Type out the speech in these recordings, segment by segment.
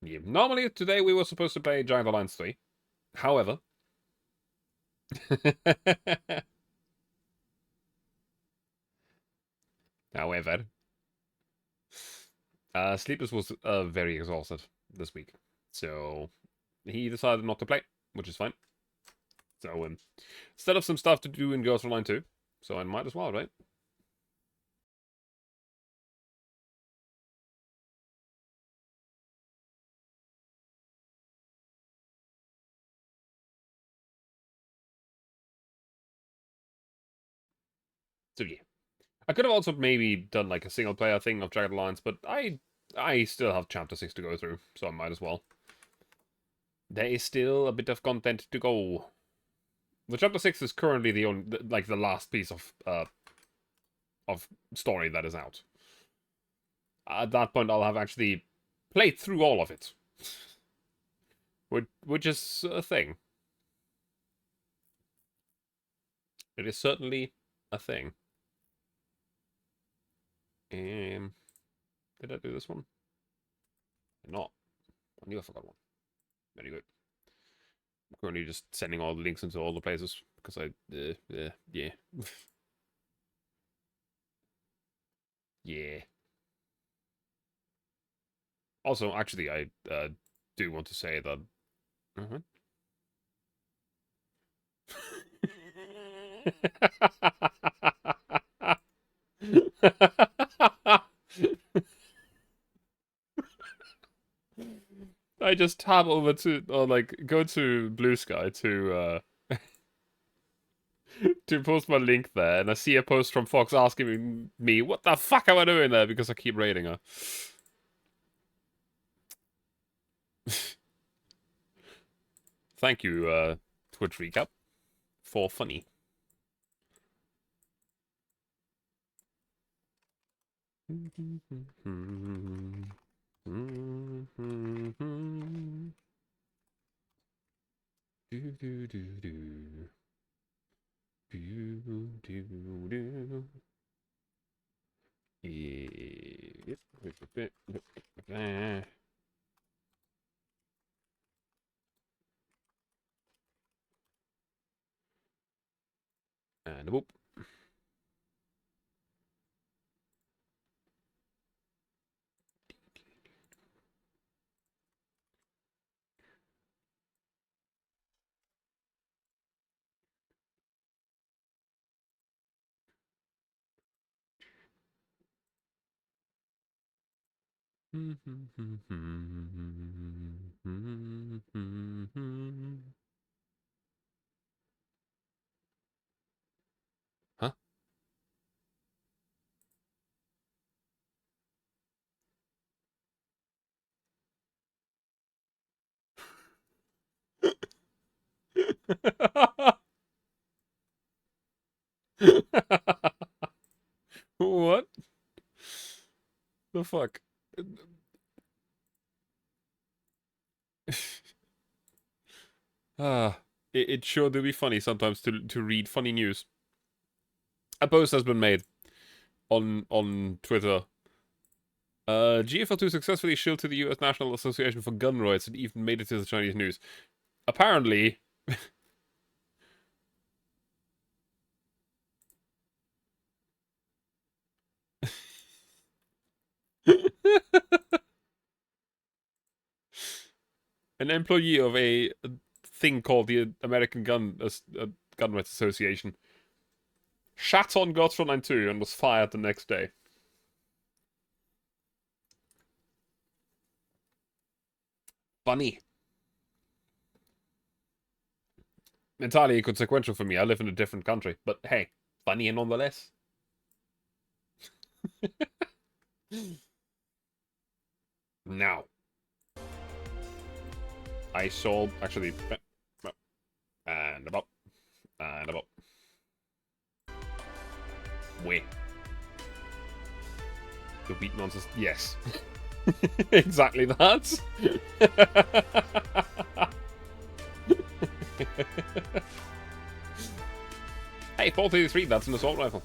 Yeah. Normally, today we were supposed to play Giant Alliance 3. However... However... Sleepers was very exhausted this week. So, he decided not to play, which is fine. So, instead of some stuff to do in Ghost Online 2, so I might as well, right? So yeah. I could have also maybe done like a single player thing of Jagged Alliance, but I still have Chapter 6 to go through, so I might as well. There is still a bit of content to go. The Chapter 6 is currently the only, like the last piece of story that is out. At that point, I'll have actually played through all of it. Which is a thing. It is certainly a thing. Did I do this one? Not. I knew I forgot one. Very good. I'm currently just sending all the links into all the places because yeah. Yeah. Also, actually, I do want to say that. I just tab over to, or like, go to Blue Sky to post my link there, and I see a post from Fox asking me, what the fuck am I doing there, because I keep raiding her. Thank you, Twitch Recap, for funny. And whoop. Huh? What? The fuck? It sure do be funny sometimes to read funny news. A post has been made on Twitter. GFL2 successfully shilled to the U.S. National Association for Gun Rights and even made it to the Chinese news. Apparently... an employee of a thing called the American Gun Rights Association shat on God's Frontline 2 and was fired the next day. Funny. Entirely inconsequential for me. I live in a different country. But hey, funny nonetheless. Now. I saw, actually, and about, wait. The beat nonsense, yes. Exactly that. Hey, 433, that's an assault rifle.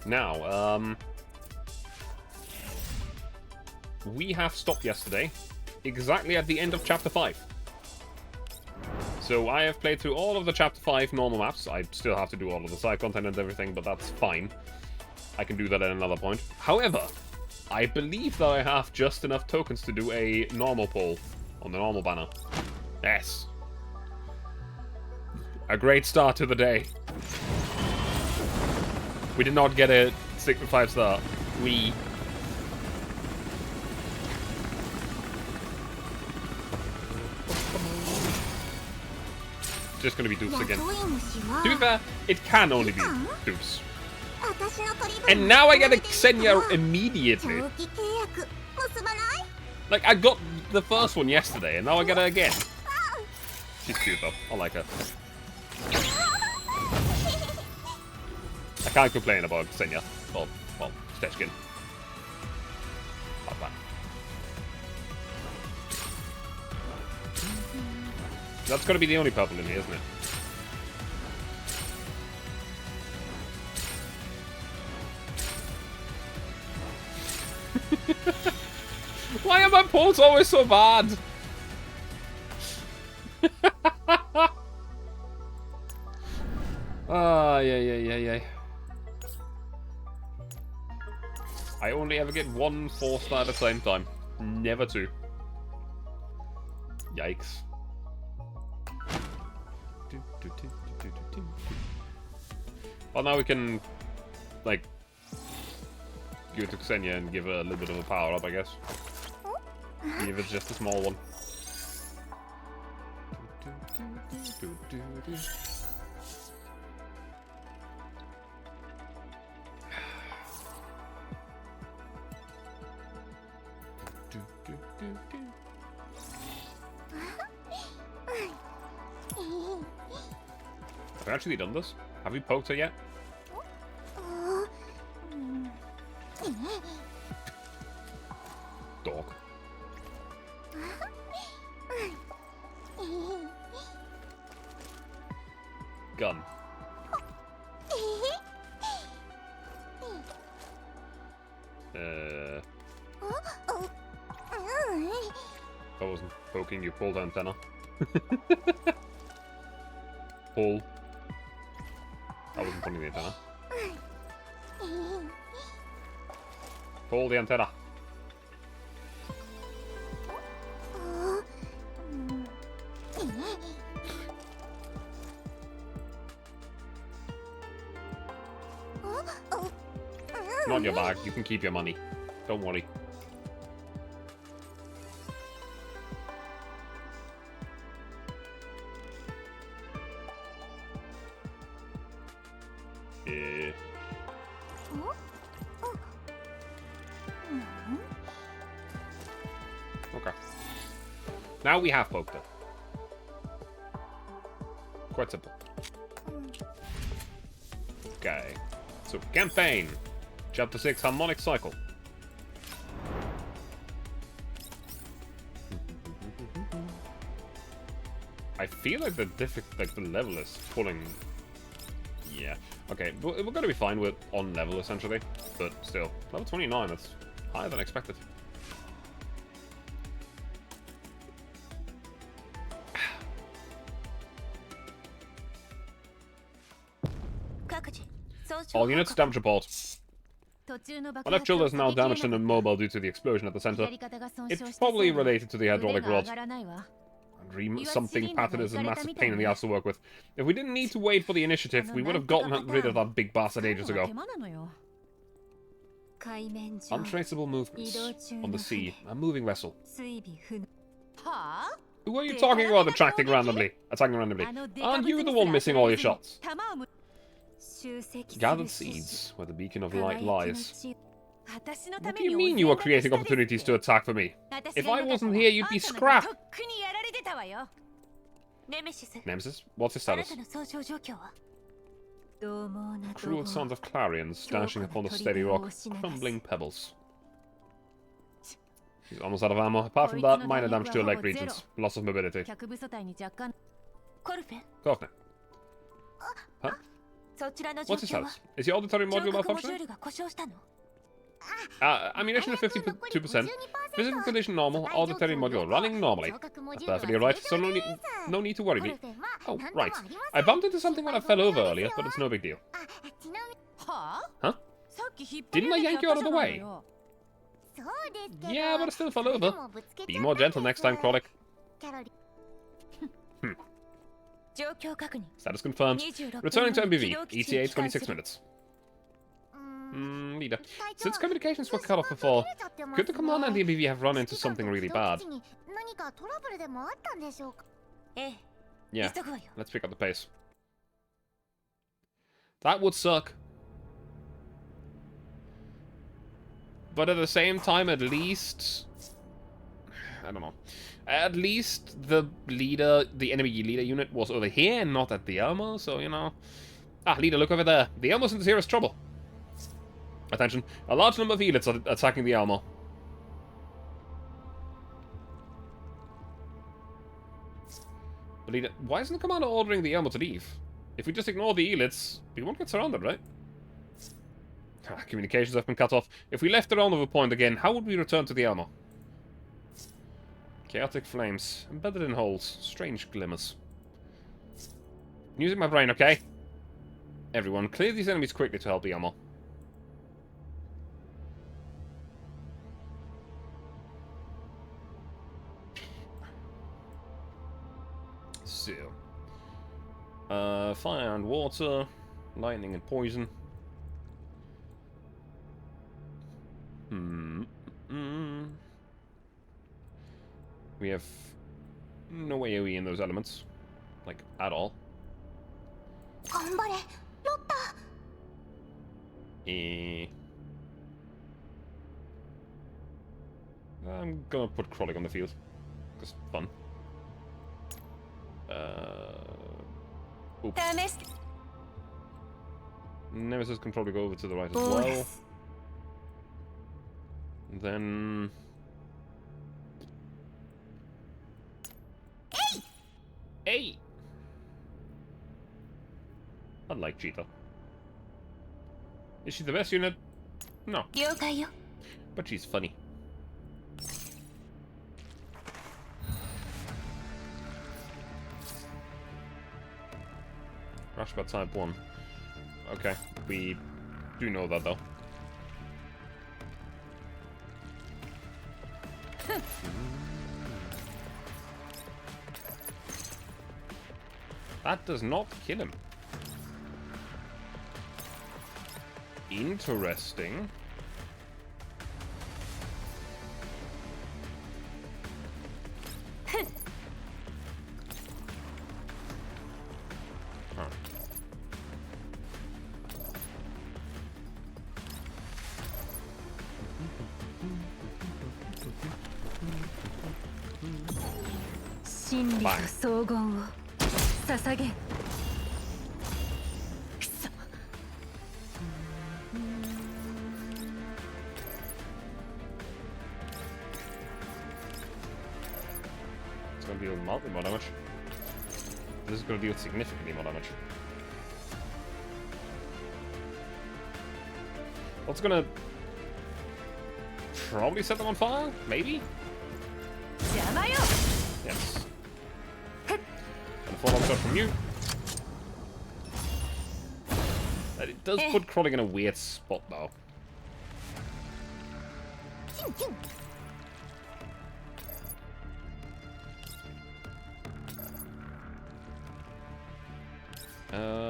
Now, we have stopped yesterday, exactly at the end of Chapter 5. So I have played through all of the Chapter 5 normal maps. I still have to do all of the side content and everything, but that's fine. I can do that at another point. However, I believe that I have just enough tokens to do a normal poll on the normal banner. Yes. A great start to the day. We did not get a 5 star. We... Just gonna be dupes again. To be fair, it can only be dupes. And now I get a Xenia immediately. Like, I got the first one yesterday, and now I get her again. She's cute though. I like her. I can't complain about Xenia. Well, Stechkin. Like that. That's gotta be the only purple in here, isn't it? Why are my polls always so bad? Yeah. I only ever get 1 4-star at the same time. Never 2. Yikes. Well, now we can, like, give it to Xenia and give her a little bit of a power up, I guess. Even if it's just a small one. Have we actually done this? Have we poked her yet? Dog. Gun. I wasn't poking, you pulled the antenna. Pull. I wasn't pulling the antenna. Pull the antenna. Not your bag. You can keep your money. Don't worry. Yeah. Okay. Now we have poked it. Quite simple. Okay. So, campaign. Chapter 6, Harmonic Cycle. I feel like the level is pulling. Yeah. Okay, we're gonna be fine with on level essentially, but still, level 29. That's higher than expected. All units, damage report. Our left shoulder is now damaged and immobile due to the explosion at the center. It's probably related to the hydraulic rod. And something pattern is a massive pain in the ass to work with. If we didn't need to wait for the initiative, we would have gotten rid of that big bastard ages ago. Untraceable movements on the sea. A moving vessel. Who are you talking about attacking randomly? Aren't you the one missing all your shots? Gathered seeds, where the beacon of light lies. What do you mean you were creating opportunities to attack for me? If I wasn't here, you'd be scrap! Nemesis, what's his status? Cruel sons of clarions, dashing upon the steady rock, crumbling pebbles. She's almost out of ammo. Apart from that, minor damage to her leg regions. Loss of mobility. Korfne. Huh? What's his status? Is the auditory module malfunctioning? Ammunition at 52%. Physical condition normal. Auditory module running normally. That's perfectly right, so no need to worry. Oh, right. I bumped into something when I fell over earlier, but it's no big deal. Huh? Didn't I yank you out of the way? Yeah, but I still fell over. Be more gentle next time, Krollik. Status confirmed. Returning to MBV. ETA 26 minutes. Leader. Since communications were cut off before, could the commander and the MBV have run into something really bad? Yeah, let's pick up the pace. That would suck. But at the same time, at least... I don't know. At least the leader, the enemy leader unit was over here and not at the Elmo, so, you know... Ah, leader, look over there. The Elmo's in serious trouble. Attention, a large number of elites are attacking the Elmo. But leader, why isn't the commander ordering the Elmo to leave? If we just ignore the elites, we won't get surrounded, right? Communications have been cut off. If we left the rendezvous point again, how would we return to the Elmo? Chaotic flames. Embedded in holes. Strange glimmers. I'm using my brain, okay? Everyone, clear these enemies quickly to help the Elmo. So. Fire and water. Lightning and poison. We have no AoE in those elements. Like, at all. I'm gonna put Krollik on the field. Just fun. Oops. Nemesis can probably go over to the right as well. And then... Hey! I like Cheetah. Is she the best unit? No. But she's funny. Rushbat type 1. Okay, we do know that though. That does not kill him. Interesting. Huh. Bang. It's going to deal multiple more damage. This is going to deal significantly more damage. What's going to probably set them on fire? Maybe? Yes. And a follow-up shot from you. It does put Krollik in a weird spot, though.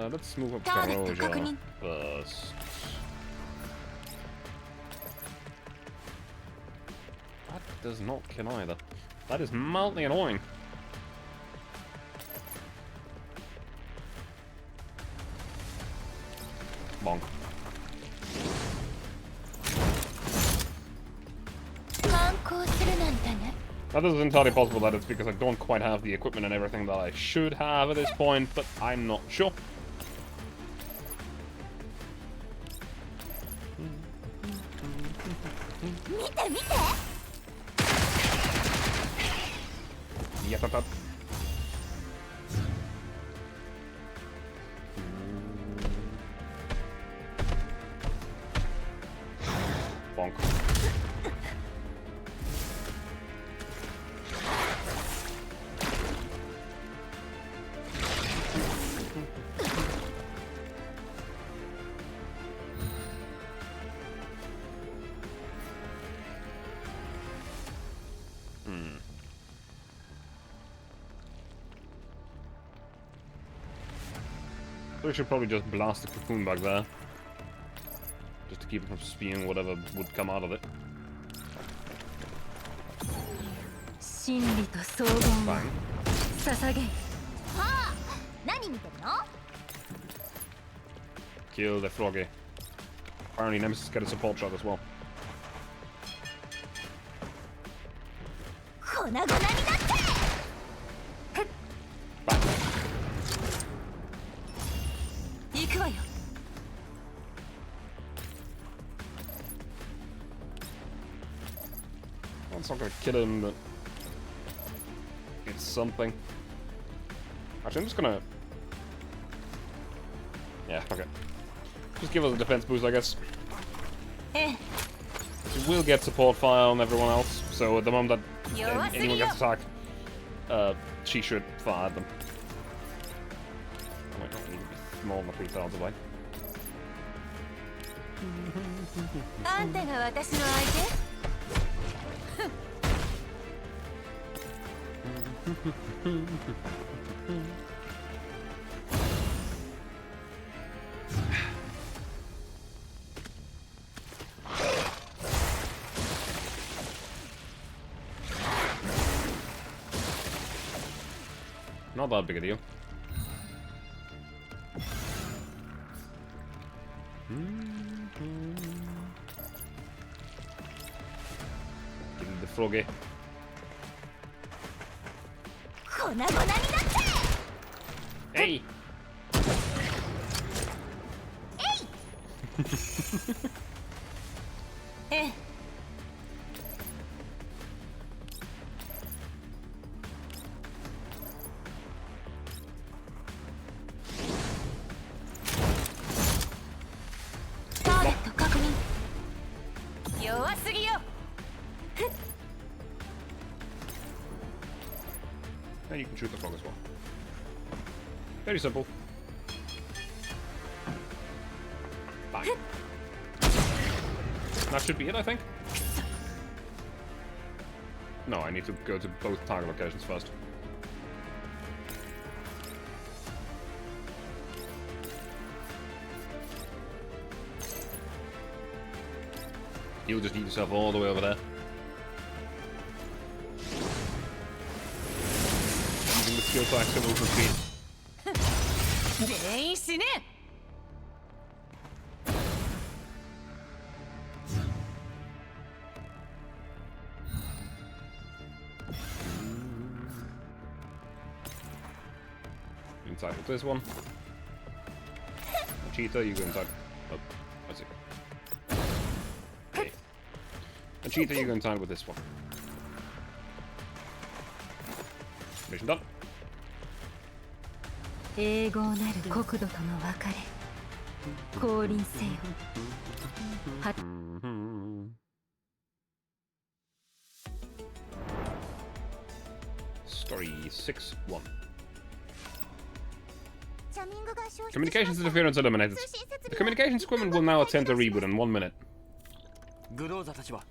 Let's move up to Roja first. That does not kill either. That is mildly annoying. Bonk. That is entirely possible that it's because I don't quite have the equipment and everything that I should have at this point, but I'm not sure. Yep. Bonk. We should probably just blast the cocoon back there. Just to keep it from spewing whatever would come out of it. Bang. Kill the froggy. Apparently Nemesis get a support shot as well. It's not gonna kill him, but it's something. Actually, I'm just gonna... Yeah, okay. Just give us a defense boost, I guess. We will get support fire on everyone else, so at the moment that anyone gets attacked, she should fire at them. I might not need to be more than 3 tiles away. Not that big a deal. Give me the froggy. Hey! And you can shoot the frog as well. Very simple. Bang. That should be it, I think. No, I need to go to both target locations first. You'll just eat yourself all the way over there. Using the skill to action movement speed. Inside with this one. Cheetah, you go inside. Oh, I see. Okay. And Cheetah, you go inside with this one. Mission done. Story 6-1. Communications interference eliminated. The communications equipment will now attempt a reboot in 1 minute.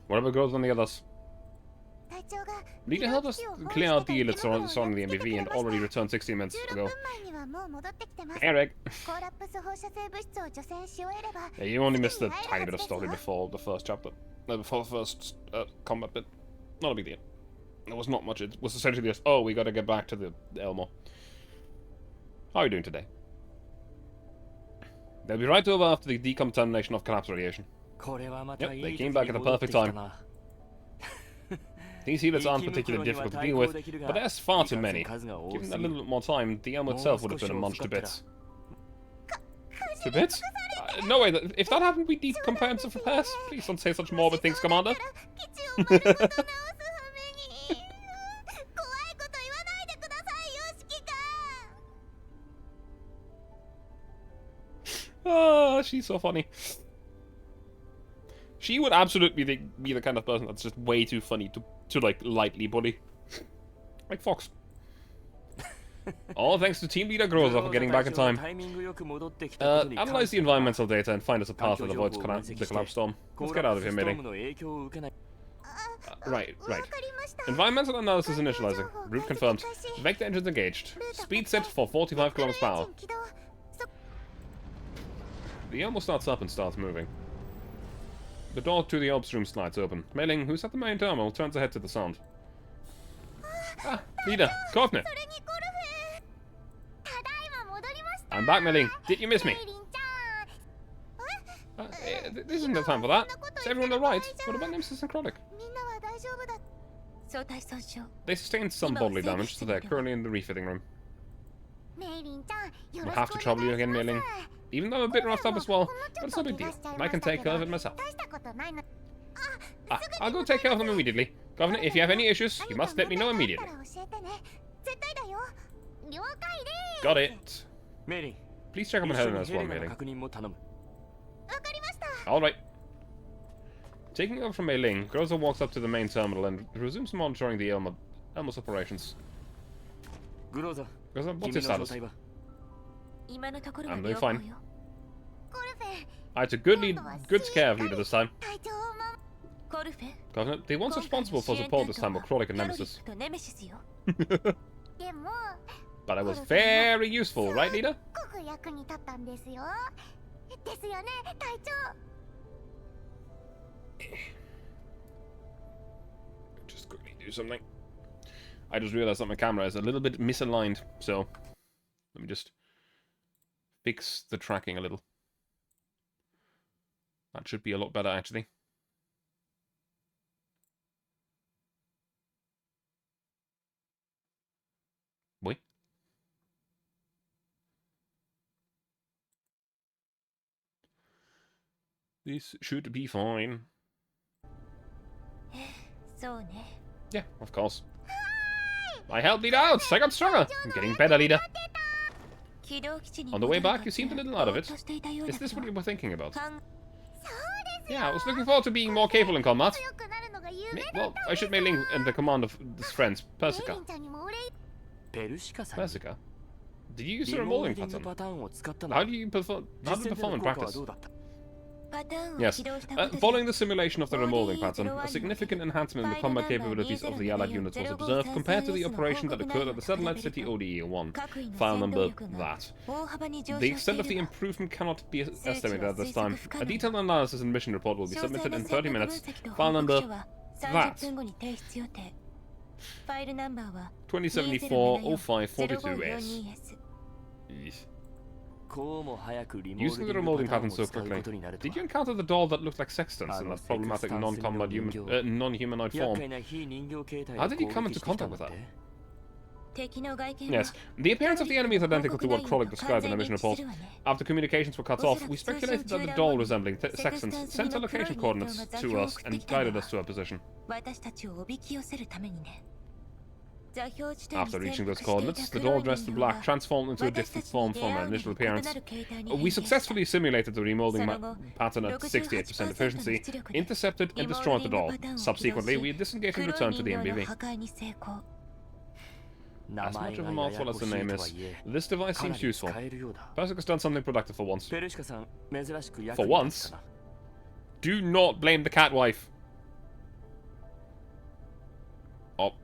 Whatever goes on the others. Leader helped us clear out the units surrounding the MBV and already returned 16 minutes ago. Eric! Yeah, you only missed a tiny bit of story before the first chapter. No, before the first combat bit. Not a big deal. There was not much. It was essentially just, oh, we gotta get back to the Elmo. How are you doing today? They'll be right over after the decontamination of collapse radiation. Yep, they came back at the perfect time. These healers aren't particularly difficult to deal with, but there's far too many. Given a little bit more time, the Elmo itself would have been a munch to bits. To bits? No way, if that happened, we'd need comprehensive repairs. Please don't say such morbid things, Commander. Oh, she's so funny. She would absolutely be the kind of person that's just way too funny to like, lightly bully. Like Fox. All thanks to Team Leader Groza for getting back in time. Analyze the environmental data and find us a path that avoids the collapse storm. Let's get out of here, Millie. Right. Environmental analysis initializing. Route confirmed. Vector engines engaged. Speed set for 45 km per hour. The elmo starts up and starts moving. The door to the ops room slides open. Mei Ling, who's at the main terminal, turns her head to the sound. Ah, Leader, Courtney. I'm back, Mei Ling. Did you miss me? This isn't the time for that. Is everyone alright? What about Nemesis and Chronic? They sustained some bodily damage, so they're currently in the refitting room. We'll have to trouble you again, Mei Ling. Even though I'm a bit roughed up as well, but it's no big deal. I can take care of it myself. I'll go take care of them immediately. Governor, if you have any issues, you must let me know immediately. Got it. Please check up on Helena as well, Mei Ling. Alright. Taking over from Mei Ling, Groza walks up to the main terminal and resumes monitoring the Elmo's operations. Groza, what's your status? I'm doing fine. I took good care of Leader this time. Governor, the ones responsible for support this time were Chronic and Nemesis. But I was very useful, right, Leader? Just quickly do something. I just realized that my camera is a little bit misaligned, so let me just fix the tracking a little. That should be a lot better, actually. Wait. This should be fine. Yeah, of course. I helped Leader out! I got stronger! I'm getting better, Leader. On the way back, you seemed a little out of it. Is this what you were thinking about? Yeah, I was looking forward to being more capable in combat. Well, I should Mei Ling and the command of his friends, Persica. Persica? Did you use a remolding pattern? How do you perform in practice? Yes. Following the simulation of the remolding pattern, a significant enhancement in the combat capabilities of the allied units was observed compared to the operation that occurred at the satellite city ODE-1. File number that. The extent of the improvement cannot be estimated at this time. A detailed analysis and mission report will be submitted in 30 minutes. File number that. 2074-0542-S. Using the remolding pattern so quickly, did you encounter the doll that looked like Sextans in that problematic non-humanoid form? How did you come into contact with that? Yes, the appearance of the enemy is identical to what Krollick described in the mission report. After communications were cut off, we speculated that the doll resembling Sextans sent her location coordinates to us and guided us to our position. After reaching those coordinates, the doll dressed in black transformed into a different form from her initial appearance. We successfully simulated the remolding pattern at 68% efficiency, intercepted and destroyed the doll. Subsequently, we disengaged and returned to the MBV. As much of a mouthful as the name is, this device seems useful. Persica's done something productive for once. For once? Do not blame the cat wife. Oh.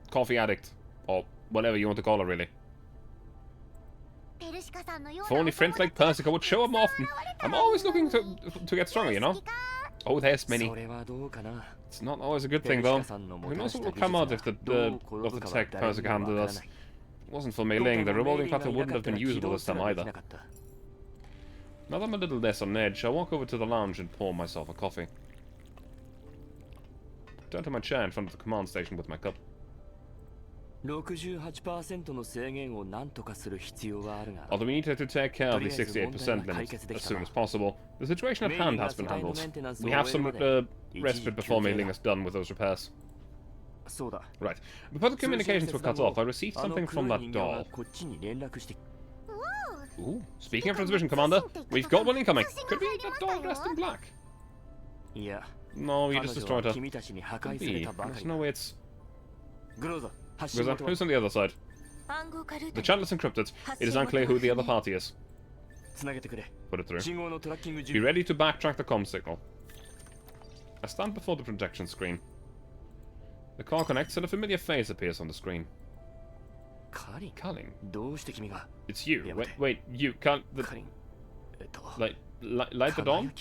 Coffee addict, or whatever you want to call her, really. If only friends like Persica would show up more often. I'm always looking to get stronger, you know? Oh, there's many. It's not always a good thing, though. Who knows what will come out if the tech Persica handled us? If it wasn't for Mei Ling, the remolding pattern wouldn't have been usable this time either. Now that I'm a little less on edge, I walk over to the lounge and pour myself a coffee. Turn to my chair in front of the command station with my cup. Although we need to take care of the 68% limit as soon as possible, the situation at hand has been handled. We have some respite before Mei Ling is done with those repairs. Right. Before the communications were cut off, I received something from that doll. Ooh, speaking of transmission, Commander, we've got one incoming. Could be that doll dressed in black. No, you just destroyed her. Could be. There's no way it's... Groza, who's on the other side? The channel is encrypted. It is unclear who the other party is. Put it through. Be ready to backtrack the comm signal. I stand before the projection screen. The call connects and a familiar face appears on the screen. Culling? It's you. Wait, you can't... Light the dawn?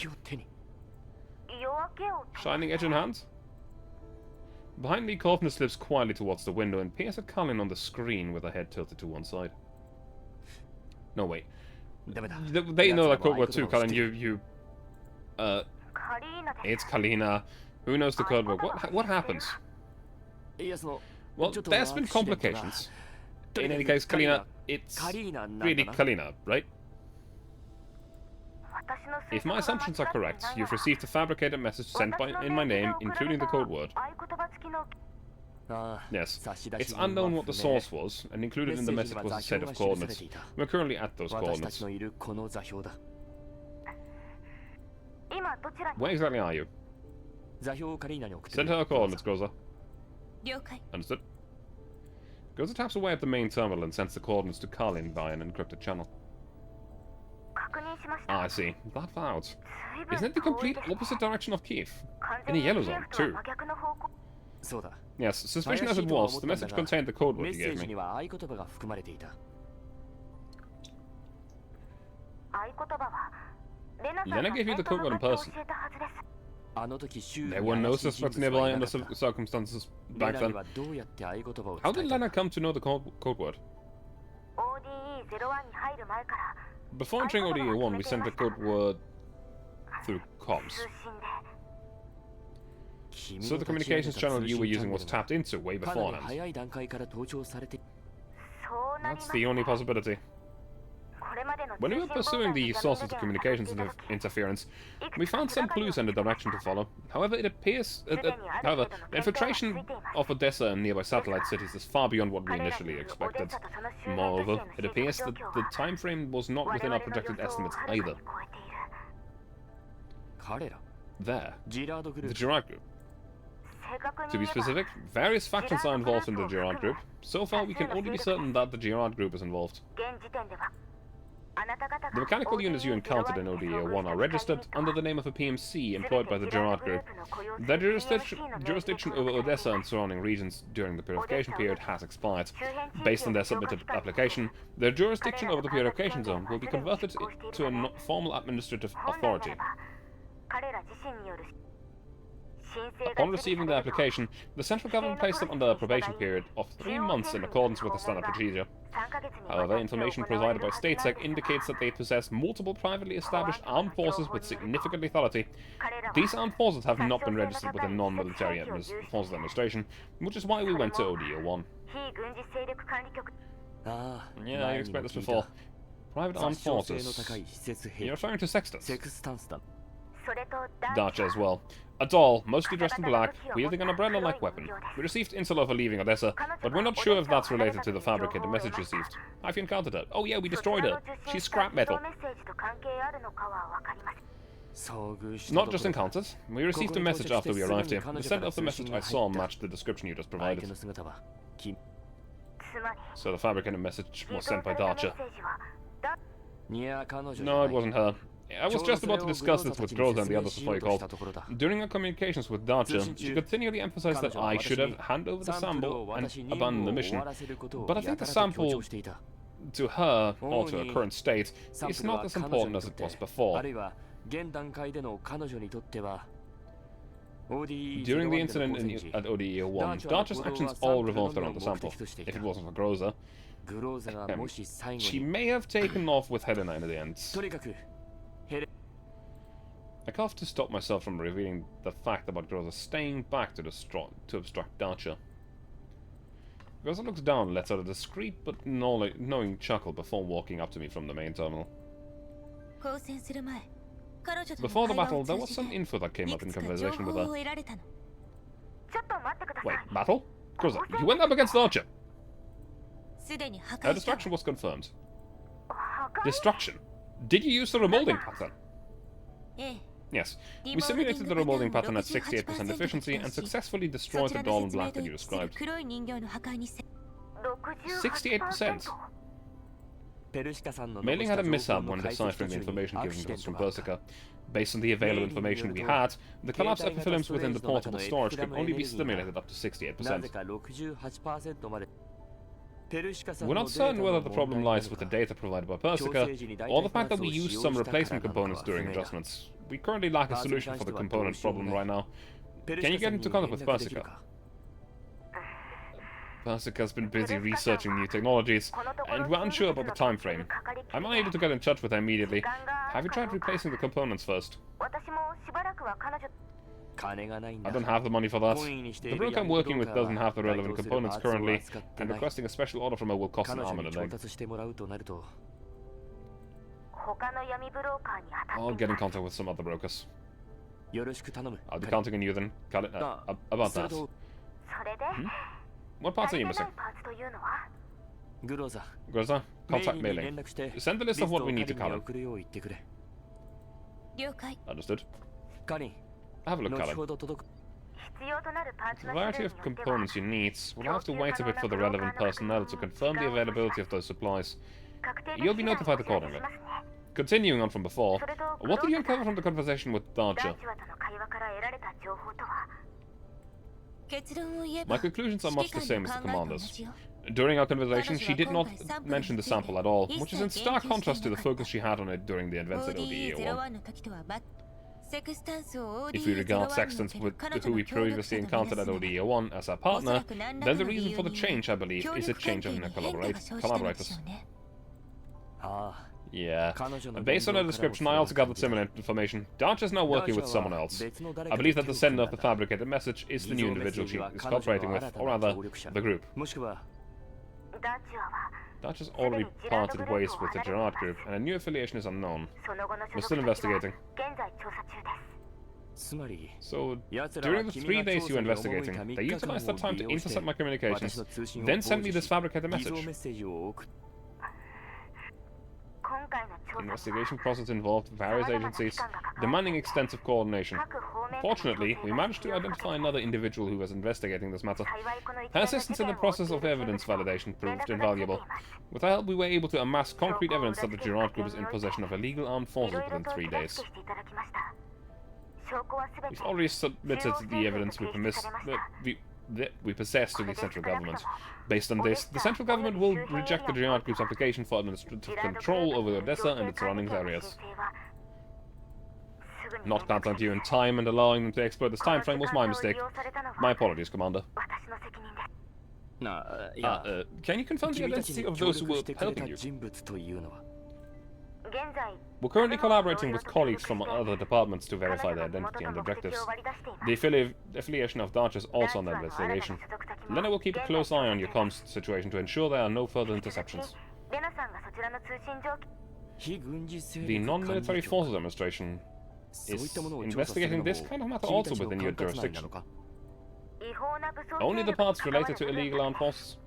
Shining edge in hand? Behind me, Corvina slips quietly towards the window and peers at Cullen on the screen with her head tilted to one side. No, wait. They know that code word too, Cullen. It's Kalina. Who knows the code word? What happens? Well, there's been complications. In any case, Kalina, it's really Kalina, right? If my assumptions are correct, you've received a fabricated message sent in my name, including the code word. Yes, it's unknown what the source was, and included in the message was a set of coordinates. We're currently at those coordinates. Where exactly are you? Send her coordinates, Groza. Understood. Groza taps away at the main terminal and sends the coordinates to Karlin via an encrypted channel. Ah, I see. That far out. Isn't it the complete opposite direction of Kiev? In a yellow zone, too. Yes, suspicion as it was, the message contained the code word you gave me. Lena gave you the code word in person. There were no suspects nearby under circumstances back then. How did Lena come to know the code word? Before entering ODE1, we sent the code word through comms. So the communications channel you were using was tapped into way beforehand. That's the only possibility. When we were pursuing the source of the communications interference, we found some clues and a direction to follow. However, it appears... the infiltration of Odessa and nearby satellite cities is far beyond what we initially expected. Moreover, it appears that the time frame was not within our projected estimates either. There. The Girard Group. To be specific, various factions are involved in the Girard Group. So far, we can only be certain that the Girard Group is involved. The mechanical units you encountered in ODE1 are registered under the name of a PMC employed by the Girard Group. Their jurisdiction over Odessa and surrounding regions during the purification period has expired. Based on their submitted application, their jurisdiction over the purification zone will be converted to a formal administrative authority. Upon receiving the application, the central government placed them under a probation period of 3 months in accordance with the standard procedure. However, information provided by StateSec indicates that they possess multiple privately established armed forces with significant lethality. These armed forces have not been registered with a non-military forces administration, which is why we went to ODE1. Yeah, I expect this before. Private armed forces. You're referring to Sextus? Dacia as well. A doll, mostly dressed in black, wielding an umbrella-like weapon. We received intel of her leaving Odessa, but we're not sure if that's related to the fabricated message received. Have you encountered her? Oh yeah, we destroyed her. She's scrap metal. Not just encountered. We received a message after we arrived here. The sender of the message I saw matched the description you just provided. So the fabricated message was sent by Dacia. No, it wasn't her. I was just about to discuss this with Groza and the others before you called. During our communications with Dacia, she continually emphasized that I should have handed over the sample and abandoned the mission. But I think the sample, to her, or to her current state, is not as important as it was before. During the incident at ODE1, Dacia's actions all revolved around the sample. If it wasn't for Groza, she may have taken off with Helena in the end. I coughed to stop myself from revealing the fact about Groza staying back to obstruct Dacia. Groza looks down and lets out a discreet but knowing chuckle before walking up to me from the main terminal. Before the battle, there was some info that came up in conversation with her. Wait, battle? Groza, you went up against Dacia! Her destruction was confirmed. Destruction? Did you use the remolding pattern? Yes. We simulated the remolding pattern at 68% efficiency and successfully destroyed the doll in black that you described. 68%? Mailing had a mishap when deciphering the information given to us from Berserker. Based on the available information we had, the collapsed epifilms within the portable storage could only be stimulated up to 68%. We're not certain whether the problem lies with the data provided by Berserker, or the fact that we used some replacement components during adjustments. We currently lack a solution for the component problem right now. Can you get into contact with Berserker? Berserker's been busy researching new technologies, and we're unsure about the time frame. I'm unable to get in touch with her immediately. Have you tried replacing the components first? I don't have the money for that. The broker I'm working with doesn't have the relevant components currently, and requesting a special order from her will cost an arm and a leg. I'll get in contact with some other brokers. I'll be counting on you then. About that. What parts are you missing? Groza, contact mailing. Send the list of what we need to Colin. Understood. Have a look, Colin. The variety of components you need, we'll have to wait a bit for the relevant personnel to confirm the availability of those supplies. You'll be notified accordingly. Continuing on from before, what did you uncover from the conversation with Darcher? My conclusions are much the same as the commander's. During our conversation, she did not mention the sample at all, which is in stark contrast to the focus she had on it during the events at ODE-01. If we regard Sextans who we previously encountered at ODE-01 as our partner, then the reason for the change, I believe, is a change of collaborators. Yeah. Based on her description, I also gathered similar information. Darch is now working with someone else. I believe that the sender of the fabricated message is the new individual she is cooperating with, or rather, the group. Darch has already parted ways with the Gerard group, and a new affiliation is unknown. We're still investigating. So, during the 3 days you were investigating, they utilized that time to intercept my communications, then send me this fabricated message. The investigation process involved various agencies, demanding extensive coordination. Fortunately, we managed to identify another individual who was investigating this matter. Her assistance in the process of evidence validation proved invaluable. With her help, we were able to amass concrete evidence that the Gerard group is in possession of illegal armed forces within 3 days. We've already submitted the evidence we possess to the central government. Based on this, the central government will reject the Gerard group's application for administrative control over Odessa and its surrounding areas. Not counting you in time and allowing them to exploit this time frame was my mistake. My apologies, Commander. Can you confirm the identity of those who were helping you? We're currently collaborating with colleagues from other departments to verify their identity and objectives. The affiliation of Darch is also on the investigation. Lena will keep a close eye on your comms situation to ensure there are no further interceptions. The Non-Military Forces Administration is investigating this kind of matter also within your jurisdiction. Only the parts related to illegal armed forces.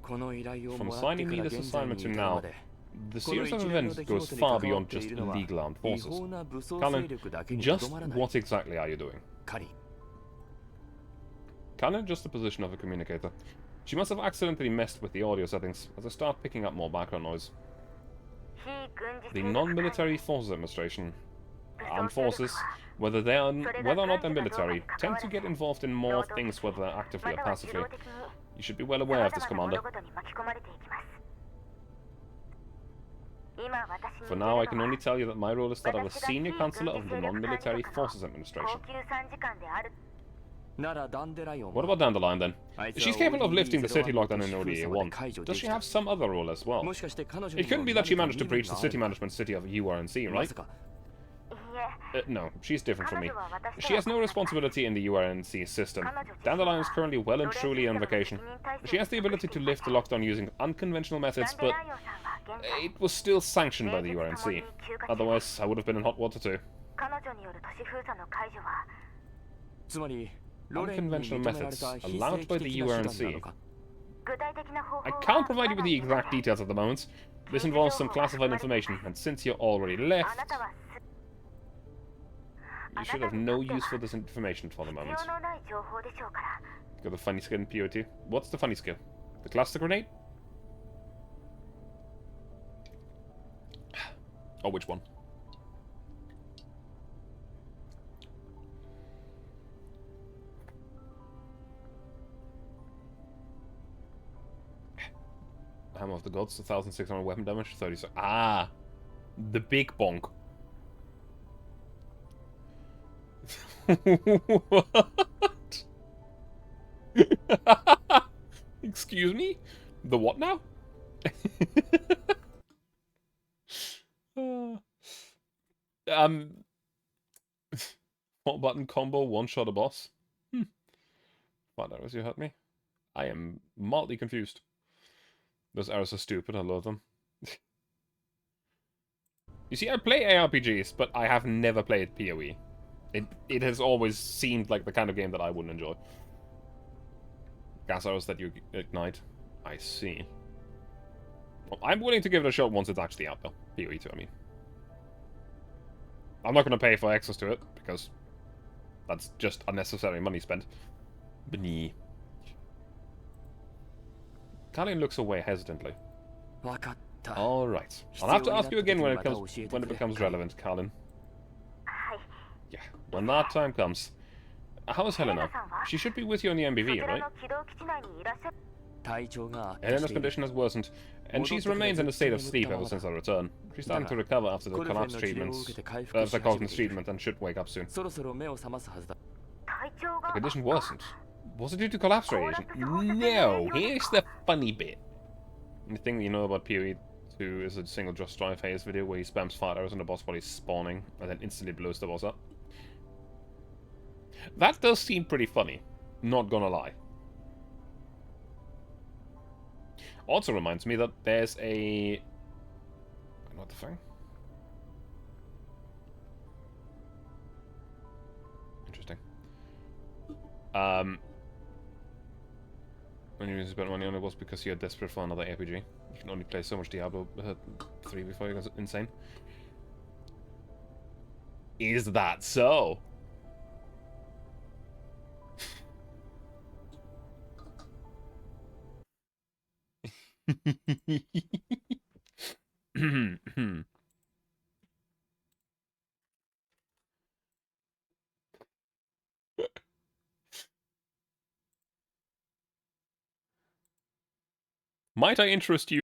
From assigning me this assignment to now, the series of events goes far beyond just illegal armed forces. Kalin, just what exactly are you doing? Kalin, just the position of a communicator. She must have accidentally messed with the audio settings, as I start picking up more background noise. The Non-Military Forces Administration. Armed forces, whether or not they're military, tend to get involved in more things whether actively or passively. You should be well aware of this, Commander. For now, I can only tell you that my role is that of a senior counselor of the Non-Military Forces Administration. What about Dandelion, then? She's capable of lifting the city lockdown in ODA-1. Does she have some other role as well? It couldn't be that she managed to breach the city management city of URNC, right? No, she's different from me. She has no responsibility in the URNC system. Dandelion is currently well and truly on vacation. She has the ability to lift the lockdown using unconventional methods, but it was still sanctioned by the URNC. Otherwise, I would have been in hot water too. Unconventional methods allowed by the URNC. I can't provide you with the exact details at the moment. This involves some classified information, and since you're already left... You should have no use for this information for the moment. Got the funny skill in POT. What's the funny skill? The cluster grenade? Oh, which one? Hammer of the Gods, 1,600 weapon damage, 30. Ah! The big bonk. What? Excuse me? The what now? One button combo, one shot a boss. What arrows you hurt me? I am mildly confused. Those arrows are stupid, I love them. You see, I play ARPGs, but I have never played PoE. It has always seemed like the kind of game that I wouldn't enjoy. Gas arrows that you ignite. I see. Well, I'm willing to give it a shot once it's actually out, though. PoE 2, I mean. I'm not going to pay for access to it, because that's just unnecessary money spent. Bnee. Kalin looks away hesitantly. Alright. I'll have to ask you again when it becomes relevant, Kalin. Yeah, when that time comes. How is Helena? She should be with you on the MBV, right? Helena's condition has worsened, and she's remained in a state of sleep ever since our return. She's starting to recover after the collapse treatment and should wake up soon. The condition worsened. Was it due to collapse radiation? No! Here's the funny bit. The thing that you know about PoE 2 is a single Just Drive Hayes video where he spams fire arrows on the boss while he's spawning, and then instantly blows the boss up. That does seem pretty funny, not gonna lie. Also reminds me that there's a... What the thing? Interesting. When you spent money on it was because you're desperate for another RPG. You can only play so much Diablo 3 before you go insane. Is that so? Might I interest you?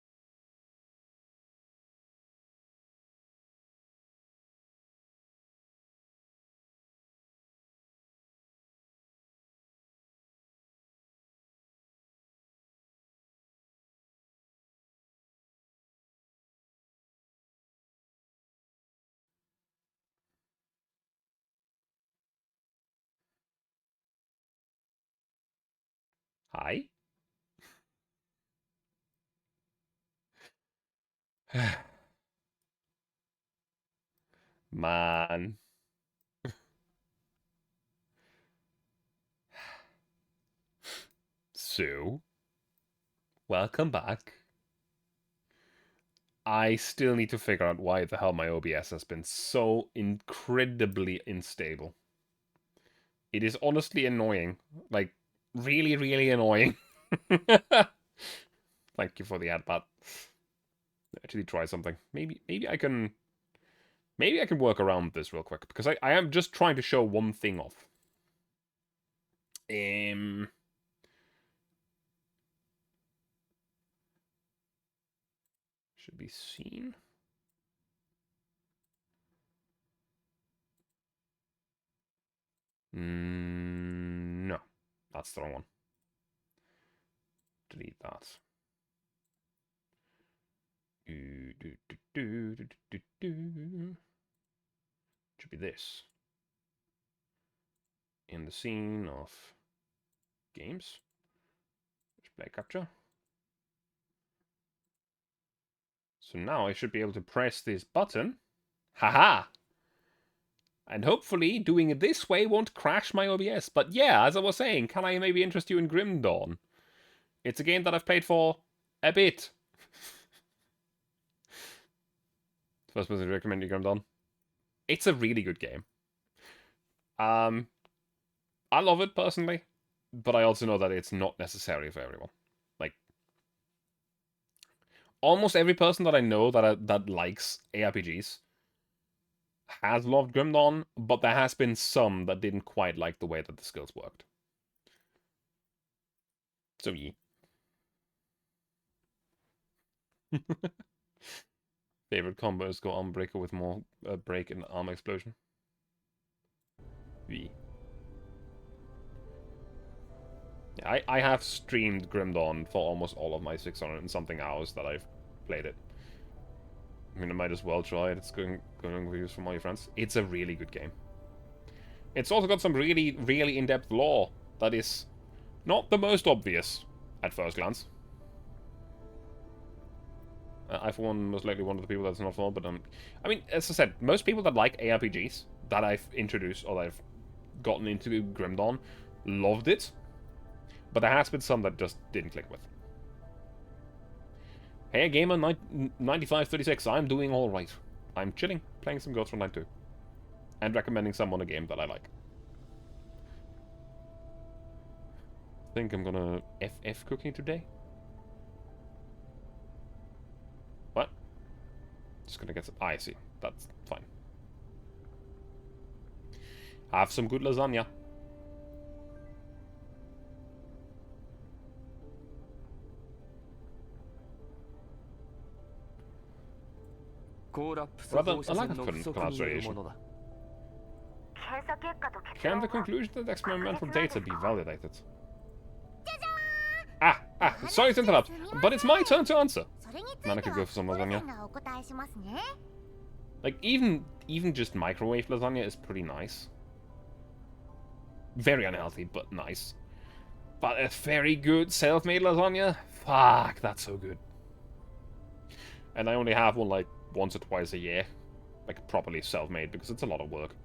Hi? Man. So, welcome back. I still need to figure out why the hell my OBS has been so incredibly unstable. It is honestly annoying. Like, really, really annoying. Thank you for the ad, Pat. Actually try something. Maybe I can... Maybe I can work around this real quick, because I am just trying to show one thing off. Should be seen. No, that's the wrong one. Delete that. Should be this. In the scene of games. Display capture. So now I should be able to press this button. Haha! And hopefully doing it this way won't crash my OBS. But yeah, as I was saying, can I maybe interest you in Grim Dawn? It's a game that I've played for a bit. First person to recommend you Grim Dawn. It's a really good game. I love it personally, but I also know that it's not necessary for everyone. Like, almost every person that I know that likes ARPGs has loved Grim Dawn, but there has been some that didn't quite like the way that the skills worked. So yeah. Favorite combos go Armbreaker with more break and arm explosion. V. Yeah, I have streamed Grim Dawn for almost all of my 600 and something hours that I've played it. I mean, I might as well try it. It's going reviews from all your friends. It's a really good game. It's also got some really, really in-depth lore that is not the most obvious at first glance. I, for one, most likely one of the people that's not for, but I mean, as I said, most people that like ARPGs that I've introduced or that I've gotten into Grim Dawn loved it, but there has been some that just didn't click with. Hey, Gamer 9536, I'm doing all right. I'm chilling, playing some Ghost Frontline 2, and recommending someone a game that I like. I think I'm gonna FF cooking today. What? Just gonna get some... I see. That's fine. Have some good lasagna. Rather, a lack of pronunciation. Can the conclusion that experimental data be validated? Sorry to interrupt, but it's my turn to answer. Man, I could go for some lasagna. Like, even just microwave lasagna is pretty nice. Very unhealthy, but nice. But a very good self-made lasagna? Fuck, that's so good. And I only have one, like, once or twice a year. Like, properly self-made, because it's a lot of work.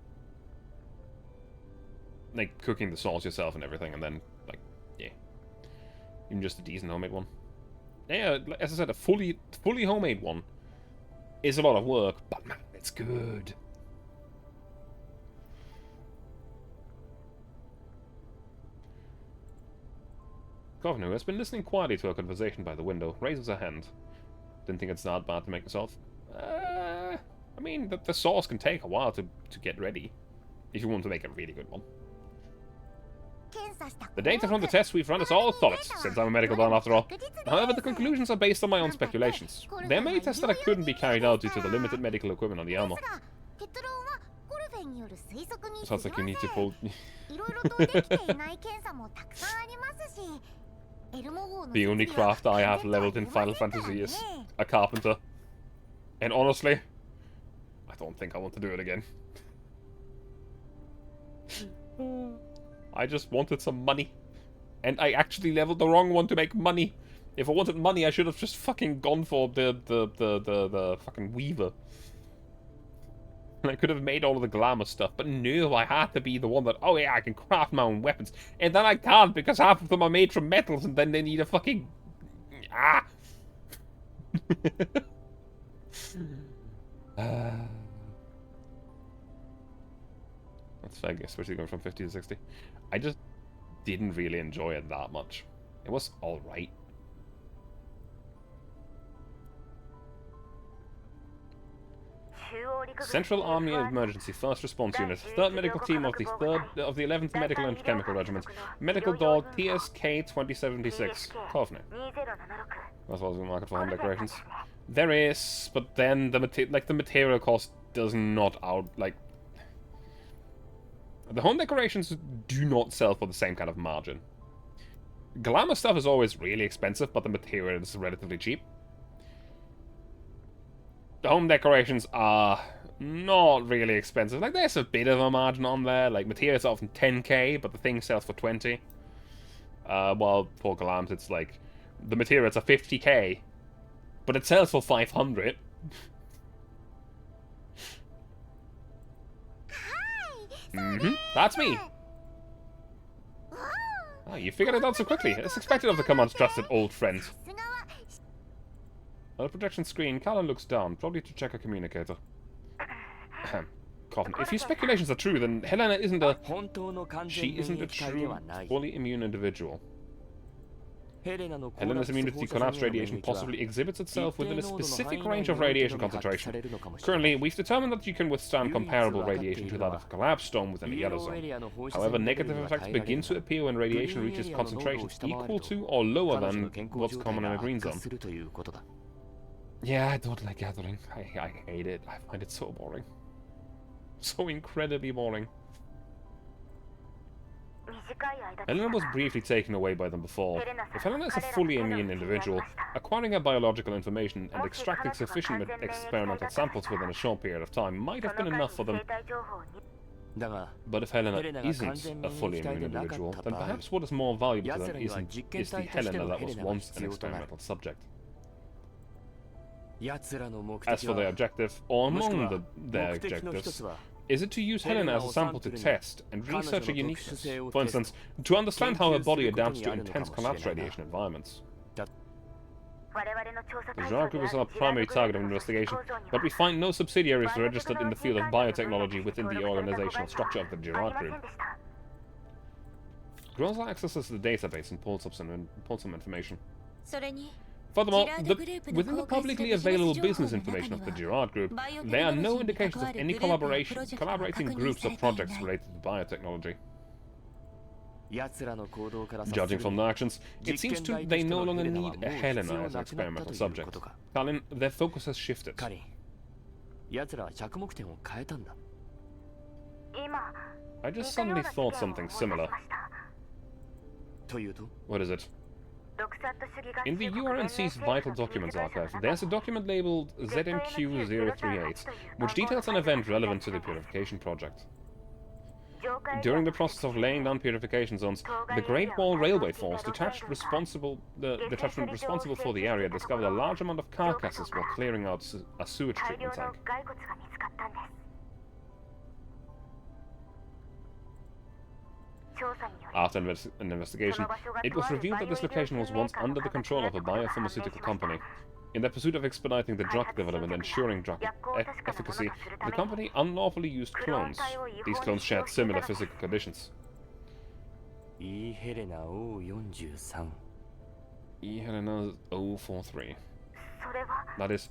Like, cooking the sauce yourself and everything, and then, like, yeah. Even just a decent homemade one. Yeah, as I said, a fully homemade one is a lot of work, but man, it's good. Governor, who has been listening quietly to our conversation by the window, raises her hand. Didn't think it's that bad to make yourself. I mean, the sauce can take a while to get ready, if you want to make a really good one. The data from the tests we've run is all solid, since I'm a medical don after all. However, the conclusions are based on my own speculations. There are many tests that couldn't be carried out due to the limited medical equipment on the armor. Sounds like you need to pull... The only craft I have leveled in Final Fantasy is a carpenter. And honestly, I don't think I want to do it again. I just wanted some money. And I actually leveled the wrong one to make money. If I wanted money, I should have just fucking gone for the fucking weaver. And I could have made all of the glamour stuff, but no, I had to be the one that, oh yeah, I can craft my own weapons. And then I can't, because half of them are made from metals, and then they need a fucking... That's fair, especially going from 50 to 60. I just didn't really enjoy it that much. It was alright. Central Army Emergency First Response Unit, 3rd Medical Team of the 11th Medical and Chemical Regiment, Medical Dog TSK 2076, Kovne. That's what was the market for home decorations. There is, but then the material cost does not the home decorations do not sell for the same kind of margin. Glamour stuff is always really expensive, but the material is relatively cheap. The home decorations are not really expensive. Like, there's a bit of a margin on there. Like, materials are often 10k, but the thing sells for 20. While for Galams, it's like, the materials are 50k, but it sells for 500. That's me. Oh, you figured it out so quickly. It's expected of the command's trusted old friend. On the projection screen, Callan looks down, probably to check a communicator. coffin. If your speculations are true, then Helena isn't a... She isn't a true, fully immune individual. Helena's immunity to collapse radiation possibly exhibits itself within a specific range of radiation concentration. Currently, we've determined that you can withstand comparable radiation to that of a collapsed stone within the yellow zone. However, negative effects begin to appear when radiation reaches concentrations equal to or lower than what's common in a green zone. Yeah, I don't like gathering. I hate it. I find it so boring. So incredibly boring. Helena was briefly taken away by them before. If Helena is a fully immune individual, acquiring her biological information and extracting sufficient experimental samples within a short period of time might have been enough for them. But if Helena isn't a fully immune individual, then perhaps what is more valuable to them is the Helena that was once an experimental subject. As for their objective, or among their objectives, is it to use Helena as a sample to test and research her uniqueness? For instance, to understand how her body adapts to intense collapse radiation environments. The Girard Group is our primary target of investigation, but we find no subsidiaries registered in the field of biotechnology within the organizational structure of the Girard Group. Groza accesses the database and pulls up some information. Furthermore, within the publicly available business information of the Girard Group, there are no indications of any collaborating groups or projects related to biotechnology. Judging from their actions, it seems they no longer need a Helena as an experimental subject. Kalin, their focus has shifted. I just suddenly thought something similar. What is it? In the URNC's Vital Documents archive, there's a document labeled ZMQ-038, which details an event relevant to the purification project. During the process of laying down purification zones, the Great Wall Railway Force, detachment responsible for the area, discovered a large amount of carcasses while clearing out a sewage treatment tank. After an investigation, it was revealed that this location was once under the control of a biopharmaceutical company. In their pursuit of expediting the drug development and ensuring drug efficacy, the company unlawfully used clones. These clones shared similar physical conditions. E. Helena 043. That is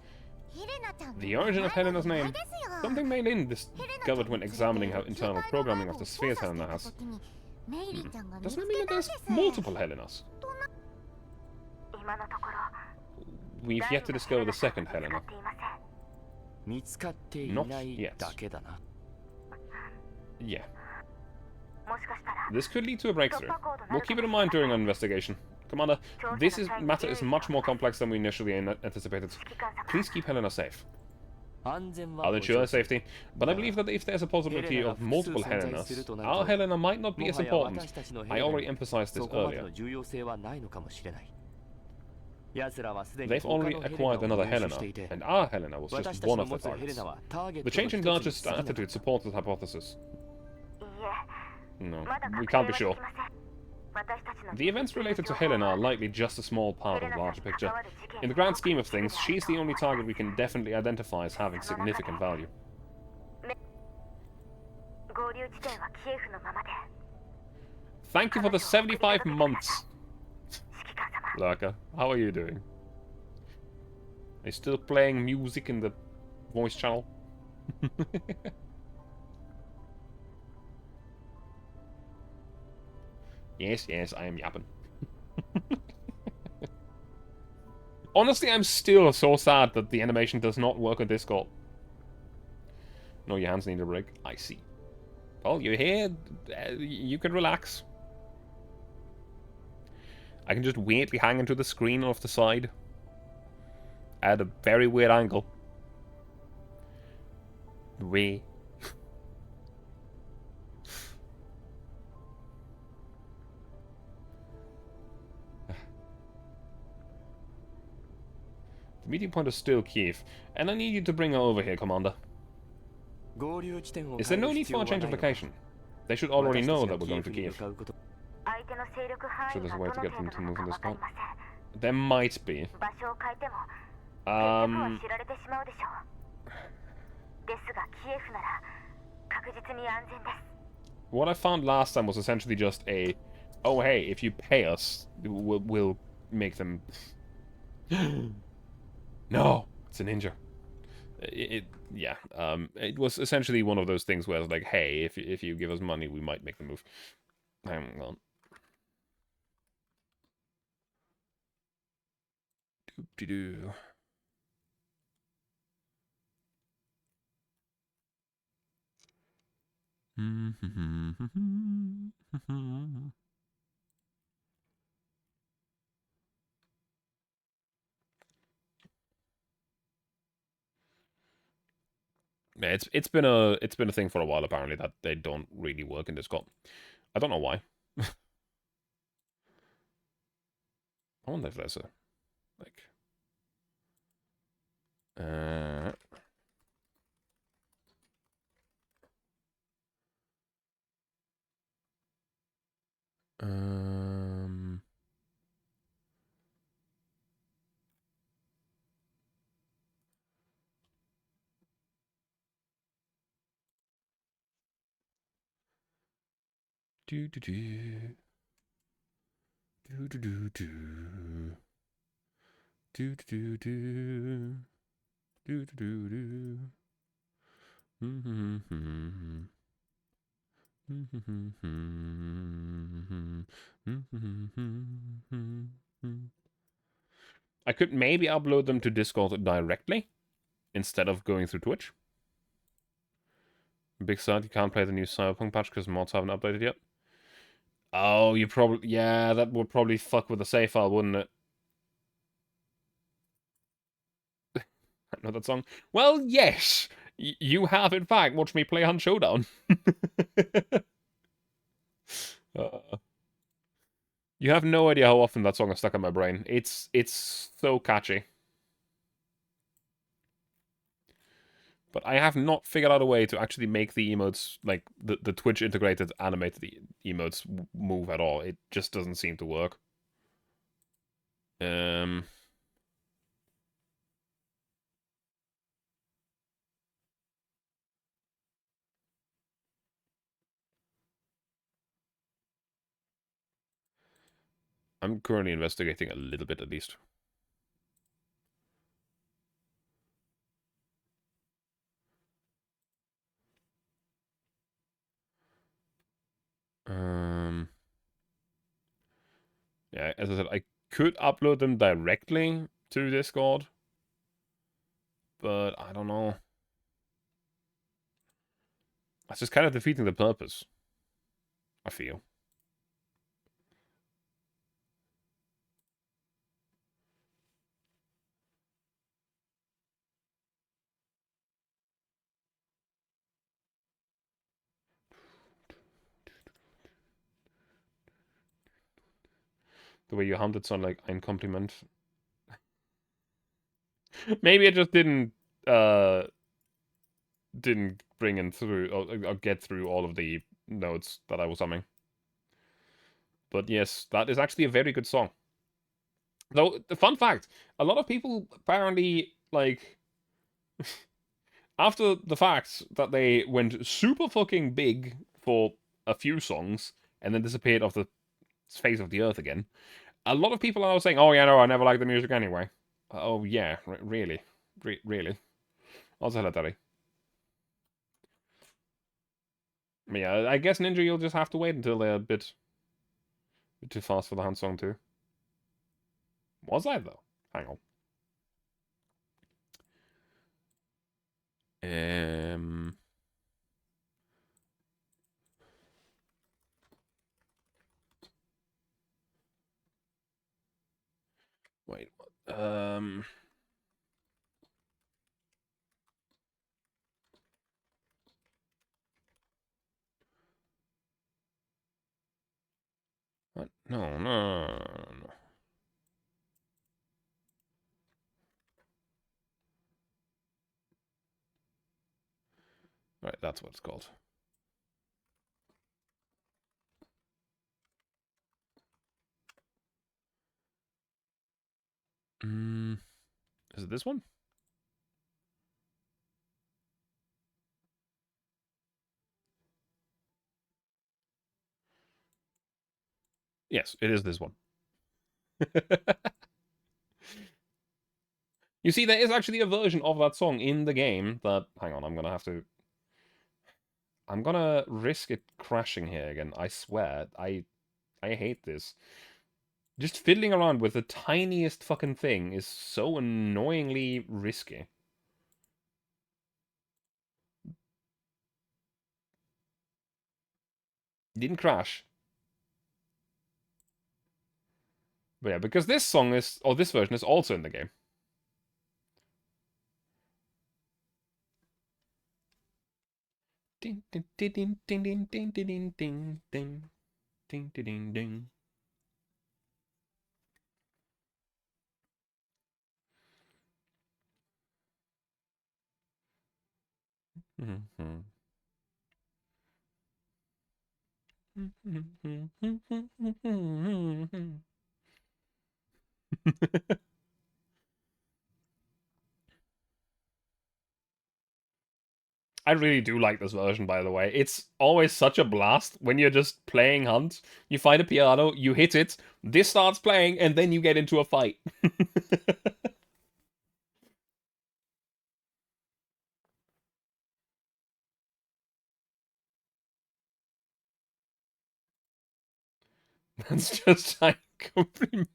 the origin of Helena's name. Something Mei-Lin discovered when examining her internal programming of the spheres Helena has. Doesn't it mean that there's multiple Helenas? We've yet to discover the second Helena. Not yet. Yeah. This could lead to a breakthrough. We'll keep it in mind during our investigation. Commander, this matter is much more complex than we initially anticipated. Please keep Helena safe. I'll ensure her safety, but I believe that if there's a possibility of multiple Helenas, our Helena might not be as important. I already emphasized this earlier. They've already acquired another Helena, and our Helena was just one of the targets. The change in Garch's attitude supports this hypothesis. No, we can't be sure. The events related to Helena are likely just a small part of the larger picture. In the grand scheme of things, she's the only target we can definitely identify as having significant value. Thank you for the 75 months! Lurker, how are you doing? Are you still playing music in the voice channel? Yes, I am yapping. Honestly, I'm still so sad that the animation does not work on Discord. No, your hands need a break. I see. Well, you're here. You can relax. I can just weirdly hang into the screen off the side. At a very weird angle. The meeting point is still Kiev, and I need you to bring her over here, Commander. Is there no need for a change of location? They should already know that we're going to Kiev. Sure, there's a way to get them to move in this spot. There might be. What I found last time was essentially just a, oh hey, if you pay us, we'll make them. No, it's a ninja. Yeah. It was essentially one of those things where it's like, hey, if you give us money, we might make the move. Hang on. Doop-de-doo. Yeah, it's been a thing for a while apparently that they don't really work in Discord. I don't know why. I wonder if there's a like uh um do do do do do do do do do do do do do. I could maybe upload them to Discord directly instead of going through Twitch. Big sad you can't play the new Cyberpunk patch because mods haven't updated yet. Oh, you probably... Yeah, that would probably fuck with the save file, wouldn't it? I know that song. Well, yes! You have, in fact, watched me play Hunt Showdown. uh, you have no idea how often that song is stuck in my brain. It's so catchy. But I have not figured out a way to actually make the emotes, like, the Twitch-integrated animated emotes move at all. It just doesn't seem to work. Um... I'm currently investigating a little bit, at least. Yeah, as I said, I could upload them directly to Discord, but I don't know. That's just kind of defeating the purpose, I feel. The way you hummed it sounded like ein Kompliment. Maybe it just didn't bring in through or get through all of the notes that I was humming. But yes, that is actually a very good song. Though the fun fact, a lot of people apparently like after the fact that they went super fucking big for a few songs and then disappeared off the face of the earth again. A lot of people are saying, "Oh yeah, no, I never liked the music anyway." Oh yeah, really, really. Also, hello, Daddy. Yeah, I guess Ninja, you'll just have to wait until they're a bit too fast for the hand song too. Was I though? Hang on. Um. Wait. What? No, no, no. Right, that's what it's called. Is it this one? Yes, it is this one. You see, there is actually a version of that song in the game that... Hang on, I'm gonna have to... I'm gonna risk it crashing here again. I swear, I hate this. Just fiddling around with the tiniest fucking thing is so annoyingly risky. Didn't crash. But yeah, because this song is... Or this version is also in the game. Ding, ding, ding, ding, ding, ding, ding, ding, ding, ding, ding, ding, ding. Mm-hmm. I really do like this version, by the way. It's always such a blast when you're just playing Hunt. You find a piano, you hit it, this starts playing, and then you get into a fight. That's just like compliment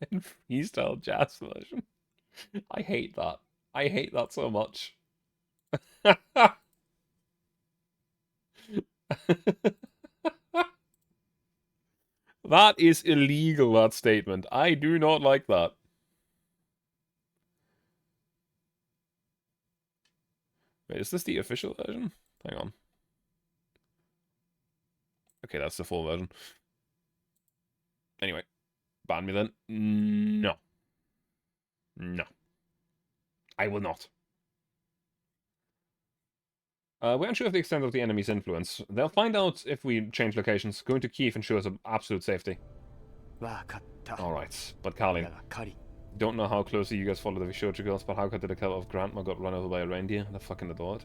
freestyle jazz version. I hate that. I hate that so much. That is illegal, that statement. I do not like that. Wait, is this the official version? Hang on. Okay, that's the full version. Anyway, ban me then. No. No. I will not. We're unsure of the extent of the enemy's influence. They'll find out if we change locations. Going to Kiev ensures absolute safety. Alright, but Carlin, don't know how closely you guys follow the Vishoja girls, but how could the cover of Grandma got run over by a reindeer? They're fucking adored.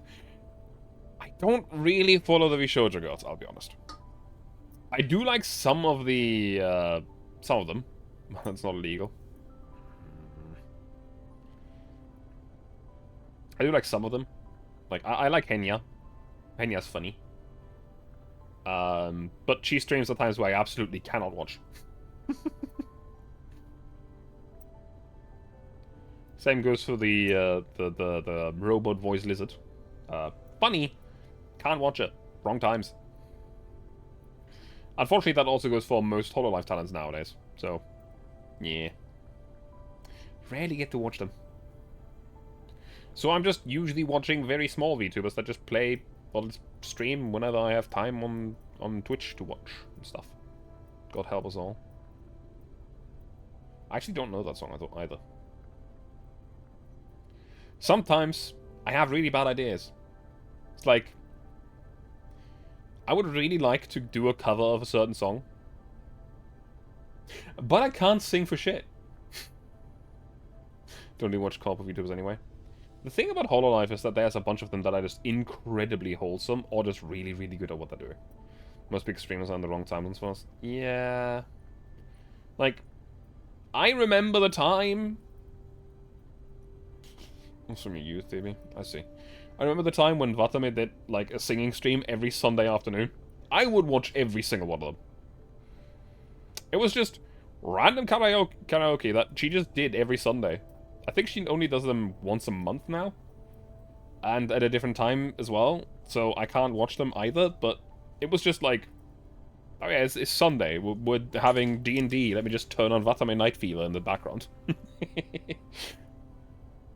I don't really follow the Vishoja girls, I'll be honest. I do like some of the, some of them. That's not illegal. I do like some of them. Like, I like Henya. Henya's funny. But she streams at times where I absolutely cannot watch. Same goes for the robot voice lizard. Funny. Can't watch it. Wrong times. Unfortunately, that also goes for most Hololive talents nowadays. So, yeah. Rarely get to watch them. So I'm just usually watching very small VTubers that just play, well, stream whenever I have time on Twitch to watch and stuff. God help us all. I actually don't know that song either. Sometimes I have really bad ideas. It's like, I would really like to do a cover of a certain song, but I can't sing for shit. Don't even watch corporate VTubers anyway. The thing about Hololive is that there's a bunch of them that are just incredibly wholesome or just really, really good at what they're doing. Most big streamers are on the wrong timelines for us. Yeah. Like, I remember the time... That's from your youth, maybe. I see. I remember the time when Vatame did, like, a singing stream every Sunday afternoon. I would watch every single one of them. It was just random karaoke that she just did every Sunday. I think she only does them once a month now. And at a different time as well. So I can't watch them either, but it was just like... Oh yeah, it's Sunday. We're having D&D. Let me just turn on Vatame Night Fever in the background.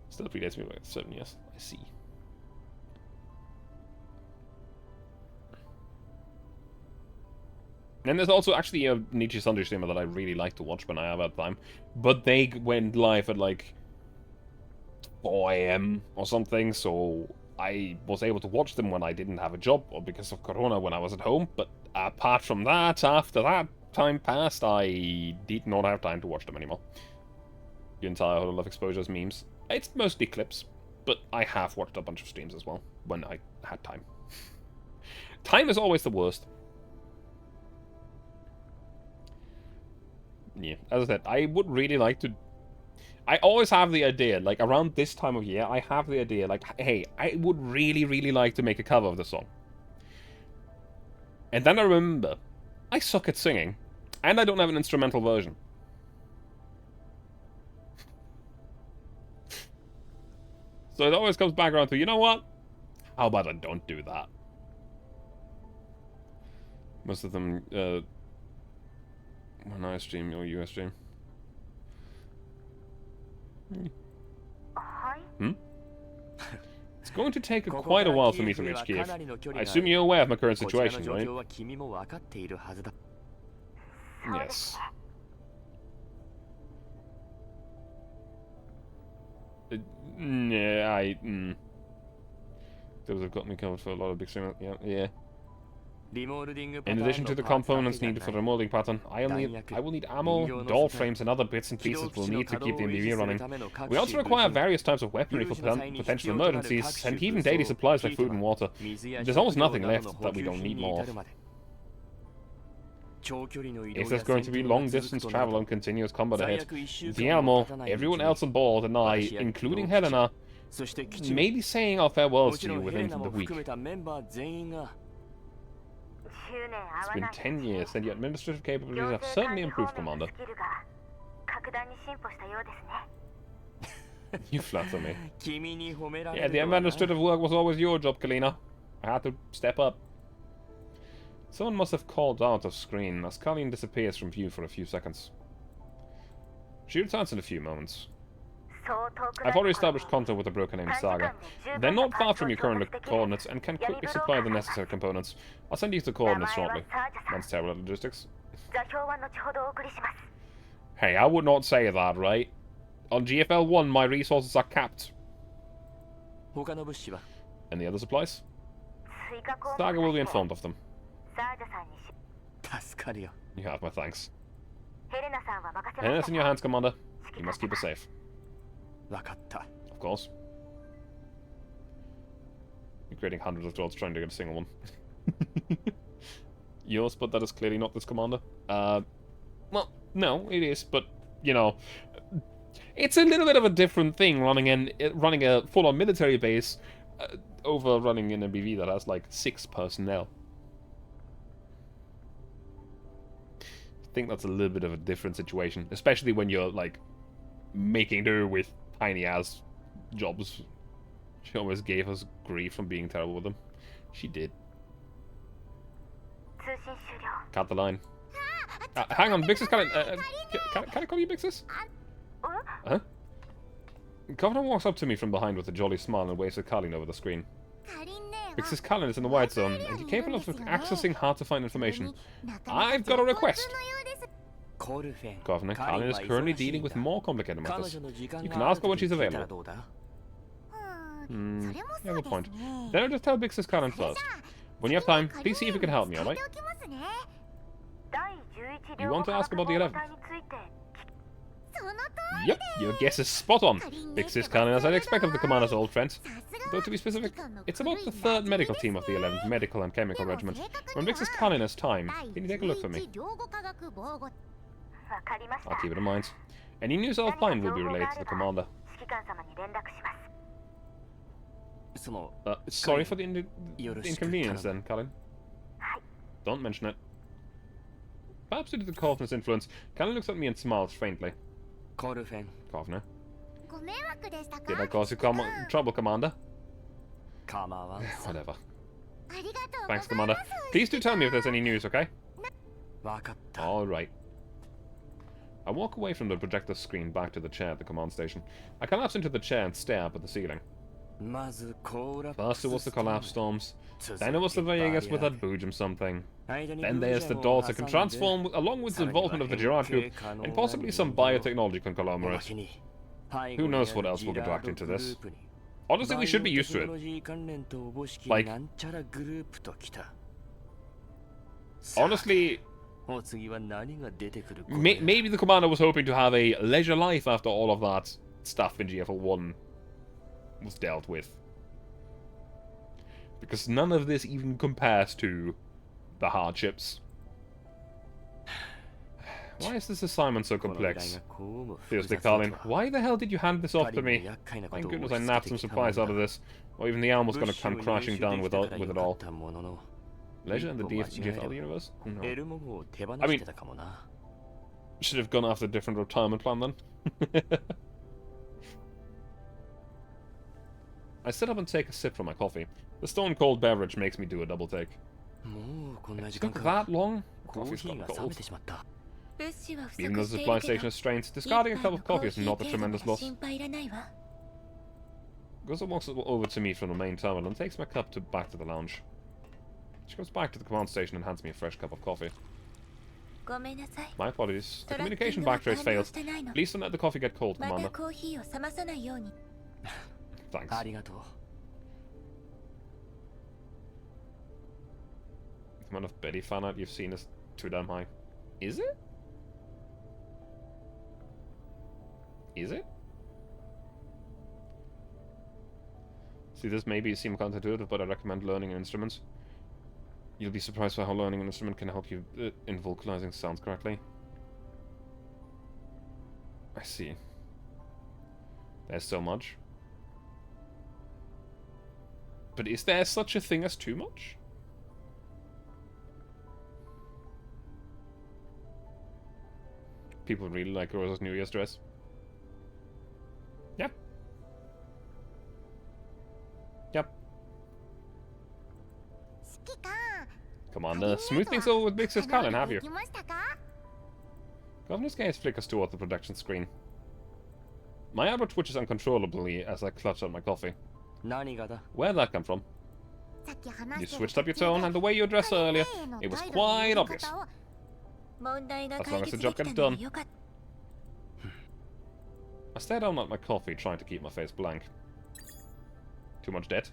Still predates me by 7 years. I see. And there's also actually a Nietzsche Sunday streamer that I really like to watch when I have that time. But they went live at like 4 AM or something, so I was able to watch them when I didn't have a job or because of Corona when I was at home. But apart from that, after that time passed, I did not have time to watch them anymore. The entire Hololive Exposure's memes. It's mostly clips, but I have watched a bunch of streams as well when I had time. Time is always the worst. Yeah, as I said, I would really like to... I always have the idea, like, around this time of year, I have the idea, like, hey, I would really, really like to make a cover of the song. And then I remember, I suck at singing, and I don't have an instrumental version. So it always comes back around to, you know what? How about I don't do that? Most of them, when I stream or US stream. Hmm? It's going to take quite a while for me to reach Kiev. I assume you're aware of my current situation, right? Yes. Yeah, those have got me covered for a lot of big streamers. Yeah. In addition to the components needed for the molding pattern, I will need ammo, door frames, and other bits and pieces we'll need to keep the MBV running. We also require various types of weaponry for potential emergencies, and even daily supplies like food and water. There's almost nothing left that we don't need more of. If there's going to be long-distance travel and continuous combat ahead, Guillermo, everyone else on board, and I, including Helena, may be saying our farewells to you within the week. It's been 10 years, and your administrative capabilities have certainly improved, Commander. You flatter me. Yeah, the administrative work was always your job, Kalina. I had to step up. Someone must have called out of screen, as Colleen disappears from view for a few seconds. She returns in a few moments. I've already established contact with the broken-named Saga. They're not far from your current coordinates and can quickly supply the necessary components. I'll send you the coordinates shortly. That's terrible logistics. Hey, I would not say that, right? On GFL 1, my resources are capped. And the other supplies? Saga will be informed of them. You have my thanks. Helena's in your hands, Commander. You must keep her safe. Of course. You're creating hundreds of jobs trying to get a single one. Yours, but that is clearly not this commander. Well, no, it is, but, you know, it's a little bit of a different thing running a full-on military base over running an MBV that has, like, 6 personnel. I think that's a little bit of a different situation, especially when you're, like, making do with tiny-ass jobs. She always gave us grief from being terrible with them. She did. Cut the line. Hang on, Bixus, can I call you Bixus? Huh? Governor walks up to me from behind with a jolly smile and waves at Colleen over the screen. Bixus Colleen is in the white zone, and you're capable of accessing hard-to-find information. I've got a request. Governor, Colleen is currently dealing with more complicated matters. You can ask her when she's available. Yeah, good point. Then I'll just tell Bixus Colleen first. When you have time, please see if you can help me, alright? You want to ask about the 11th? Yep, your guess is spot on. Bixus Colleen, as I'd expect of the commander's old friends. Though to be specific, it's about the 3rd medical team of the 11th Medical and Chemical Regiment. When Bixus Colleen has time, can you take a look for me? I'll keep it in mind. Any news I'll find will be relayed to the commander. Sorry for the inconvenience then, Colin. Don't mention it. Perhaps due to the Corvina's influence, Colin looks at me and smiles faintly. Corvina? Did I cause you trouble, Commander? Whatever. Thanks, Commander. Please do tell me if there's any news, okay? Alright. I walk away from the projector screen back to the chair at the command station. I collapse into the chair and stare up at the ceiling. First it was the collapse storms, then it was the Vegas with that Boojum something. Then there's the doors that can transform along with the involvement of the Girard group and possibly some biotechnology conglomerate. Who knows what else we'll get dragged into this. Honestly, we should be used to it. Like, honestly, maybe the commander was hoping to have a leisure life after all of that stuff in GFL 1 was dealt with. Because none of this even compares to the hardships. Why is this assignment so complex? Seriously, Colin, why the hell did you hand this off to me? Thank goodness I nabbed some supplies out of this, or even the Alma's gonna come crashing down with it all. Leisure in the DFL universe? No. I mean, should have gone after a different retirement plan then. I sit up and take a sip from my coffee. The stone cold beverage makes me do a double take. It's took that long? Coffee's gone cold. Even though the supply station is strange, discarding a cup of coffee is not a tremendous loss. Goza walks over to me from the main terminal and takes my cup back to the lounge. She comes back to the command station and hands me a fresh cup of coffee. My apologies. The communication backtrace failed. Please don't let the coffee get cold, Commander. Thanks. The amount of Betty fan art you've seen is too damn high. Is it? Is it? See, this may seem counterintuitive, but I recommend learning instruments. You'll be surprised by how learning an instrument can help you in vocalizing sounds correctly. I see. There's so much. But is there such a thing as too much? People really like Rosa's New Year's dress. Yep. Yep. Come on, smooth things over with Big Sis Colin, have you? Governor's gaze flickers toward the projection screen. My elbow twitches uncontrollably as I clutch at my coffee. Where'd that come from? You switched up your tone and the way you addressed her earlier. It was quite obvious. As long as the job gets done. I stare down at my coffee, trying to keep my face blank. Too much debt?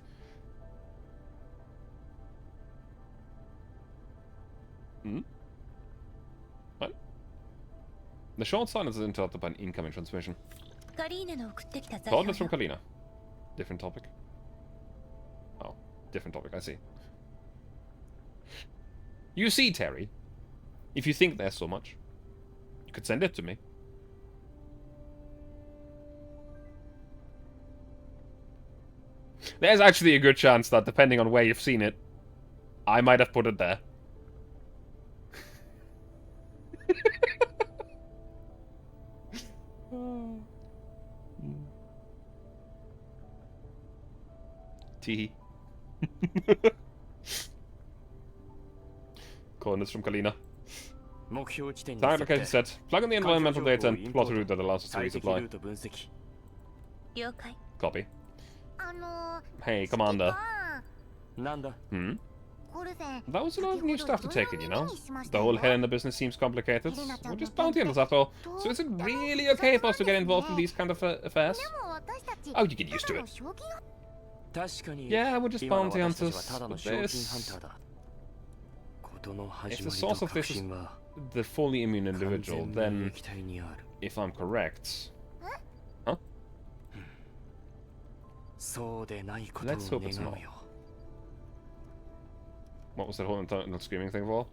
Hmm? What? The short silence is interrupted by an incoming transmission. Coordinates from Kalina. Different topic. Oh, different topic, I see. You see, Terry, if you think there's so much, you could send it to me. There's actually a good chance that, depending on where you've seen it, I might have put it there. Tee. Coordinates from Kalina. Target location set. Plug in the environmental data and plot a route that allows us to resupply. Copy. Hey, Commander. Hmm? That was a lot of new stuff to take in, you know? The whole head in the business seems complicated. We're just bounty hunters after all. So is it really okay for us to get involved in these kind of affairs? Oh, you get used to it. Yeah, we're just bounty hunters. But if the source of this is the fully immune individual, then, if I'm correct... Huh? Let's hope it's not. What was that whole internal screaming thing for?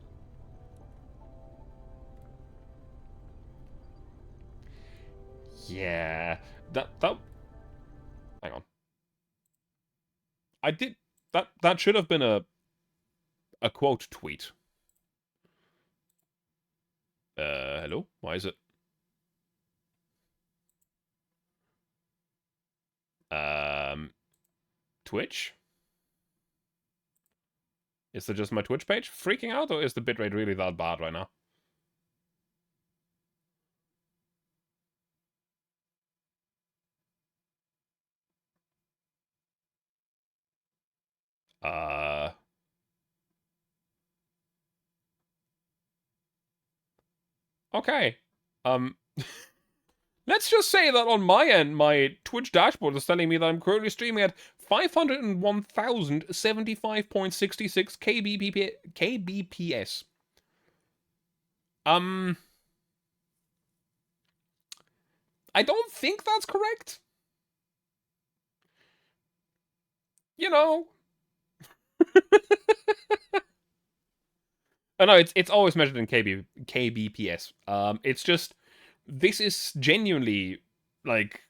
Yeah, that hang on. I did that should have been a quote tweet. Hello? Why is it? Twitch? Is it just my Twitch page freaking out, or is the bitrate really that bad right now? Okay. Let's just say that on my end, my Twitch dashboard is telling me that I'm currently streaming at 501,075.66 kbps. I don't think that's correct. You know. Oh no, it's always measured in kbps. It's just this is genuinely like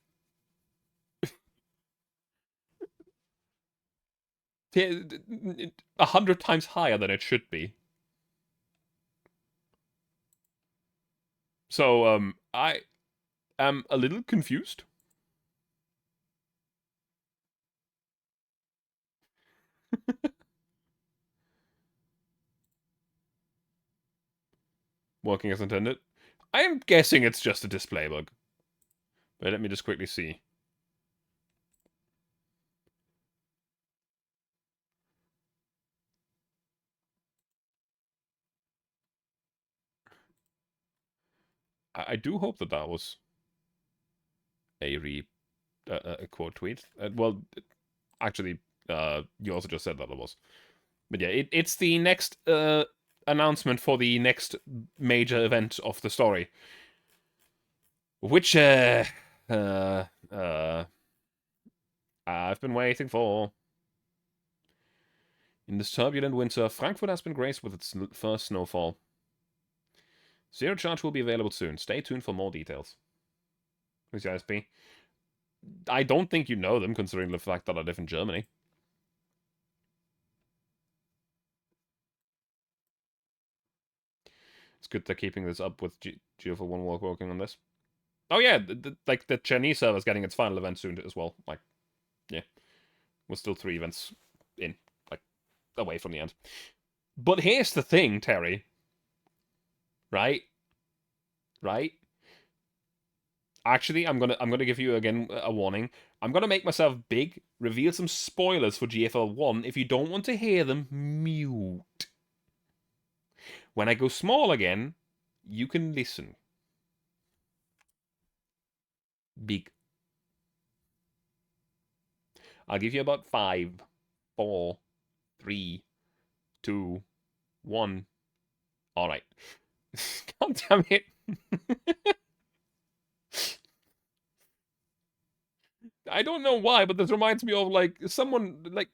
100 times higher than it should be. So I am a little confused. Working as intended. I am guessing it's just a display bug. But let me just quickly see. I do hope that that was a quote tweet. Well, actually, you also just said that it was. But yeah, it's the next announcement for the next major event of the story, which uh, uh, I've been waiting for. In this turbulent winter, Frankfurt has been graced with its first snowfall. Zero charge will be available soon. Stay tuned for more details. Who's the ISP? I don't think you know them, considering the fact that I live in Germany. It's good they're keeping this up with GeoFall 1 working on this. Oh yeah, like the Chinese server's getting its final event soon as well. Like, yeah, we're still 3 events in, like, away from the end. But here's the thing, Terry. Right? Right? Actually, I'm gonna give you again a warning. I'm gonna make myself big, reveal some spoilers for GFL 1. If you don't want to hear them, mute. When I go small again, you can listen. Big. I'll give you about 5, 4, 3, 2, 1. All right. God damn it. I don't know why, but this reminds me of like someone like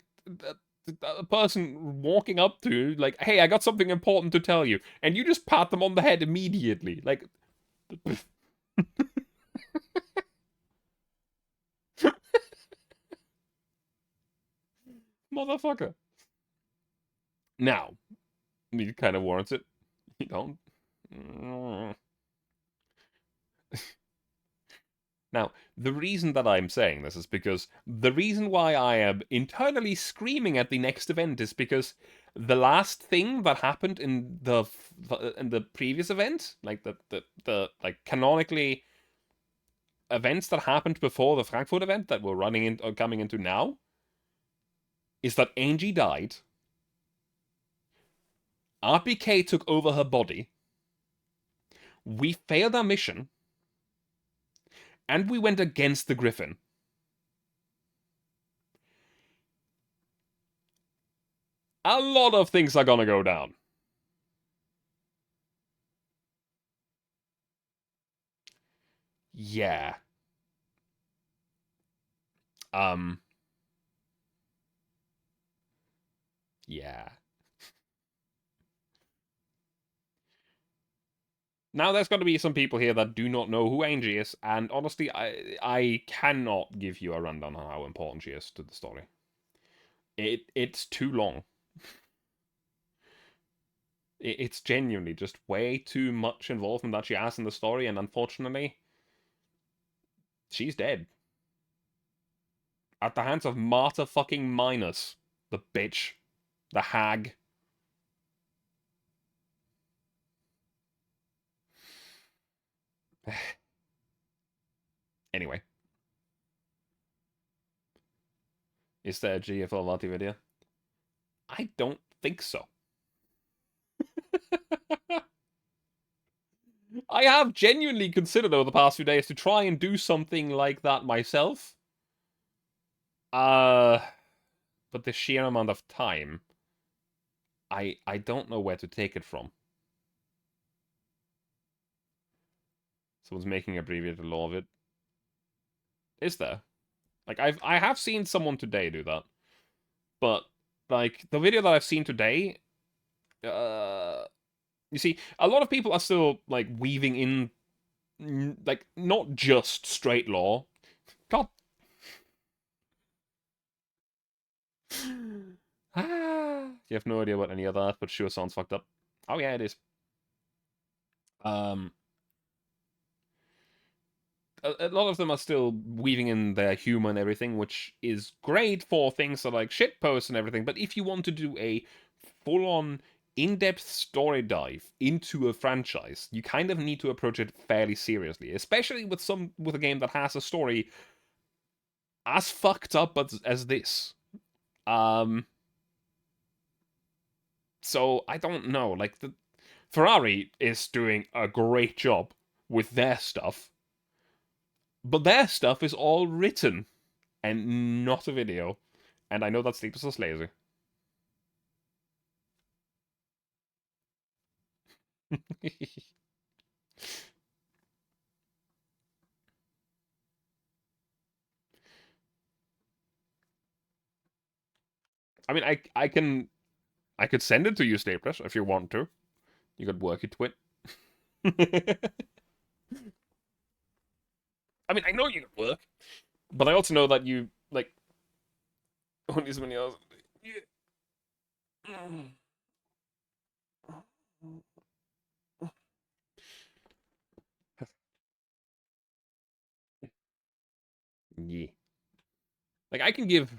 a person walking up to you, like, "Hey, I got something important to tell you," and you just pat them on the head immediately, like, motherfucker. Now, it kind of warrants it. You don't. Now, the reason that I'm saying this is because the reason why I am internally screaming at the next event is because the last thing that happened in the previous event, like the like canonically events that happened before the Frankfurt event that we're running in or coming into now, is that Angie died, RPK took over her body, we failed our mission, and we went against the Griffin. A lot of things are gonna go down. Yeah. Um. Yeah. Now, there's going to be some people here that do not know who Angie is, and honestly, I cannot give you a rundown on how important she is to the story. It's too long. It's genuinely just way too much involvement that she has in the story, and unfortunately, she's dead. At the hands of Marta fucking Minus. The bitch. The hag. Anyway. Is there a GFL Lottie video? I don't think so. I have genuinely considered over the past few days to try and do something like that myself. But the sheer amount of time, I don't know where to take it from. Someone's making abbreviated law of it. Is there? Like I have seen someone today do that, but like the video that I've seen today, You see, a lot of people are still, like, weaving in, like, not just straight lore. God. You have no idea what any of that, but sure sounds fucked up. Oh yeah, it is. Um, a lot of them are still weaving in their humor and everything, which is great for things like shitposts and everything. But if you want to do a full-on, in-depth story dive into a franchise, you kind of need to approach it fairly seriously, especially with a game that has a story as fucked up as this. So I don't know. Like, the Ferrari is doing a great job with their stuff, but their stuff is all written and not a video. And I know that Sleep is just lazy. I mean, I could send it to you, Staples, if you want to. You could work it to it. I mean, I know you could work, but I also know that you like only so many hours. Yeah. Like, I can give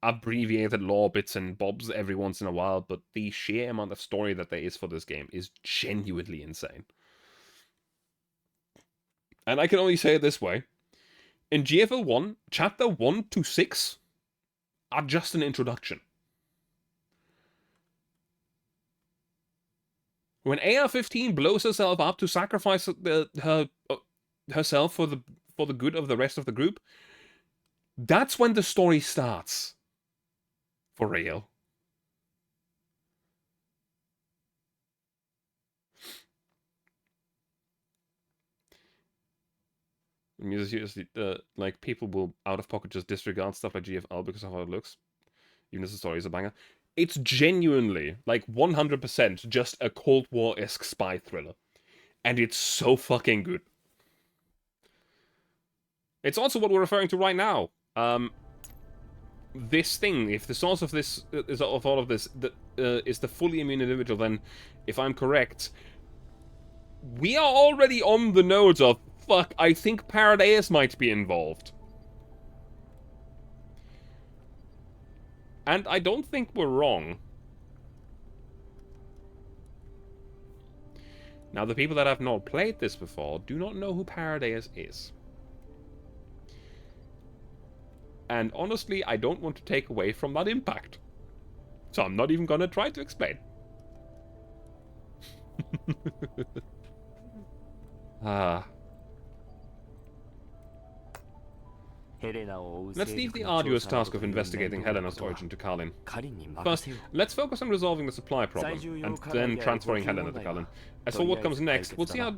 abbreviated lore bits and bobs every once in a while, but the sheer amount of story that there is for this game is genuinely insane. And I can only say it this way. In GFL 1, Chapter 1 to 6 are just an introduction. When AR-15 blows herself up to sacrifice herself for the good of the rest of the group, that's when the story starts. For real. Like, people will out of pocket just disregard stuff like GFL because of how it looks, even as the story is a banger. It's genuinely, like, 100% just a Cold War-esque spy thriller. And it's so fucking good. It's also what we're referring to right now. This thing, if the source of this is of all of this is the fully immune individual, then, if I'm correct, we are already on the nodes of, fuck, I think Paradise might be involved. And I don't think we're wrong. Now, the people that have not played this before do not know who Paradise is. And honestly, I don't want to take away from that impact. So I'm not even gonna try to explain. Let's leave the arduous task of investigating Helena's origin to Kalin. First, let's focus on resolving the supply problem, and then transferring Helena to Kalin. As for what comes next, we'll see how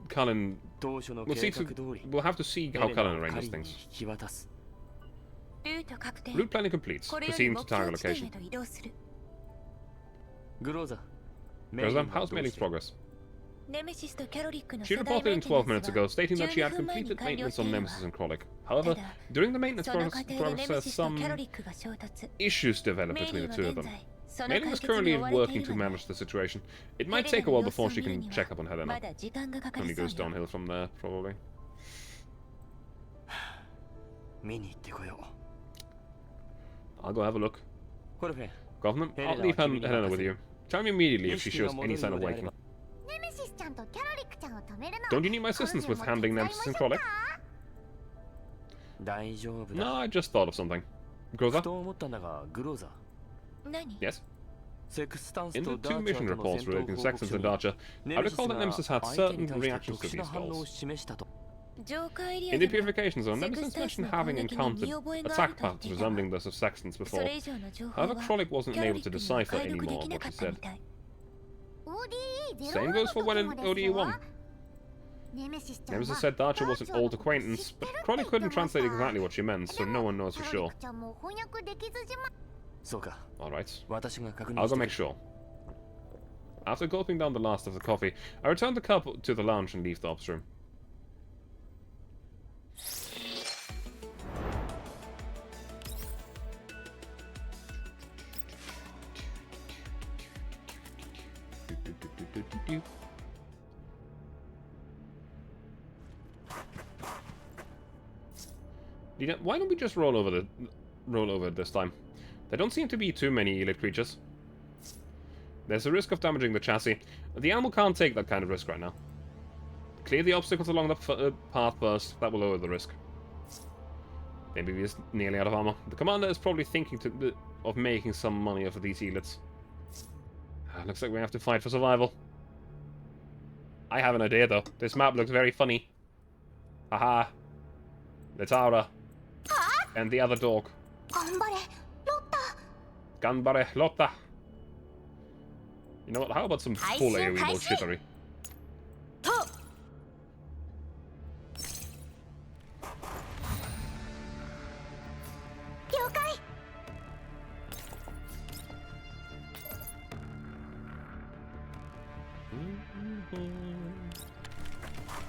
Kalin... We'll have to see how Kalin arranges things. Route planning complete. Proceeding to target location. Groza, how's mailing's progress? She reported in 12 minutes ago, stating that she had completed maintenance on Nemesis and Krolik. However, during the maintenance process, some issues developed between the two of them. Mailing is currently working to manage the situation. It might take a while before she can check up on Helena. Only goes downhill from there, probably. I'll go have a look. Governor, I'll leave Helena with you. Tell me immediately if she shows any sign of waking. Don't you need my assistance with handling Nemesis and Krolik? No, I just thought of something. Groza? Yes? In the two mission reports relating to Sextons and Archer, I recall that Nemesis had certain reactions to these dolls. In the purification zone, Nemesis mentioned having encountered attack patterns resembling those of Sextons before. However, Krolik wasn't able to decipher anymore what she said. Same goes for when in ODE1. Nemesis said Archer was an old acquaintance, but Krolik couldn't translate exactly what she meant, so no one knows for sure. Alright. I'll go make sure. After gulping down the last of the coffee, I return the cup to the lounge and leave the ops room. Why don't we just roll over this time? There don't seem to be too many elite creatures. There's a risk of damaging the chassis. The animal can't take that kind of risk right now. Clear the obstacles along the path first. That will lower the risk. Maybe we're nearly out of armor. The commander is probably thinking of making some money off of these elites. Looks like we have to fight for survival. I have an idea, though. This map looks very funny. Haha. It's Aura. And the other dog. Ganbare Lotta. You know what? How about some full AoE bullshittery?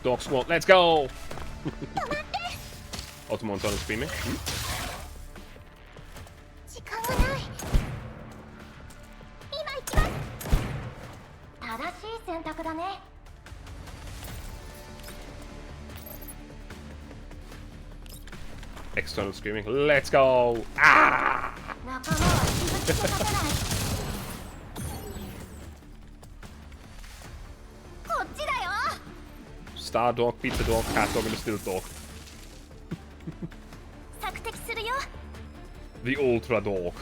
Dog squad, let's go! Automon is screaming. External screaming, let's go! Ah! Star dog, pizza dog, cat dog, and a still dog. The ultra dog.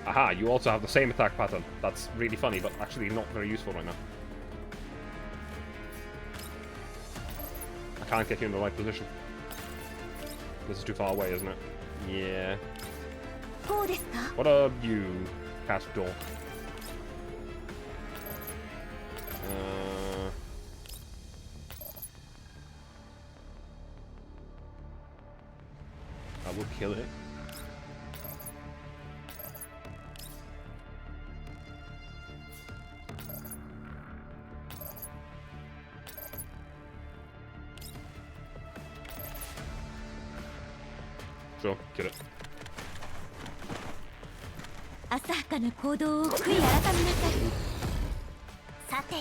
Aha, you also have the same attack pattern. That's really funny, but actually not very useful right now. I can't get you in the right position. This is too far away, isn't it? Yeah. What are you, cat dog? I will kill it. Sure, kill it. 浅はかな行動を悔い改めなさい。さて。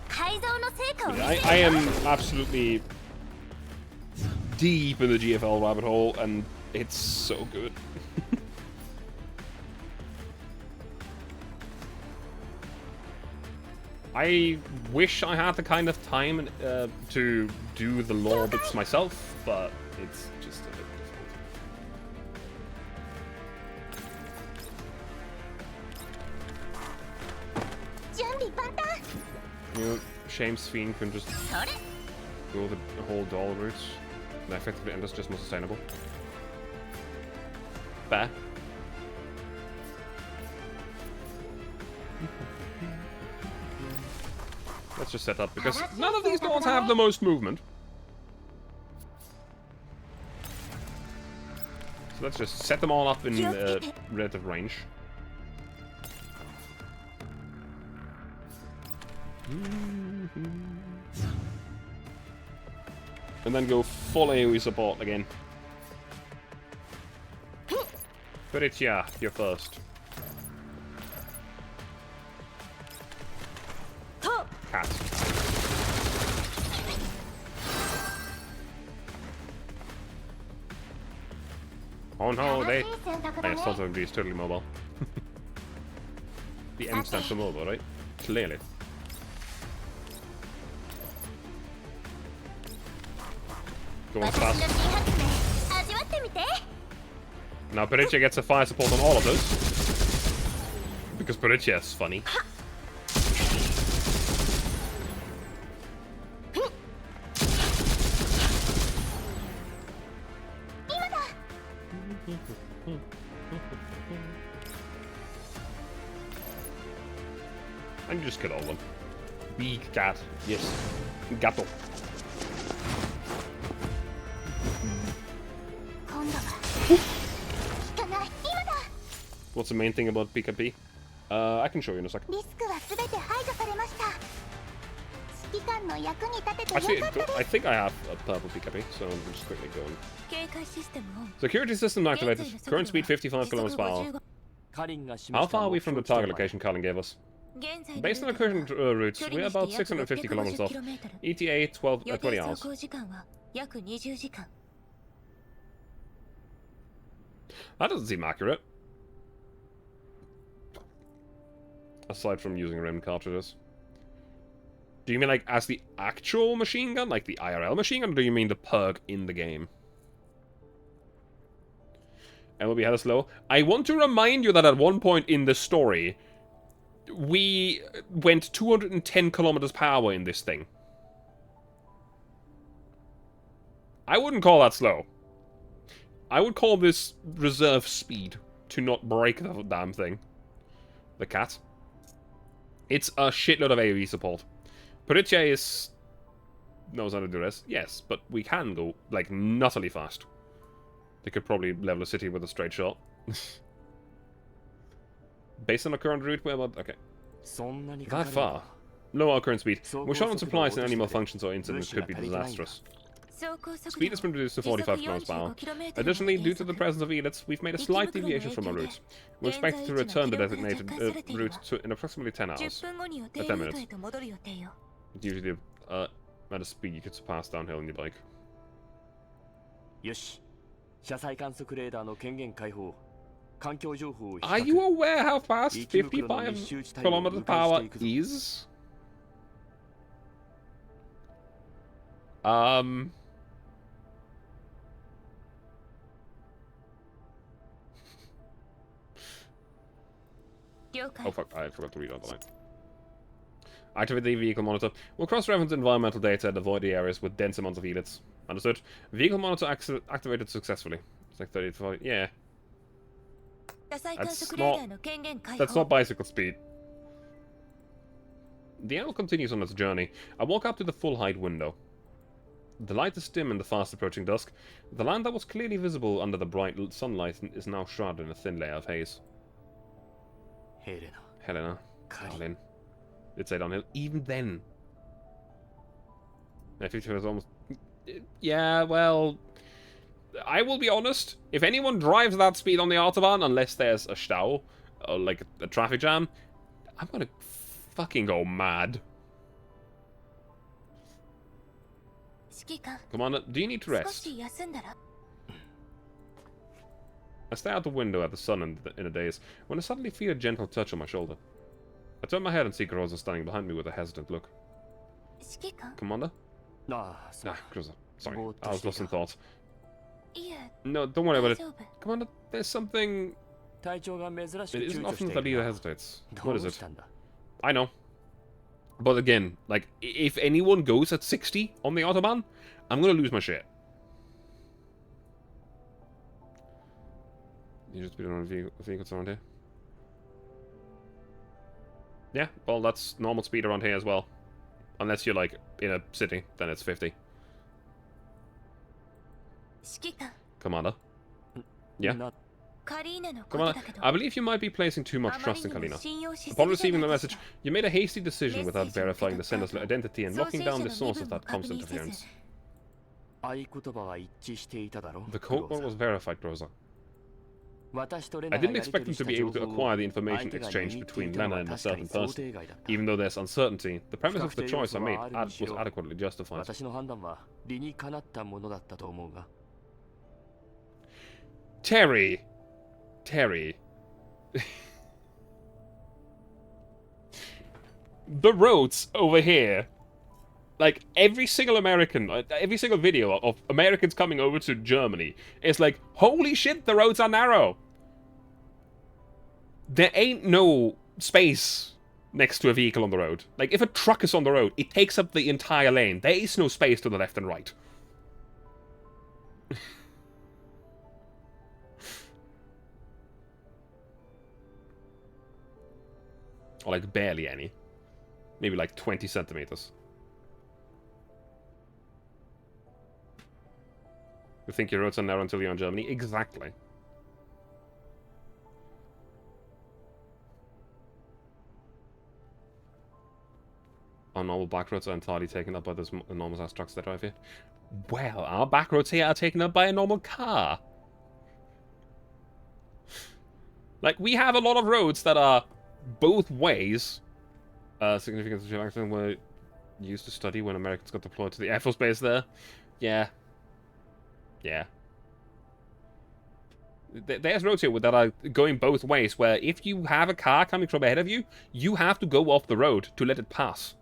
改造の成果を見せるよ。 I am absolutely deep in the GFL rabbit hole, and it's so good. I wish I had the kind of time to do the lore bits myself, but it's just a bit difficult. You know, Shame's Fiend can just go the whole doll route. And effectively, and that's just more sustainable. Fair. Let's just set up, because none of these dolls have the most movement. So let's just set them all up in relative range. And then go full AoE support again. Peritia, you're first. Cat. Oh no, they... I guess something is totally mobile. The M stands for mobile, right? Clearly. Go on fast. Now Peritia gets a fire support on all of those. Because Peritia is funny. And you just kill all of them. Big cat. Yes. Gato. 今度は効かない今だ What's the main thing about PKP? I can show you in a second. リスクは全て排除されました指揮官の役に立てて Actually, よかったです I think I have a purple PKP, so I'm just quickly going. 警戒システムオン Security system activated. Current speed 55 kilometers per hour. How far are we from the target location Carlin gave us? Based on the current routes, we're about 650 kilometers off. ETA 20 hours. 走行時間は約20時間 That doesn't seem accurate. Aside from using rim cartridges. Do you mean like as the actual machine gun? Like the IRL machine gun? Or do you mean the perk in the game? And will be hella slow. I want to remind you that at one point in the story, we went 210 kilometers per hour in this thing. I wouldn't call that slow. I would call this reserve speed to not break the damn thing. The cat. It's a shitload of AoE support. Peritia knows how to do this, yes, but we can go, like, nuttily fast. They could probably level a city with a straight shot. Based on the current route, we're about... Okay. That far. Low our current speed. We're short on supplies and any malfunctions or incidents could be disastrous. Speed has been reduced to 45 km per hour. Additionally, due to the presence of elites, we've made a slight deviation from our route. We're expected to return the designated route in approximately 10 hours. 10 minutes. Usually at a speed you could surpass downhill on your bike. Are you aware how fast 55 km per hour is? Oh fuck, I forgot to read out the line. Activate the vehicle monitor. We'll cross-reference environmental data and avoid the areas with dense amounts of elites. Understood. Vehicle monitor activated successfully. It's like 30 to 40. Yeah. That's not bicycle speed. The animal continues on its journey. I walk up to the full height window. The light is dim in the fast approaching dusk. The land that was clearly visible under the bright sunlight is now shrouded in a thin layer of haze. Helena. Carlin. It's say downhill. Even then. Yeah, 50 was almost... Yeah, well... I will be honest. If anyone drives that speed on the Autobahn, unless there's a stau, or like a traffic jam, I'm gonna fucking go mad. Commander, do you need to rest? I stare out the window at the sun in the days, when I suddenly feel a gentle touch on my shoulder. I turn my head and see Groza standing behind me with a hesitant look. Commander? Nah, Groza. Sorry, I was lost in thought. No, don't worry about it. Commander, there's something... It isn't often that leader hesitates. What is it? I know. But again, like, if anyone goes at 60 on the Autobahn, I'm gonna lose my shit. You just speed around vehicles around here. Yeah, well, that's normal speed around here as well. Unless you're, like, in a city, then it's 50. Commander? Yeah? Commander, I believe you might be placing too much trust in Kalina. Upon receiving the message, you made a hasty decision without verifying the sender's identity and locking down the source of that constant interference. The code word was verified, Groza. I didn't expect them to be able to acquire the information exchanged between Lena and myself in person. Even though there's uncertainty, the premise of the choice I made was adequately justified. Terry! Terry. The roads over here. Like, every single American, every single video of Americans coming over to Germany is like, holy shit, the roads are narrow. There ain't no space next to a vehicle on the road. Like, if a truck is on the road, it takes up the entire lane. There is no space to the left and right. Or, like, barely any. Maybe like 20 centimeters. You think your roads are narrow until you're in Germany? Exactly. Our normal back roads are entirely taken up by those enormous ass trucks that drive here. Well, our back roads here are taken up by a normal car. Like, we have a lot of roads that are both ways. Significant accident were used to study when Americans got deployed to the Air Force Base there. Yeah. Yeah. There's roads here that are going both ways, where if you have a car coming from ahead of you, you have to go off the road to let it pass.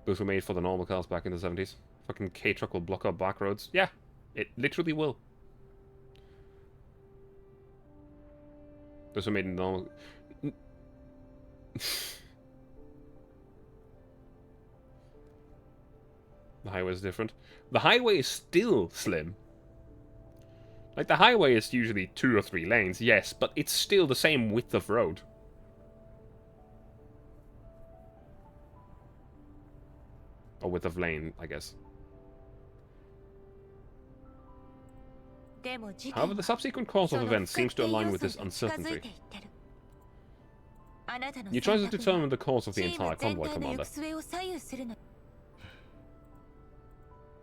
Those were made for the normal cars back in the 70s. Fucking K-truck will block up back roads. Yeah, it literally will. Those were made in normal... The highway is different. The highway is still slim. Like, the highway is usually 2 or 3 lanes, yes, but it's still the same width of road. Or width of lane, I guess. However, the subsequent course of events seems to align with this uncertainty. Your choices determine the course of the entire convoy, Commander.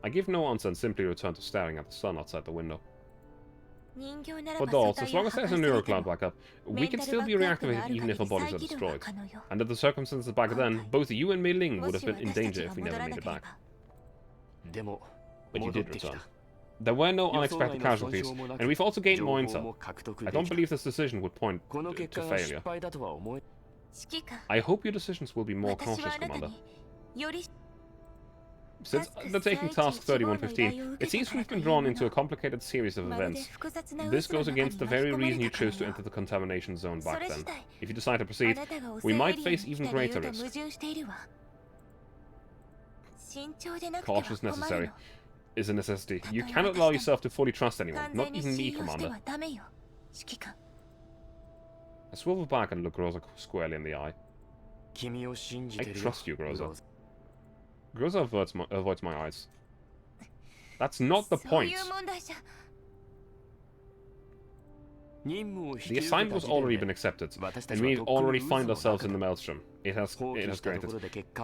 I give no answer and simply return to staring at the sun outside the window. For Dawes, as long as there's a neurocloud backup, we can still be reactivated even if our bodies are destroyed. Under the circumstances back then, both you and Mei Ling would have been in danger if we never made it back. But you did return. There were no unexpected casualties, and we've also gained more intel. I don't believe this decision would point to failure. I hope your decisions will be more cautious, Commander. Since undertaking Task 3115, it seems we've been drawn into a complicated series of events. This goes against the very reason you chose to enter the contamination zone back then. If you decide to proceed, we might face even greater risk. Cautious necessary is a necessity. You cannot allow yourself to fully trust anyone, not even me, Commander. I swivel back and look Rosa squarely in the eye. I trust you, Groza. Groza avoids my eyes. That's not the point. The assignment was already been accepted, and we already find ourselves in the maelstrom. It has granted.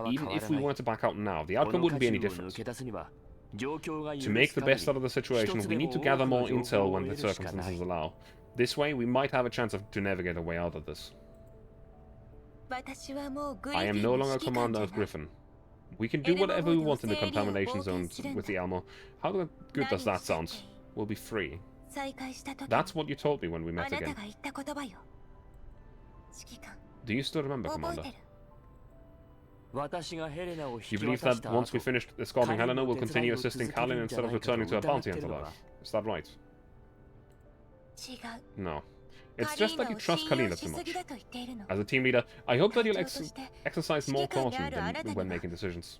Even if we were to back out now, the outcome wouldn't be any different. To make the best out of the situation, we need to gather more intel when the circumstances allow. This way, we might have a chance to navigate a way out of this. I am no longer commander of Griffin. We can do whatever we want in the contamination zones with the Almo. How good does that sound? We'll be free. That's what you told me when we met again. Do you still remember, Commander? You believe that once we finish escorting Helena, we'll continue assisting Kalin instead of returning to her bounty hunter life? Is that right? No. It's just that you trust Kalina too much. As a team leader, I hope that you'll exercise more caution when making decisions.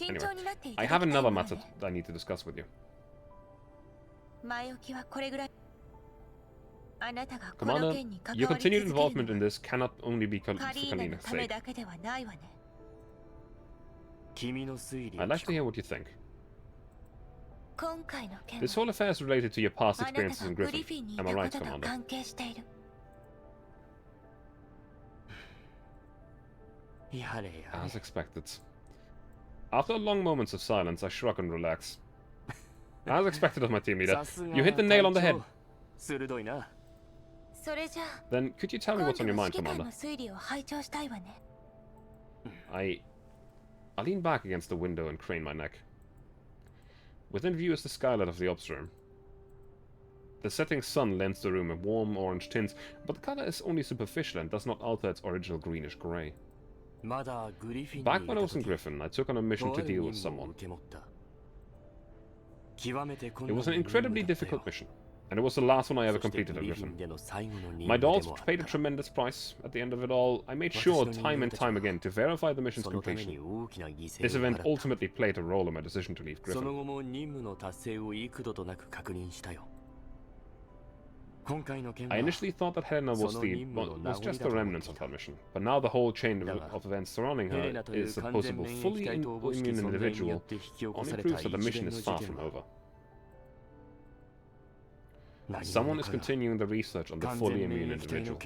Anyway, I have another matter that I need to discuss with you. Commander, your continued involvement in this cannot only be for Kalina's sake. I'd like to hear what you think. This whole affair is related to your past experiences in Griffin. Am I right, Commander? As expected. After long moments of silence, I shrug and relax. As expected of my team leader, you hit the nail on the head. Then, could you tell me what's on your mind, Commander? I lean back against the window and crane my neck. Within view is the skylight of the ops room. The setting sun lends the room a warm orange tint, but the color is only superficial and does not alter its original greenish gray. Back when I was in Griffin, I took on a mission to deal with someone. It was an incredibly difficult mission, and it was the last one I ever completed at Griffin. My dolls paid a tremendous price. At the end of it all, I made sure time and time again to verify the mission's completion. This event ultimately played a role in my decision to leave Griffin. I initially thought that Helena was just the remnants of that mission, but now the whole chain of events surrounding her is a possible fully immune individual only proves that the mission is far from over. Someone is continuing the research on the fully immune individual.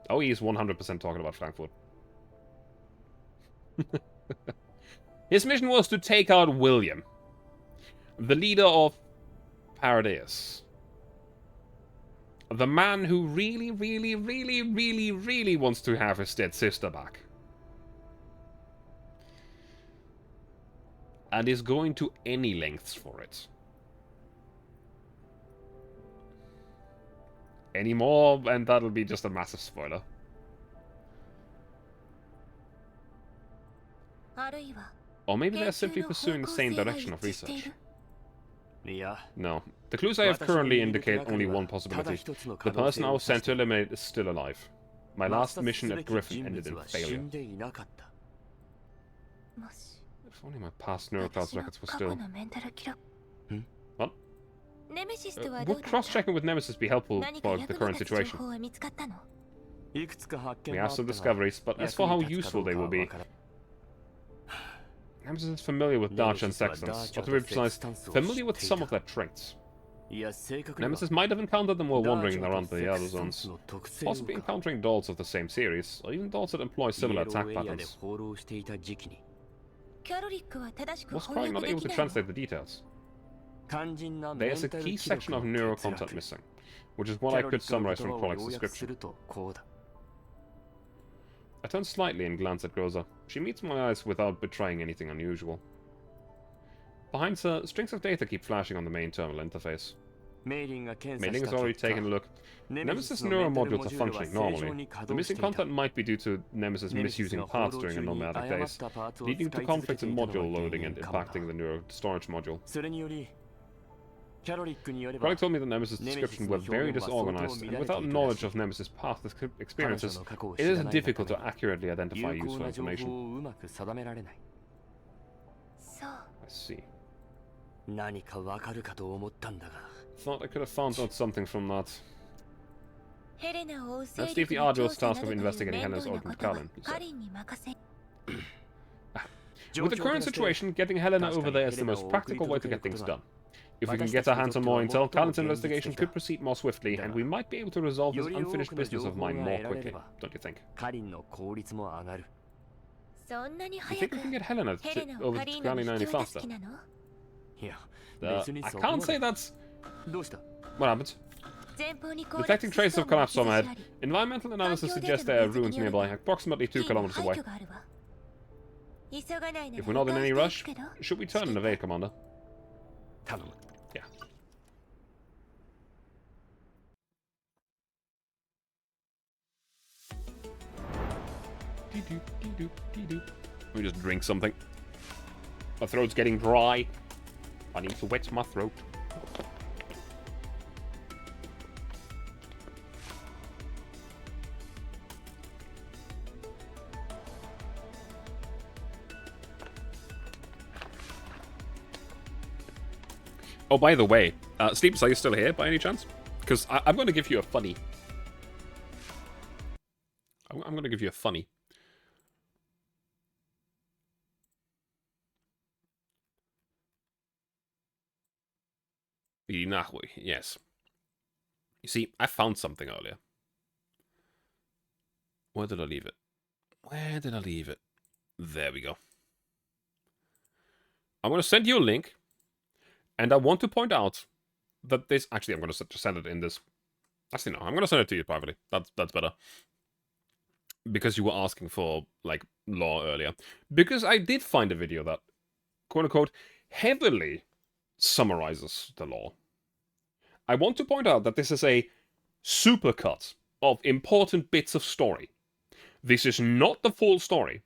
Oh, he is 100% talking about Frankfurt. His mission was to take out William, the leader of Paradius. The man who really wants to have his dead sister back. And is going to any lengths for it. Any more, and that'll be just a massive spoiler. Or maybe they're simply pursuing the same direction of research. No. The clues I have currently indicate only one possibility. The person I was sent to eliminate is still alive. My last mission at Griffin ended in failure. If only my past Neuroclouds records were still... What? Would cross-checking with Nemesis be helpful for the current situation? We have some discoveries, but as for how useful they will be... Nemesis is familiar with Darch and Sextons, or to be precise, familiar with some of their traits. Nemesis might have encountered them while wandering around the other zones, possibly encountering dolls of the same series, or even dolls that employ similar attack patterns. Was Crying not able to translate the details? There's a key section of neuro content missing, which is what I could summarize from Krolik's description. I turn slightly and glance at Goza. She meets my eyes without betraying anything unusual. Behind her, strings of data keep flashing on the main terminal interface. Mei Ling has already taken a look. Nemesis neuro modules are functioning normally. The missing content might be due to Nemesis misusing parts during a nomadic days, leading to conflicts in module loading and impacting the neuro storage module. Krolik told me that Nemesis' description were very disorganized, and without knowledge of Nemesis' past experiences, it is difficult to accurately identify useful information. I see. Thought I could have found out something from that. Let's leave the arduous task of investigating Helena's origin to Kalin, he said. With the current situation, getting Helena over there is the most practical way to get things done. If we can get our hands on more intel, Kalin's investigation could proceed more swiftly, and we might be able to resolve this unfinished business of mine more quickly, don't you think? You think we can get Helena over to Kalin any faster? I can't say that's... What happens? Detecting traces of collapse on my head. Environmental analysis suggests there are ruins nearby, approximately 2 kilometers away. If we're not in any rush, should we turn and evade, Commander? Yeah. Let me just drink something. My throat's getting dry. I need to wet my throat. Oh, by the way, Sleeps, are you still here by any chance? Because I'm going to give you a funny. I'm going to give you a funny. Yes. You see, I found something earlier. Where did I leave it? Where did I leave it? There we go. I'm going to send you a link. And I want to point out that this... Actually, I'm going to just send it in this... Actually, no. I'm going to send it to you privately. That's better. Because you were asking for, like, law earlier. Because I did find a video that, quote-unquote, heavily summarizes the law. I want to point out that this is a supercut of important bits of story. This is not the full story.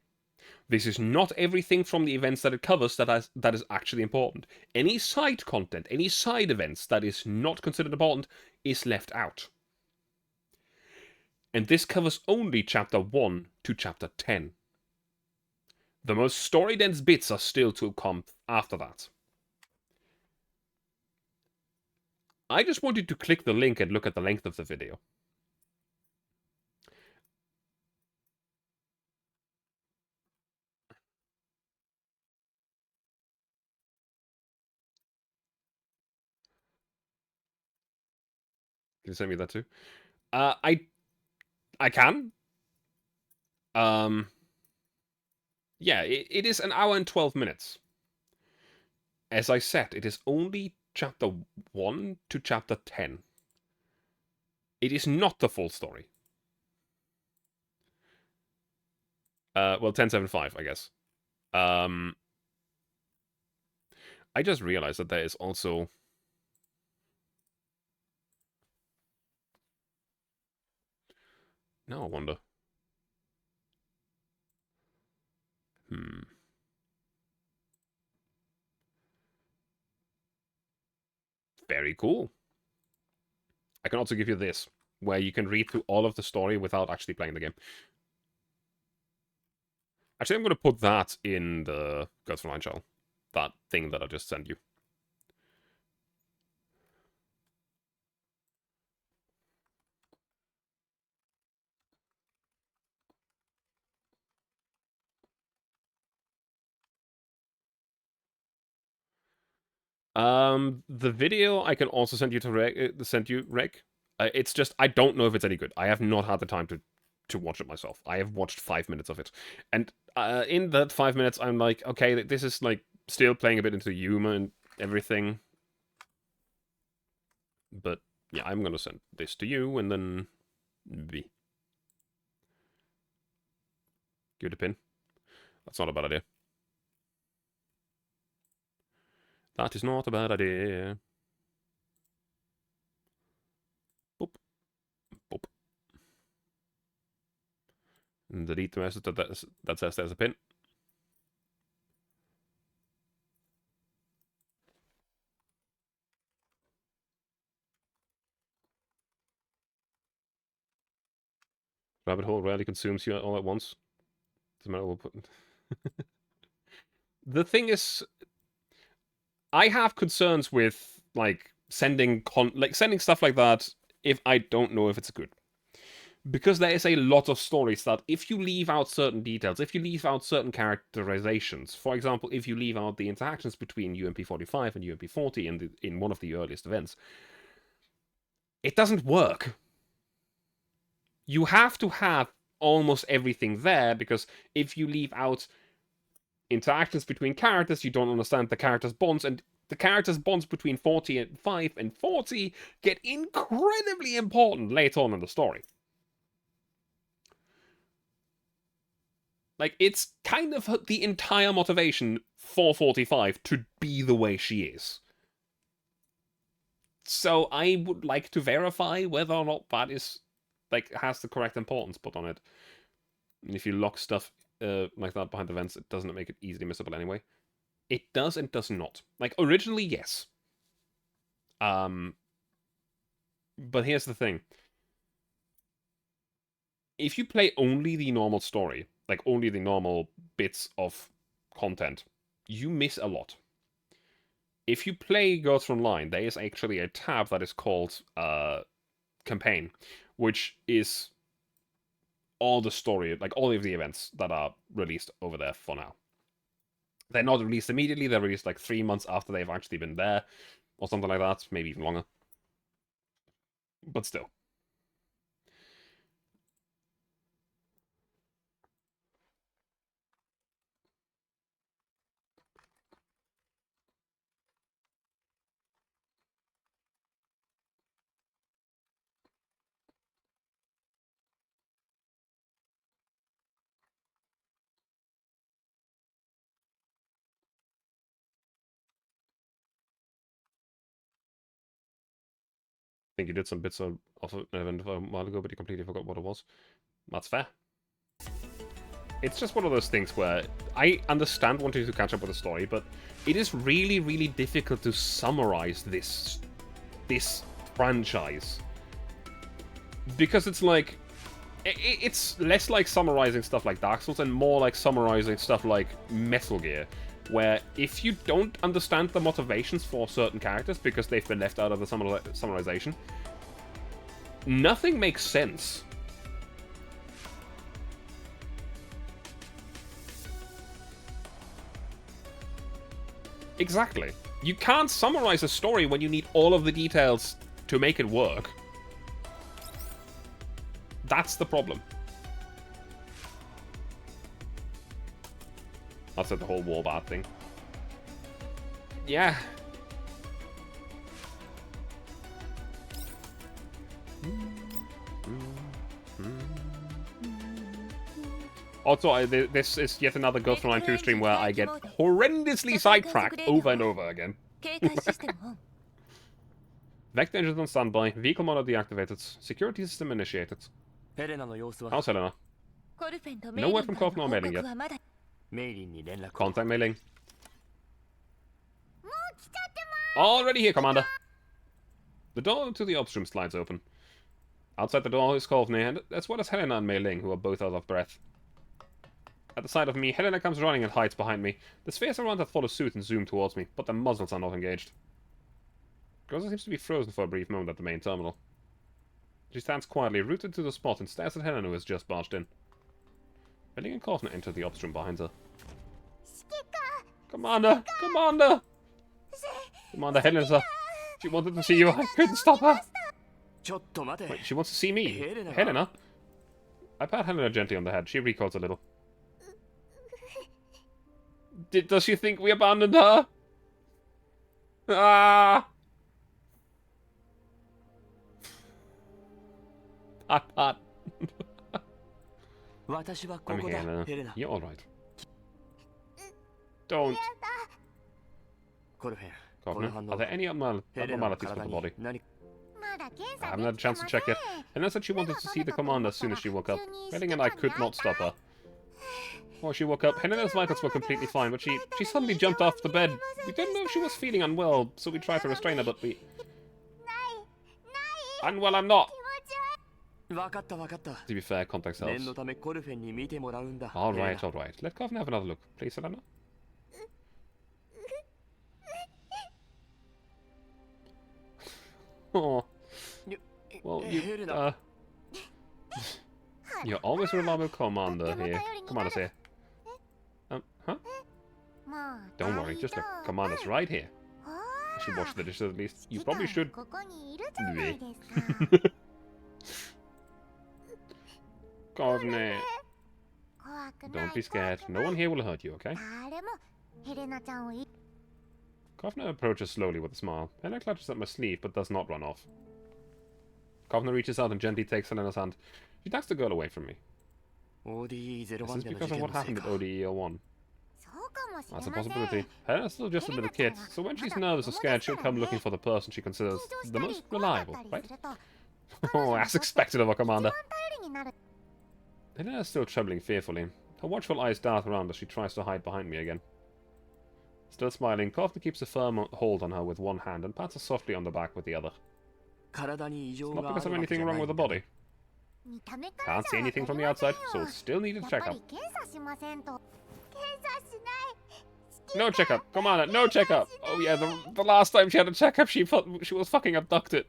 This is not everything from the events that it covers that is actually important. Any side content, any side events that is not considered important is left out. And this covers only Chapter 1 to Chapter 10. The most story-dense bits are still to come after that. I just want you to click the link and look at the length of the video. Can you send me that too? I can. Yeah, it is an hour and 12 minutes. As I said, it is only chapter 1 to chapter 10. It is not the full story. Well, 1075, I guess. I just realized that there is also... Now I wonder. Very cool. I can also give you this, where you can read through all of the story without actually playing the game. Actually, I'm going to put that in the Girls Frontline channel. That thing that I just sent you. The video I can also send you to Reg. It's just I don't know if it's any good. I have not had the time to watch it myself. I have watched 5 minutes of it, and in that 5 minutes, I'm like, okay, this is like still playing a bit into humor and everything. But yeah, I'm gonna send this to you, and then give it a pin. That's not a bad idea. That is not a bad idea. Boop. Boop. And delete the message that says there's a pin. Rabbit hole rarely consumes you all at once. Doesn't matter what we'll put. The thing is, I have concerns with like sending stuff like that if I don't know if it's good. Because there is a lot of stories that if you leave out certain details, if you leave out certain characterizations, for example, if you leave out the interactions between UMP-45 and UMP-40 in one of the earliest events, it doesn't work. You have to have almost everything there, because if you leave out interactions between characters, you don't understand the characters' bonds, and the characters' bonds between 45 and 40 get incredibly important later on in the story. Like, it's kind of the entire motivation for 45 to be the way she is. So I would like to verify whether or not that is, like, has the correct importance put on it. And if you lock stuff like that behind the vents, it doesn't make it easily missable anyway. It does and does not. Like, originally, yes. But here's the thing. If you play only the normal story, like only the normal bits of content, you miss a lot. If you play Girls Online, there is actually a tab that is called Campaign, which is all the story, like all of the events that are released over there for now. They're not released immediately, they're released like 3 months after they've actually been there, or something like that, maybe even longer. But still. I think you did some bits of an event a while ago, but you completely forgot what it was. That's fair. It's just one of those things where I understand wanting to catch up with the story, but it is really, really difficult to summarize this franchise. Because it's like... It's less like summarizing stuff like Dark Souls and more like summarizing stuff like Metal Gear. where if you don't understand the motivations for certain characters because they've been left out of the summarization, nothing makes sense. Exactly. You can't summarize a story when you need all of the details to make it work. That's the problem. That's like the whole warbot thing. Yeah. Also, this is yet another Ghost Frontline 2 stream where I get horrendously sidetracked over and over again. Vector engines on standby, vehicle model deactivated, security system initiated. How's Helena? No word from Kof nor mailing yet. Contact mailing. Already here, Commander. The door to the ops room slides open. Outside the door is Kovney, and as well as Helena and Mei Ling, who are both out of breath. At the sight of me, Helena comes running and hides behind me. The spheres around her follow suit and zoom towards me, but their muzzles are not engaged. Goza seems to be frozen for a brief moment at the main terminal. She stands quietly, rooted to the spot, and stares at Helena, who has just barged in. Mei Ling and Kovney enter the ops room behind her. Commander! Commander! Commander, Helena's up. She wanted to see you. I couldn't stop her. Wait, she wants to see me. Helena? I pat Helena gently on the head. She recoils a little. Does she think we abandoned her? Ah! Pat. I'm here, Helena. You're alright. Don't. Kovney, are there any abnormalities with the body? I haven't had a chance to check yet. Helena said she wanted to see the commander as soon as she woke up. Mei Ling and I could not stop her. Before she woke up, Helena's vitals were completely fine, but she suddenly jumped off the bed. We didn't know if she was feeling unwell, so we tried to restrain her, but we... Unwell I'm not! To be fair, context helps. Alright. Let Kovney have another look, please, Helena. Oh. Well, you're always a reliable commander here. Commander's here. Huh? Don't worry, just look. Commander's right here. I should wash the dishes at least. You probably should. Kovney. Don't be scared. No one here will hurt you, okay? Kovney approaches slowly with a smile. Helena clutches at my sleeve, but does not run off. Kovney reaches out and gently takes Helena's hand. She tucks the girl away from me. Is this because of what happened at ODE-01? That's a possibility. Helena's still just a little kid, so when she's nervous or scared, she'll come looking for the person she considers the most reliable, right? Oh, as expected of a commander. Helena's still trembling fearfully. Her watchful eyes dart around as she tries to hide behind me again. Still smiling, Kovney keeps a firm hold on her with one hand and pats her softly on the back with the other. It's not because of anything wrong with the body. Can't see anything from the outside, so still need a checkup. No checkup, Commander, no checkup! Oh yeah, the last time she had a checkup, she thought she was fucking abducted.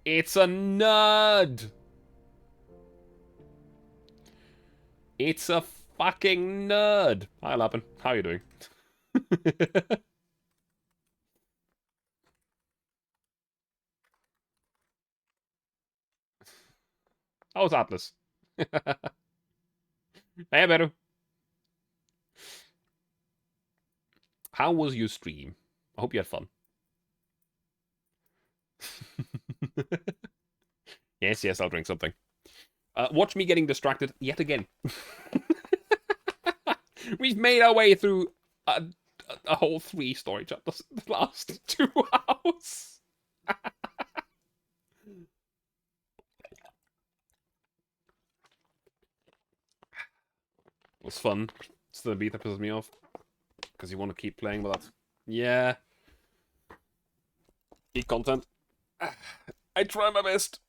It's a nerd! It's a fucking nerd! Hi, Lappin. How are you doing? How's Atlas? Hey, Beru. How was your stream? I hope you had fun. Yes, I'll drink something. Watch me getting distracted yet again. We've made our way through a whole 3 story chapters in the last 2 hours. It was fun. It's the beat that pisses me off. Because you want to keep playing with that. Yeah. Geek content. I try my best.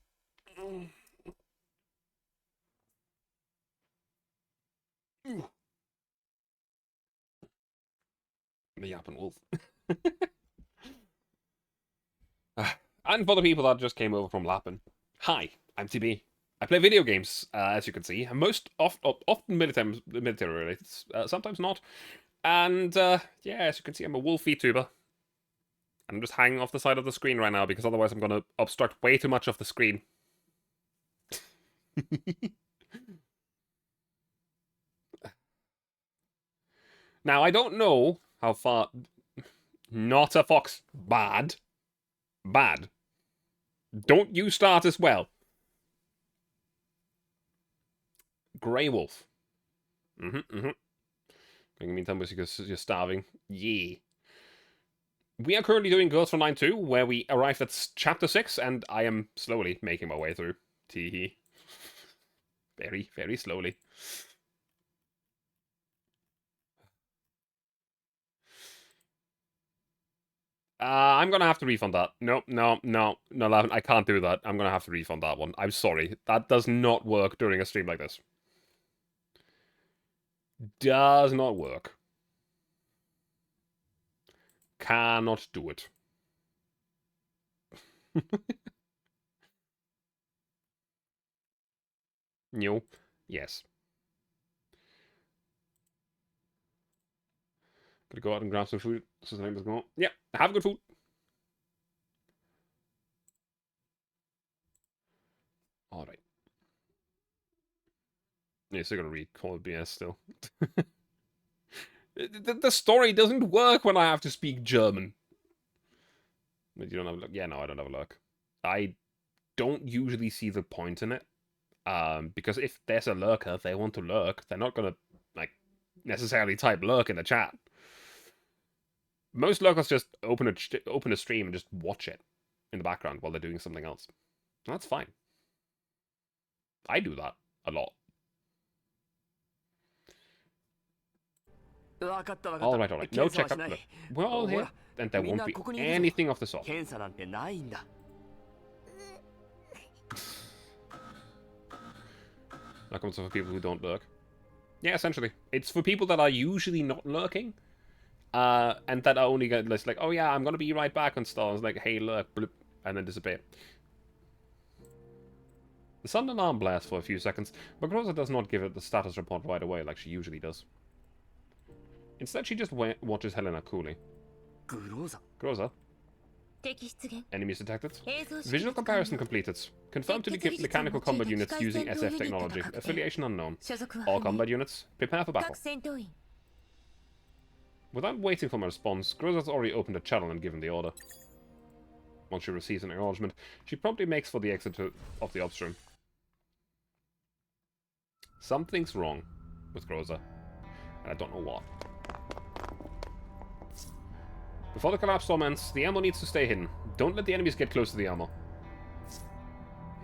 The yapping wolf. And for the people that just came over from Lappin, hi, I'm TB. I play video games, as you can see, often military related, sometimes not. And yeah, as you can see, I'm a wolf VTuber. I'm just hanging off the side of the screen right now because otherwise I'm going to obstruct way too much of the screen. Now, I don't know how far... Not a fox. Bad. Bad. Don't you start as well. Grey wolf. In the meantime, because you're starving. Yeah. We are currently doing Girls Frontline 2, where we arrived at Chapter 6, and I am slowly making my way through. Teehee. Very, very slowly. I'm gonna have to refund that. No, I can't do that. I'm gonna have to refund that one. I'm sorry. That does not work during a stream like this. Does not work. Cannot do it. No. Yes. Gonna go out and grab some food. So the name is going. Yeah, have good food. Alright. Yeah, still gonna read Call of BS still. The story doesn't work when I have to speak German. But you don't have a look. Yeah, no, I don't have a look. I don't usually see the point in it. Because if there's a lurker, they want to lurk. They're not gonna, like, necessarily type lurk in the chat. Most lurkers just open a stream and just watch it in the background while they're doing something else. And that's fine. I do that a lot. Alright. No checkup. Look, we're all here, and there won't be anything of the sort. That comes for people who don't lurk. Yeah, essentially. It's for people that are usually not lurking, and that are only going to like, oh yeah, I'm going to be right back and stuff. It's like, hey, lurk, bloop, and then disappear. The sun alarm blasts for a few seconds, but Groza does not give it the status report right away like she usually does. Instead, she just watches Helena coolly. Groza? Enemies detected. Visual comparison completed. Confirmed to the mechanical combat units using SF technology. Affiliation unknown. All combat units, prepare for battle. Without waiting for my response, Groza's already opened a channel and given the order. Once she receives an acknowledgement, she promptly makes for the exit of the ops room. Something's wrong with Groza, and I don't know what. Before the collapse storm ends, the ammo needs to stay hidden. Don't let the enemies get close to the ammo.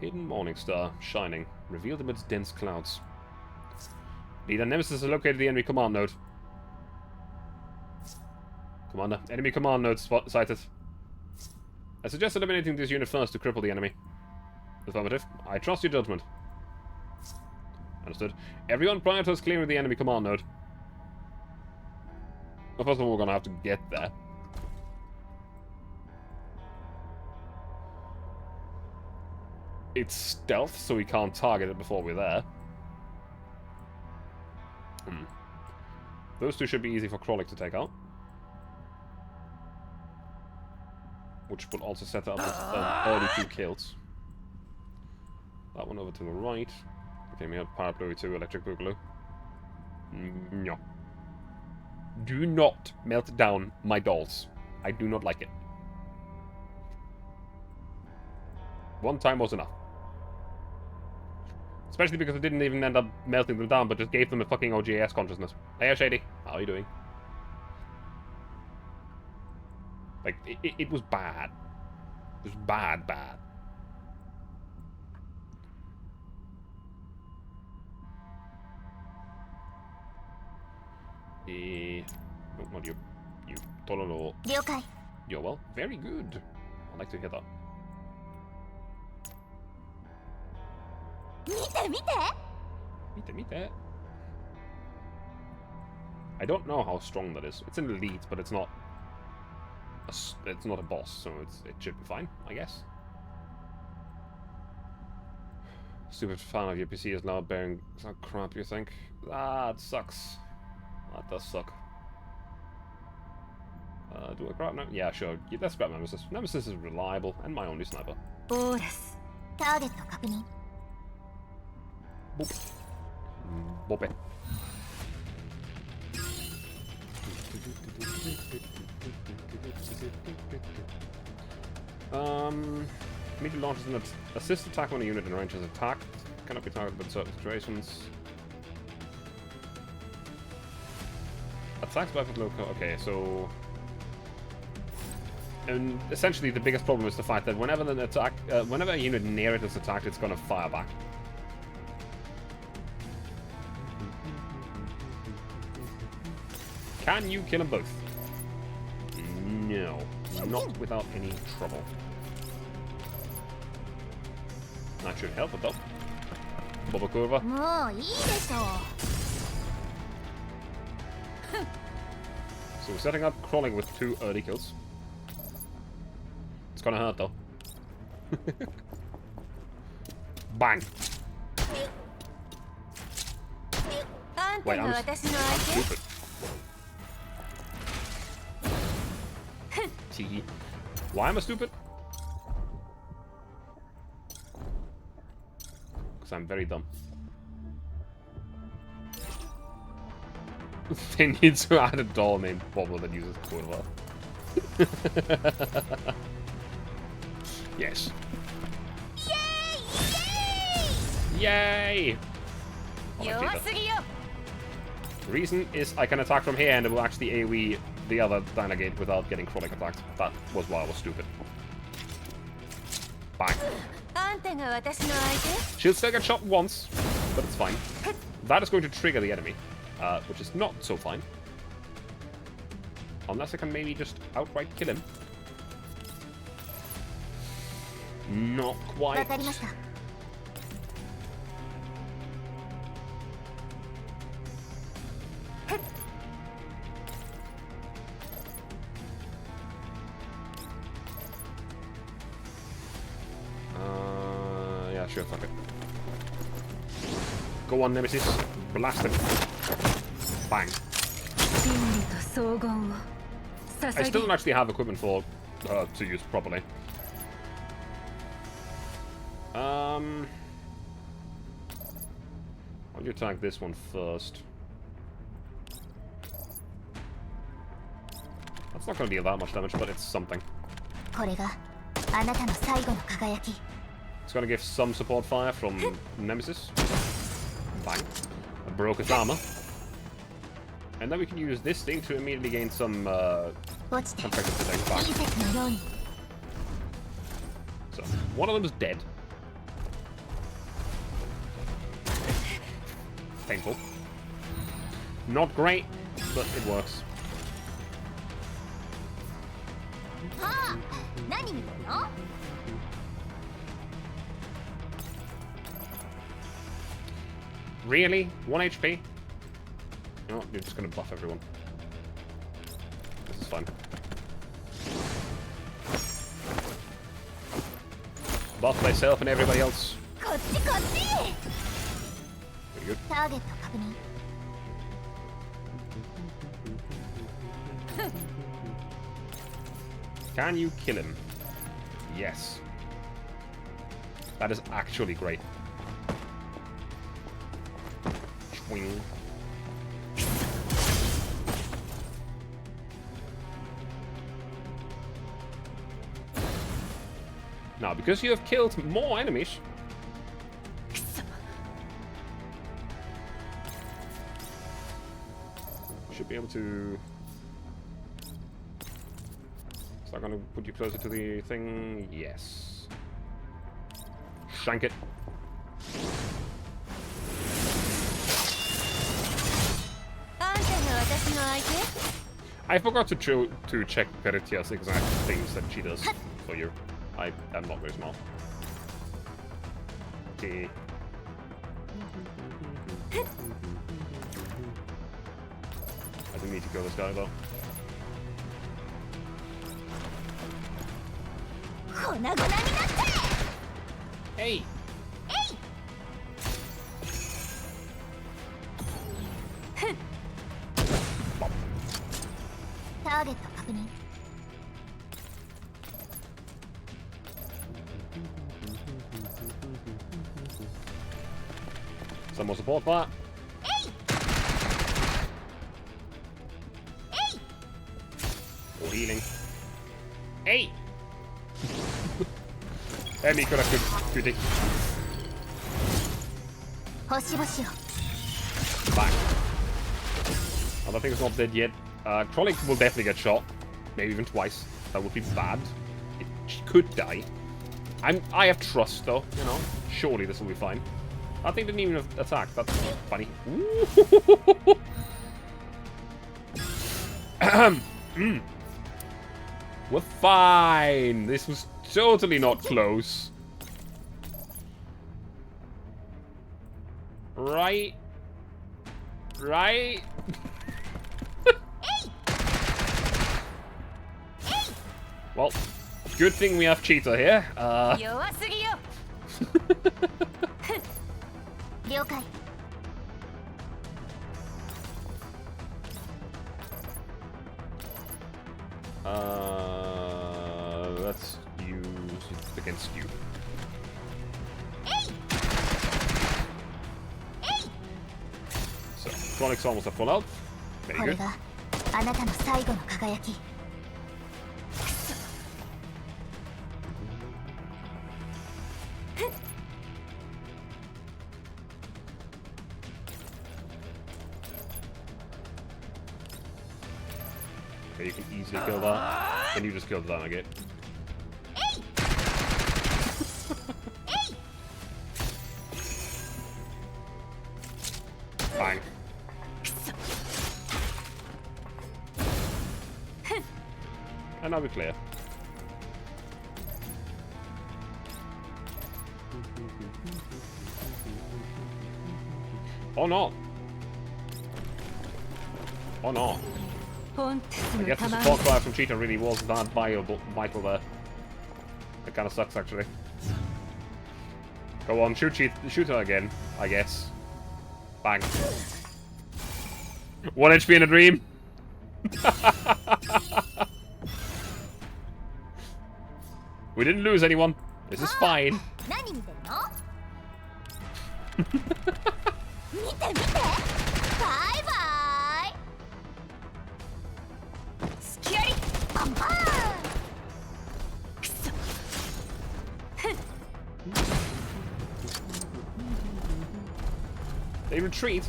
Hidden morning star, shining, revealed amidst dense clouds. Leader Nemesis has located the enemy command node. Commander, enemy command node sighted. I suggest eliminating this unit first to cripple the enemy. Affirmative. I trust your judgment. Understood. Everyone prioritize clearing the enemy command node. Well, first of all, we're gonna have to get there. It's stealth, so we can't target it before we're there. Those two should be easy for Krollik to take out. Which will also set up as early 2 kills. That one over to the right. Okay, we have Parapluie 2, Electric Boogaloo. No. Do not melt down my dolls. I do not like it. One time was enough. Especially because it didn't even end up melting them down, but just gave them a fucking OGS consciousness. Hey, Shady. How are you doing? Like, it was bad. It was bad. No, not you. You. Tololo. You're well. Very good. I'd like to hear that. Mite. I don't know how strong that is. It's an elite, but it's not it's not a boss, so it should be fine, I guess. Stupid fan of your PC is now bearing some crap, you think? Ah, it sucks. That does suck. Do I grab now? Yeah, sure. Yeah, let's grab Nemesis. Nemesis is reliable and my only sniper. オーラスターゲット確認 Boop. Boop it. Immediate launches an assist attack when a unit in range is attacked. Cannot be targeted in certain situations. Attacks by local. Okay, so. And essentially, the biggest problem is the fact that whenever an attack, whenever a unit near it is attacked, it's going to fire back. Can you kill them both? No, not without any trouble. That should help it though. Bubble curva. もういいでしょ So we're setting up crawling with 2 early kills. It's gonna hurt though. Bang! あんた Wait, が I'm 私の相手 stupid. Tee. Why am I stupid? Because I'm very dumb. They need to add a doll named Bobble that uses Corva. Yes. Yay! I like 弱すぎよ The reason is I can attack from here and it will actually AoE the other Dynagate without getting chronic attacked. That was why I was stupid. Bang. あんたが私の相手 She'll still get shot once, but it's fine. That is going to trigger the enemy, which is not so fine. Unless I can maybe just outright kill him. Not わ quite. かりました Yeah, sure, fuck it. Go on, Nemesis. Blast him. Bang. 真理と荘厳を I 捧 still げ don't actually have equipment for her to use properly. Why don't you attack this one first? That's not going to deal that much damage, but it's something. これがあなたの最後の輝き It's going to give some support fire from Nemesis. Bang. I broke his armor. And then we can use this thing to immediately gain some 落ちて contracted protection back. 隕石のように So, one of them is dead. Painful. Not great, but it works. ああ何見てるの Really? 1 HP? You know what? You're just gonna buff everyone. This is fine. Buff myself and everybody else. こっちこっち Pretty good. ターゲット確認 Can you kill him? Yes. That is actually great. Swing. Now, because you have killed more enemies, くそ you should be able to... Is that going to put you closer to the thing? Yes. Shank it. I forgot to check Peritia's exact things that she does for you. I am not very smart. Okay. We need to kill this guy though. Hey! Target 確認 Some more support for that. More healing. Hey! Emi could have good. 星々を Back. Other thing is not dead yet. Krollik will definitely get shot. Maybe even twice. That would be bad. It could die. I have trust though, you know. Surely this will be fine. I think didn't even attack. That's funny. We're fine. This was totally not close. Right? Right? Well, good thing we have Cheetah here. 弱すぎよ了解 Let's use it against you. So, Chronic's almost at full health. Very これ good. があなたの最後の輝き Okay, you can easily kill that. Then you just killed that again. Bang. And now we're clear. Or not. Or not. I guess the support fire from Cheetah really wasn't that vital there. That kind of sucks, actually. Go on, shoot her again, I guess. Bang. 1 HP in a dream. We didn't lose anyone. This is fine. 何見てるの見て見てバイバイスキャリバンバーンくそ They retreat.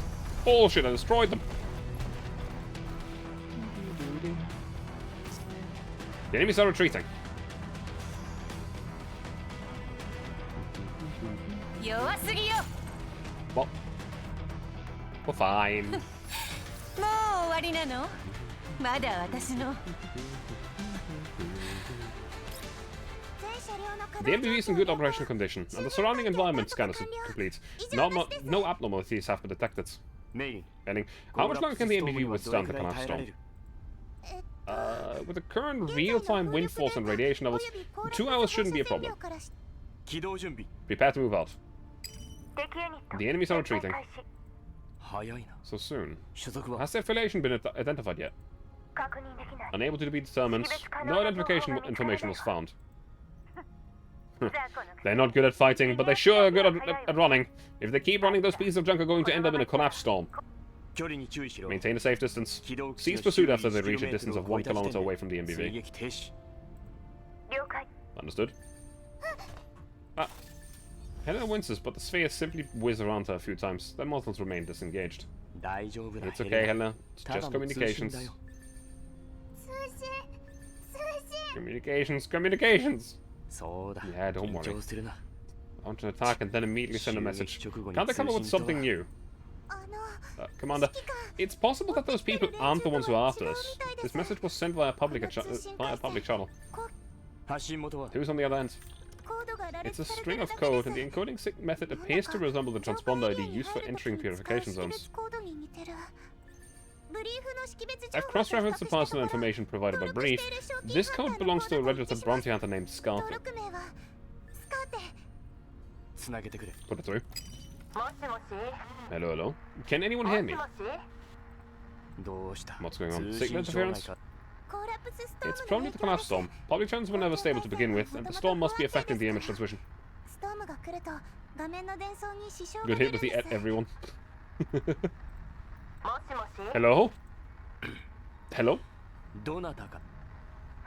Bullshit, I destroyed them. The enemies are retreating. 弱すぎよ Well, we're fine. もう終わりなのまだ私の The MBV is in good operational condition, and the surrounding environment scan is complete. No abnormalities have been detected. Ending. How much longer can the MBV withstand the collapse storm? With the current real-time wind force and radiation levels, 2 hours shouldn't be a problem. Prepare to move out. The enemies are retreating. So soon. Has their affiliation been identified yet? Unable to be determined. No identification information was found. They're not good at fighting, but they sure are good at running. If they keep running, those pieces of junk are going to end up in a collapse storm. Maintain a safe distance. Cease pursuit after they reach a distance of 1 kilometer away from the MBV. Understood. Helena winces, but the sphere simply whizzes around her a few times. Their mortals remain disengaged. It's okay, Helena. It's just communications. Communications! Yeah, don't worry. Launch an attack and then immediately send a message. Can't they come up with something new? Commander, it's possible that those people aren't the ones who are after us. This message was sent via a public channel. Who's on the other end? It's a string of code, and the encoding method appears to resemble the transponder ID used for entering purification zones. I've cross-referenced the personal information provided by Brief. This code belongs to a registered bounty hunter named Scarthy. Put it through. Hello, hello. Can anyone hear me? What's going on? Signal interference? It's probably the collapse storm. Public channels were never stable to begin with, and the storm must be affecting the image transmission. Good hit with the everyone. Hello? Hello?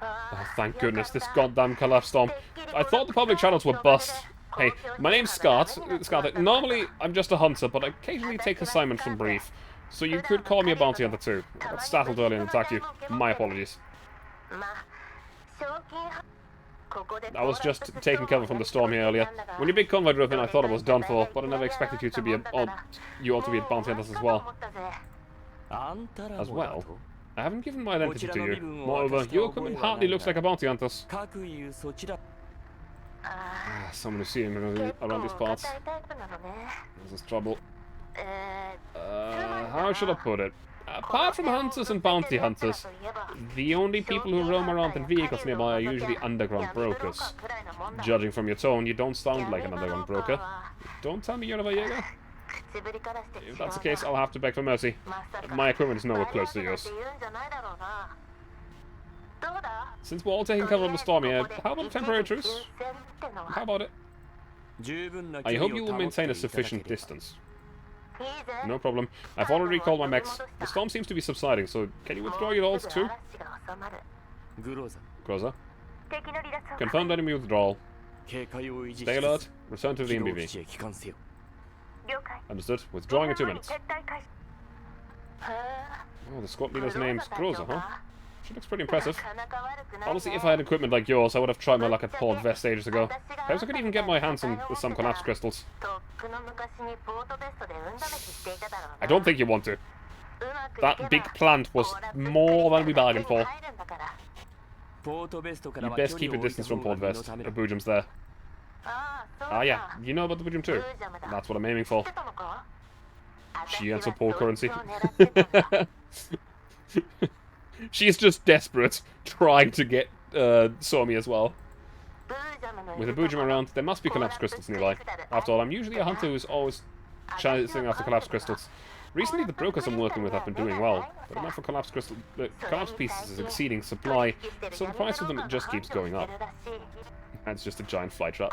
Oh, thank goodness, this goddamn collapse storm. I thought the public channels were bust. Hey, my name's Scott. Normally, I'm just a hunter, but I occasionally take assignments from Brief. So you could call me a bounty hunter too. I got startled earlier and attacked you. My apologies. I was just taking cover from the storm here earlier. When your big convoy drove in, I thought it was done for, but I never expected you to be you all to be a bounty hunters as well. As well? I haven't given my identity to you. Moreover, your equipment hardly looks like a bounty hunter's. Someone who's seen around these parts. This is trouble. How should I put it? Apart from hunters and bounty hunters, the only people who roam around in vehicles nearby are usually underground brokers. Judging from your tone, you don't sound like an underground broker. Don't tell me you're a Jaeger. If that's the case, I'll have to beg for mercy. My equipment is nowhere close to yours. Since we're all taking cover of the storm here, how about a temporary truce? How about it? I hope you will maintain a sufficient distance. No problem. I've already called my mechs. The storm seems to be subsiding, so can you withdraw your ults too? Groza. Confirmed enemy withdrawal. Stay alert. Return to the MBV. Understood. Withdrawing in 2 minutes. Oh, the squad leader's name's Groza, huh? She looks pretty impressive. Honestly, if I had equipment like yours, I would have tried my luck at Port Vest ages ago. Perhaps I could even get my hands on some collapse crystals. I don't think you want to. That big plant was more than we bargained for. You best keep a distance from Port Vest. A Boojum's there. Ah yeah, you know about the Boojum too. That's what I'm aiming for. She earns a poor currency. She's just desperate, trying to get Somi as well. With a Boojum around, there must be collapse crystals nearby. After all, I'm usually a hunter who's always chasing after collapse crystals. Recently, the brokers I'm working with have been doing well, but the amount for collapse pieces is exceeding supply, so the price of them just keeps going up. That's just a giant fly trap.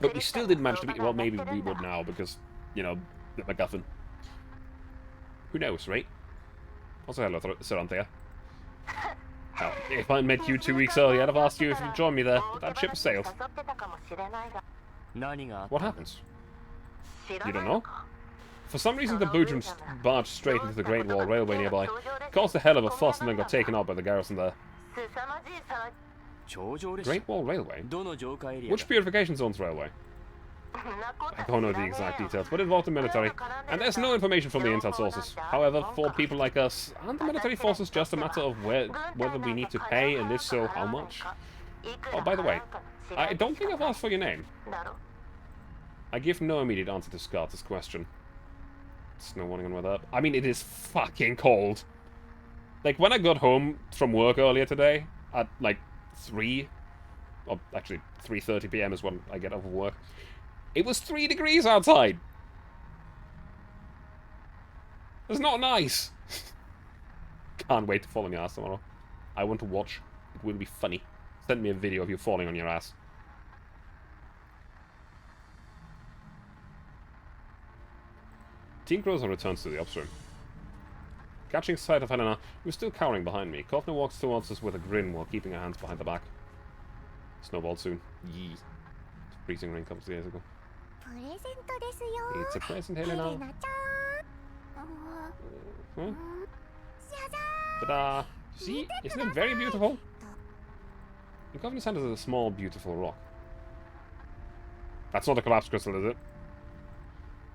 But we still didn't manage to beat. Well, maybe we would now because, you know, the MacGuffin. Who knows, right? Also, hello, Saranthea. Now, if I met you 2 weeks earlier, I'd have asked you if you'd join me there, but that ship sailed. What happens? You don't know? For some reason, the Boojums barged straight into the Great Wall Railway nearby, caused a hell of a fuss, and then got taken out by the garrison there. Great Wall Railway? Which purification zone's railway? I don't know the exact details, but it involved the military, and there's no information from the intel sources. However, for people like us, aren't the military forces just a matter of whether we need to pay, and if so, how much? Oh, by the way, I don't think I've asked for your name. I give no immediate answer to Scart's question. There's no warning on weather up. I mean, it is fucking cold. Like, when I got home from work earlier today, at, like, 3, or actually 3:30 PM is when I get off of work, it was 3 degrees outside! It's not nice! Can't wait to fall on your ass tomorrow. I want to watch. It will be funny. Send me a video of you falling on your ass. Team Groza returns to the upstream. Catching sight of Helena, who's still cowering behind me, Kovner walks towards us with a grin while keeping her hands behind the back. Snowballed soon. Yee. Freezing rain comes days ago. It's a present, Helena. Huh? Ta-da! See? Isn't it very beautiful? The Kovner's hand is a small, beautiful rock. That's not a collapse crystal, is it?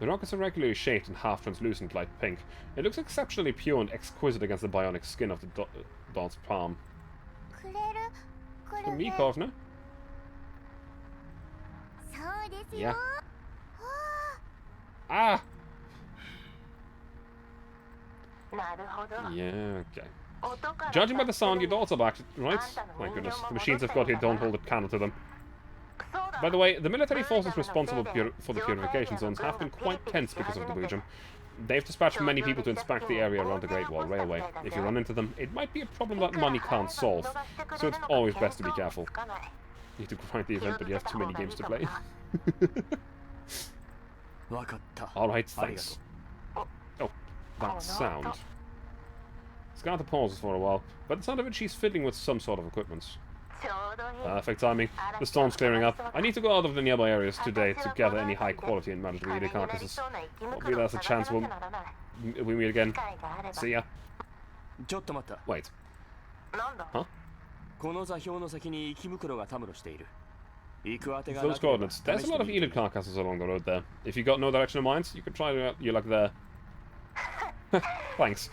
The rock is irregularly shaped and half-translucent light pink. It looks exceptionally pure and exquisite against the bionic skin of the doll's palm. For me, Kovner? Yeah. Ah! Yeah, okay. Judging by the sound, your doors are back, right? My goodness, the machines I've got here don't hold a candle to them. By the way, the military forces responsible for the purification zones have been quite tense because of the Bujum. They've dispatched many people to inspect the area around the Great Wall Railway. If you run into them, it might be a problem that money can't solve, so it's always best to be careful. You need to grind the event, but you have too many games to play. Alright, thanks. Oh, that sound. Scarta pauses for a while, but the sound of it she's fiddling with some sort of equipment. Perfect timing. The storm's clearing up. I need to go out of the nearby areas today to gather any high quality and managed reader carcasses. Hopefully there's a chance we meet again. See ya. Wait. Huh? Those coordinates. There's a lot of elite carcasses along the road there. If you got no direction in mind, you could try your luck there. Thanks.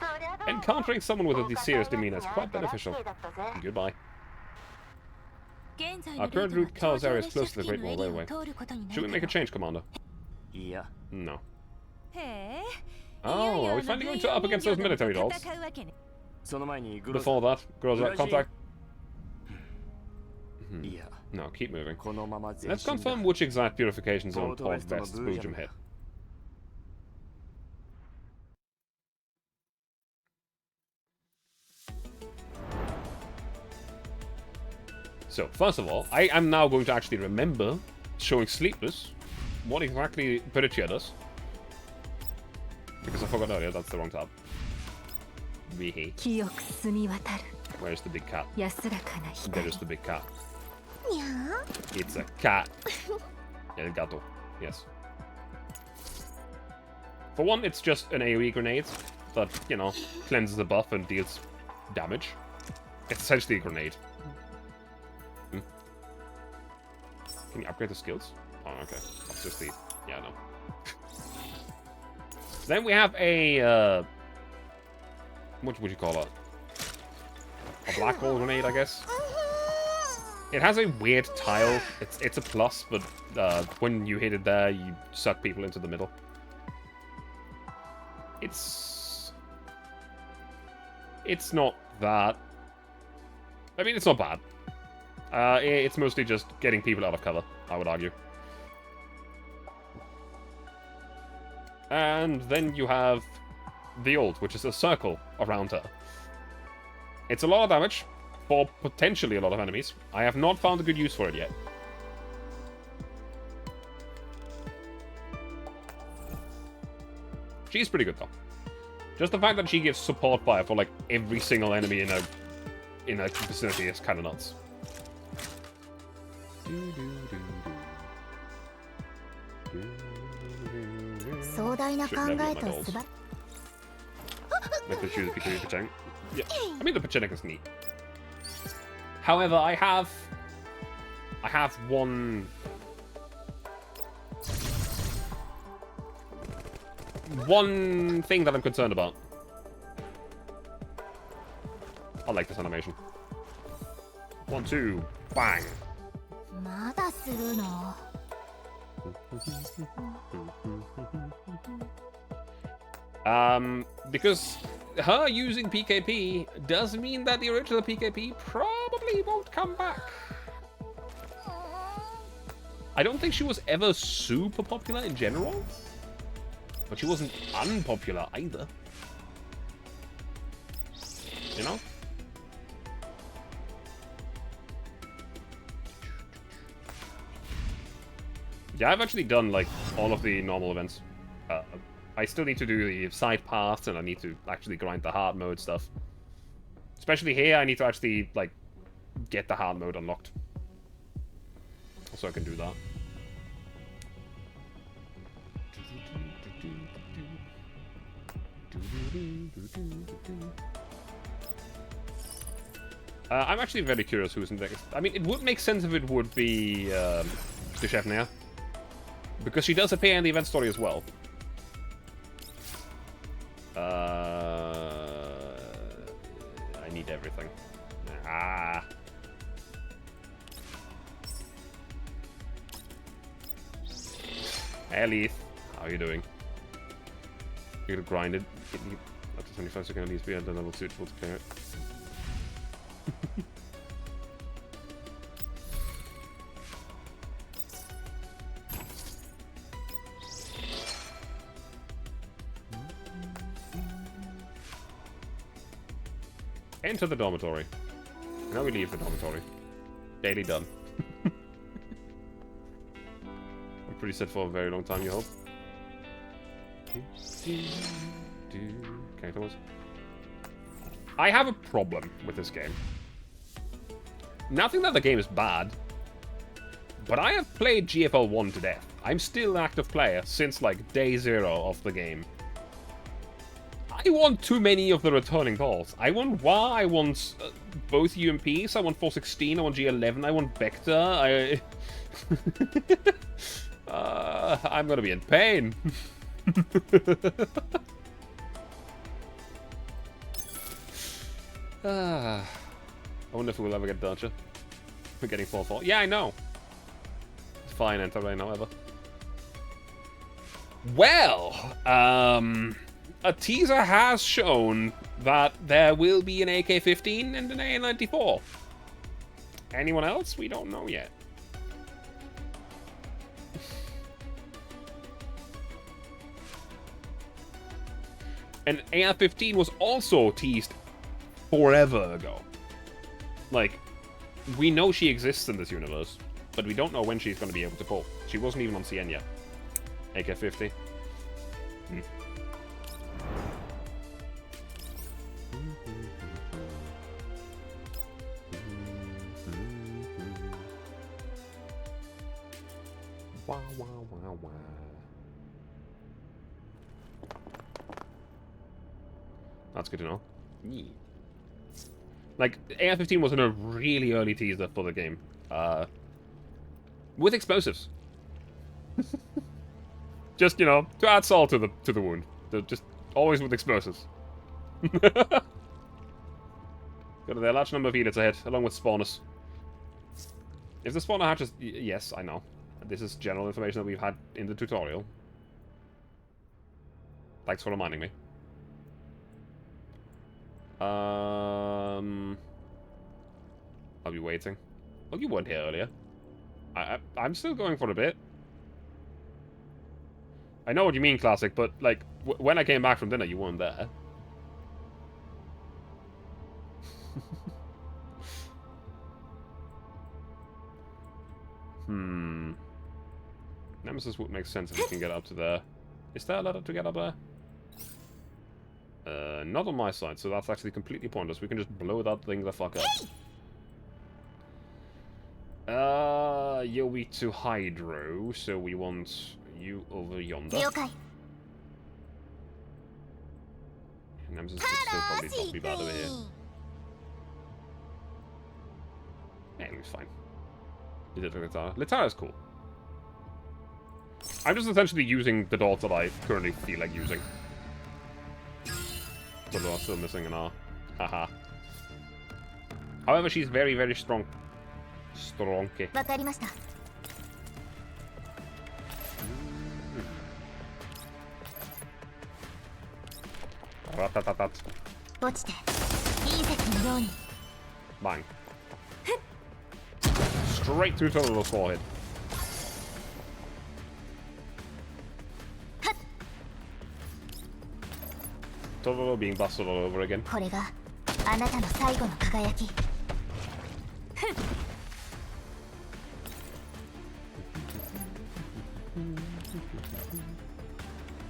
Encountering someone with a serious demeanor is quite beneficial. Goodbye. Our current route covers areas close to the Great Wall Railway. Should we make a change, Commander? No. Oh, are we finally going to up against those military dolls? Before that, girls at contact. No, keep moving. Let's confirm which exact purification zone Port West's Bujum hit. So, first of all, I am now going to actually remember showing Sleepless what exactly Peritia does. Because I forgot earlier, that's the wrong tab. Where's the big cat? There is the big cat. It's a cat. El gato. Yes. For one, it's just an AoE grenade that, you know, cleanses the buff and deals damage. It's essentially a grenade. Can you upgrade the skills? Oh, okay. That's just the... Yeah, no. Then we have a... what would you call it? A black hole grenade, I guess? It has a weird tile. It's a plus, but when you hit it there, you suck people into the middle. It's not that... I mean, it's not bad. It's mostly just getting people out of cover, I would argue. And then you have the ult, which is a circle around her. It's a lot of damage for potentially a lot of enemies. I have not found a good use for it yet. She's pretty good, though. Just the fact that she gives support fire for, like, every single enemy in a vicinity is kind of nuts. Like the shoes Pikachu Pachang. Yeah, I mean the Pachang is neat. However, I have one thing that I'm concerned about. I like this animation. 1, 2, bang. Because her using PKP does mean that the original PKP probably won't come back. I don't think she was ever super popular in general, but she wasn't unpopular either. You know? Yeah, I've actually done, like, all of the normal events. I still need to do the side paths, and I need to actually grind the hard mode stuff. Especially here, I need to actually, like, get the hard mode unlocked. So I can do that. I'm actually very curious who's next. I mean, it would make sense if it would be the Chef Nair. Because she does appear in the event story as well. I need everything. Ah. Hey, Leith. How are you doing? You're gonna grind it? After 25 seconds, at least we had the level suitable to clear it. Enter the dormitory. Now we leave the dormitory. Daily done. I'm pretty set for a very long time, you hope. Okay, Thomas. I have a problem with this game. Nothing that the game is bad, but I have played GFL 1 to death. I'm still an active player since like day 0 of the game. I want too many of the returning calls. I want WA, I want both UMPs, I want 416, I want G11, I want Vector, I'm gonna be in pain. I wonder if we'll ever get Dodger. We're getting 4-4. Yeah, I know. It's fine, enter right now, however. Well, a teaser has shown that there will be an AK-15 and an A-94. Anyone else? We don't know yet. And AR-15 was also teased forever ago. Like, we know she exists in this universe, but we don't know when she's going to be able to pull. She wasn't even on CN yet. AK-50. Wow, wow, wow, wow. That's good to know. Yeah. Like, AR-15 was in a really early teaser for the game. With explosives. Just, you know, to add salt to the wound. Just always with explosives. Got a large number of units ahead, along with spawners. If the spawner hatches... Yes, I know. This is general information that we've had in the tutorial. Thanks for reminding me. I'll be waiting. Well, you weren't here earlier. I'm still going for a bit. I know what you mean, Classic, but, like, when I came back from dinner, you weren't there. Nemesis would make sense if we can get up to there. Is there a ladder to get up there? Not on my side, so that's actually completely pointless. We can just blow that thing the fuck up. You'll be to Hydro, so we want you over yonder. Nemesis would still probably not be bad over here. Yeah, it looks fine. You did Litara. Litara's cool. I'm just essentially using the dots that I currently feel like using. Although I'm still missing an R. Haha. However, she's very, very strong. Stronky. Ratatatat. Bang. Straight through Totoro's forehead. Totoro being busted all over again.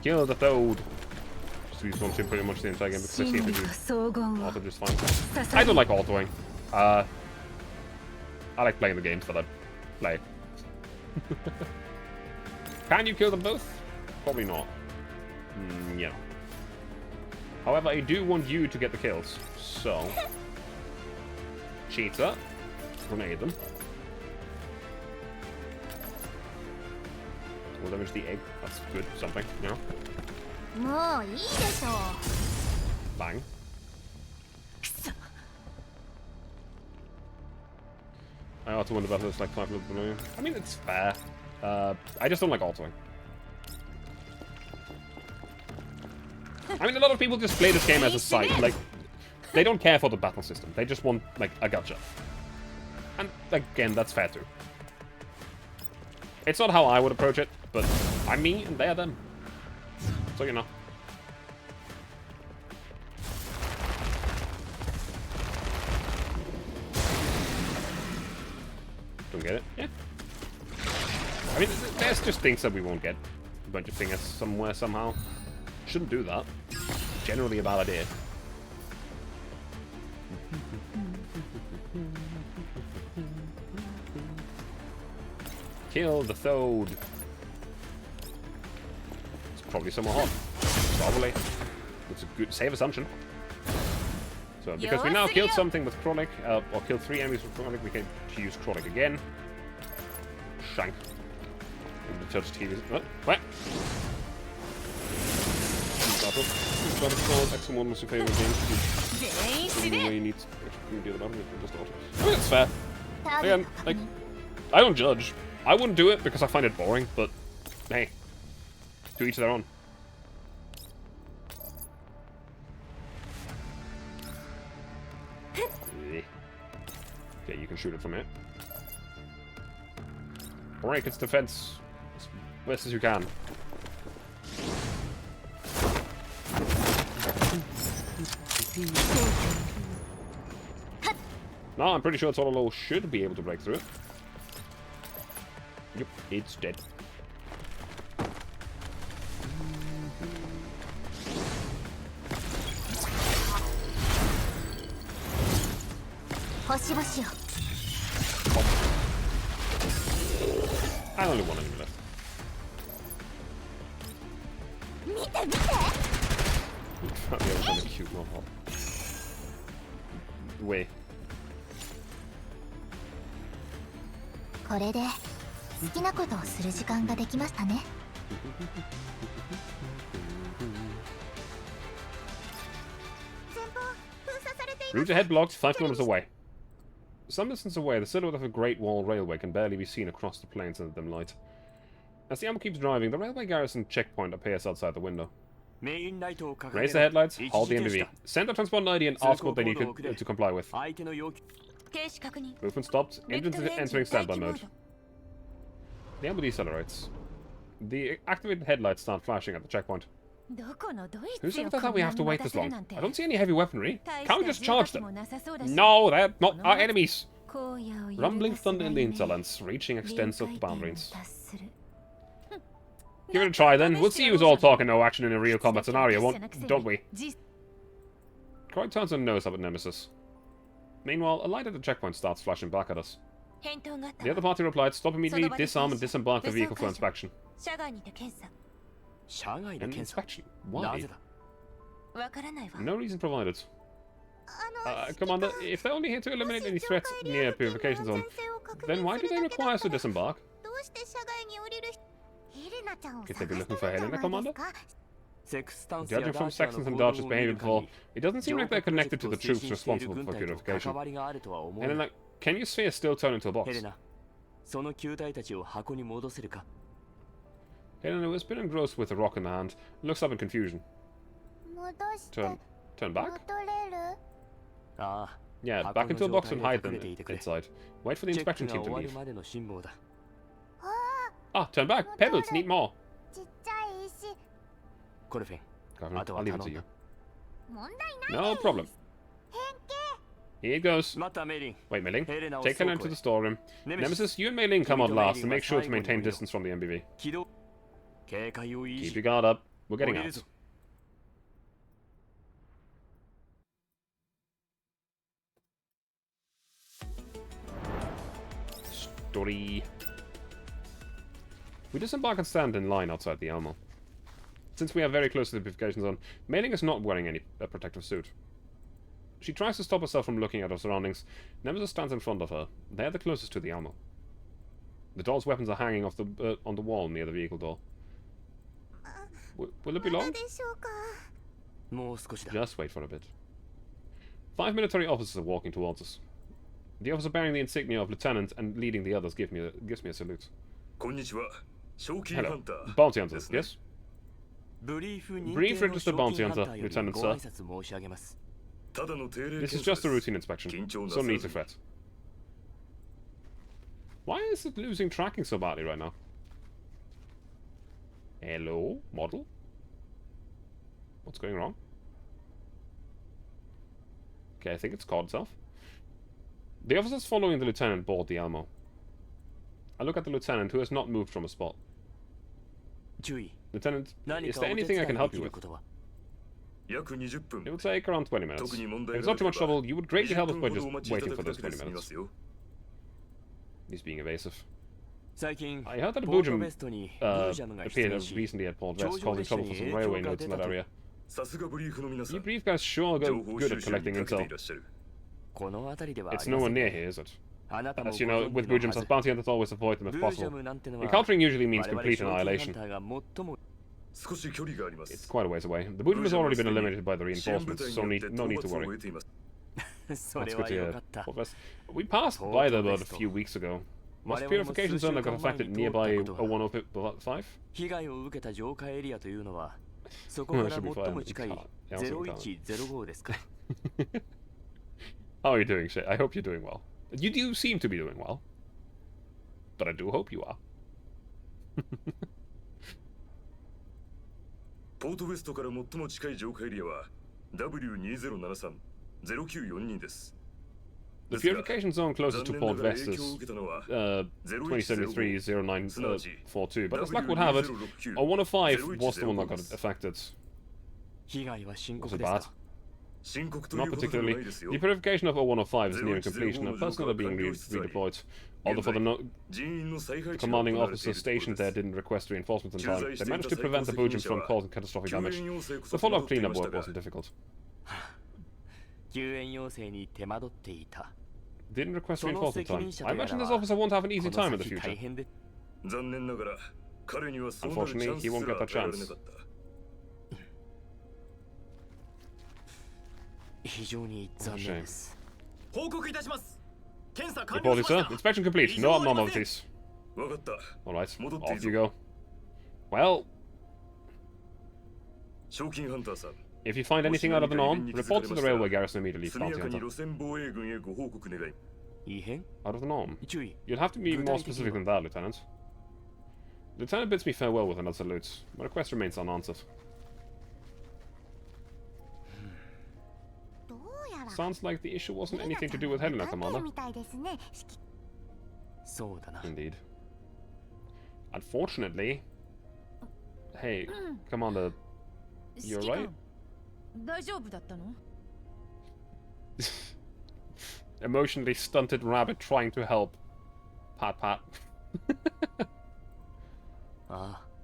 Kill the Toad. Just use one pretty much the entire game because I see if I do auto just fine. I don't like autoing. I like playing the games that I play. Can you kill them both? Probably not. Yeah. However, I do want you to get the kills. So, cheater, grenade them. We'll damage the egg. That's good. Something, you know. Bang. I also wonder about this like 5 minutes annoying. I mean, it's fair. I just don't like autoing. I mean, a lot of people just play this game as a side. Like, they don't care for the battle system. They just want, like, a gacha. And, again, that's fair too. It's not how I would approach it, but I'm me and they're them. So, you know. Don't get it? Yeah. I mean, there's just things that we won't get. A bunch of things somewhere, somehow. Shouldn't do that. Generally a bad idea. Kill the Toad. It's probably somewhere hot. Probably. It's a good, safe assumption. So, because we now killed something with Chronic, or killed 3 enemies with Chronic, we can use Chronic again. Shank. And the touch TV. Oh, what? X1 was your favorite game. You need to do the battle. I mean, it's fair. Again, like, I don't judge. I wouldn't do it because I find it boring, but hey, to each their own. Okay, you can shoot it from here. Break its defense as best as you can. No, I'm pretty sure Tololo should be able to break through it. Yep, it's dead. I only one enemy left. Found the other kind of cute mob hop. Way. これで好きなことをする時間ができましたね。Route ahead blocked, 5 kilometers away. Some distance away, the silhouette of a Great Wall Railway can barely be seen across the plains in the dim light. As the Ammo keeps driving, the railway garrison checkpoint appears outside the window. Raise the headlights, hold the MBV. Send a transponder ID and ask what they need to comply with. Movement stopped, engines entering standby mode. The ammo decelerates. The activated headlights start flashing at the checkpoint. Who said that we have to wait this long? I don't see any heavy weaponry. Can't we just charge them? No, they're not our enemies. Rumbling thunder in the hinterlands, reaching extensive boundaries. Give it a try then. We'll see who's all talk and no action in a real combat scenario, don't we? Croy turns her nose up at Nemesis. Meanwhile, a light at the checkpoint starts flashing back at us. The other party replied, stop immediately, disarm and disembark the vehicle for inspection. An inspection? Why? No reason provided. Commander, if they're only here to eliminate any threats near purification zone, then why do they require us to disembark? Could they be looking for Helena, Commander? Judging from Saxon's and Dodge's behavior before, it doesn't seem like they're connected to the troops responsible for purification. Helena, can your sphere still turn into a box? Helena has been engrossed with a rock in the hand, looks up in confusion. Turn back? Yeah, back into a box and hide them inside. Wait for the inspection team to leave. Ah, turn back! Pebbles, need more! Governor, I'll leave it to you. No problem. Here it goes. Wait, Mei Ling. Take Helena to the storeroom. Nemesis, you and Mei Ling come out last and make sure to maintain distance from the MBV. Keep your guard up. We're getting out. Story. We disembark and stand in line outside the Elmo. Since we are very close to the purification zone, Mei Ling is not wearing any protective suit. She tries to stop herself from looking at her surroundings. Nemesis stands in front of her. They are the closest to the Elmo. The doll's weapons are hanging off on the wall near the vehicle door. Will it be long? Just wait for a bit. 5 military officers are walking towards us. The officer bearing the insignia of lieutenant and leading the others gives me a salute. Hello. Bounty hunters, yes? Brief registered bounty hunter, Lieutenant Sir. This is just a routine inspection, so need to fret. Why is it losing tracking so badly right now? Hello, model? What's going wrong? Okay, I think it's caught itself. The officers following the lieutenant board the Elmo. I look at the lieutenant, who has not moved from a spot. Lieutenant, is there anything I can help you with? It would take around 20 minutes. If it's not too much trouble, you would greatly help us by just waiting for those 20 minutes. He's being evasive. I heard that a Boojum appeared recently at Port West, causing trouble for some railway nodes in that area. You brief guys sure are good at collecting intel. It's nowhere near here, is it? As you know, with Boojums, as bounty hunters always avoid them if possible. Encountering usually means complete annihilation. It's quite a ways away. The Boojum has already been eliminated by the reinforcements, so no need to worry. That's good to hear. We passed by them about a few weeks ago. Was the purification zone that got affected nearby 0105? Should be fine. How are you doing, Shay? I hope you're doing well. You do seem to be doing well. But I do hope you are. ポートウェストから最も近い浄化エリアは W2073-0942 です。 The purification zone closest to Port West is 2073-0942, but as luck would have it, 0105 was the one that got affected. Was it bad? Not particularly. The purification of 0105 is nearing completion and personnel are being redeployed. Although for the commanding officer stationed there didn't request reinforcements in time, they managed to prevent the Boojums from causing catastrophic damage. The follow-up cleanup work wasn't difficult. Didn't request reinforcement time. I imagine this officer won't have an easy time in the future. Unfortunately, he won't get that chance. Shame. Reporting, sir. Inspection complete. No abnormalities. Alright, off you go. Well, if you find anything out of the norm, report to the railway garrison immediately, bounty hunter. Out of the norm? You'll have to be more specific than that, Lieutenant. Lieutenant bids me farewell with another salute. My request remains unanswered. Sounds like the issue wasn't anything to do with Helena, Commander. Indeed. Unfortunately... Hey, Commander... You alright? Emotionally stunted rabbit trying to help. Pat pat.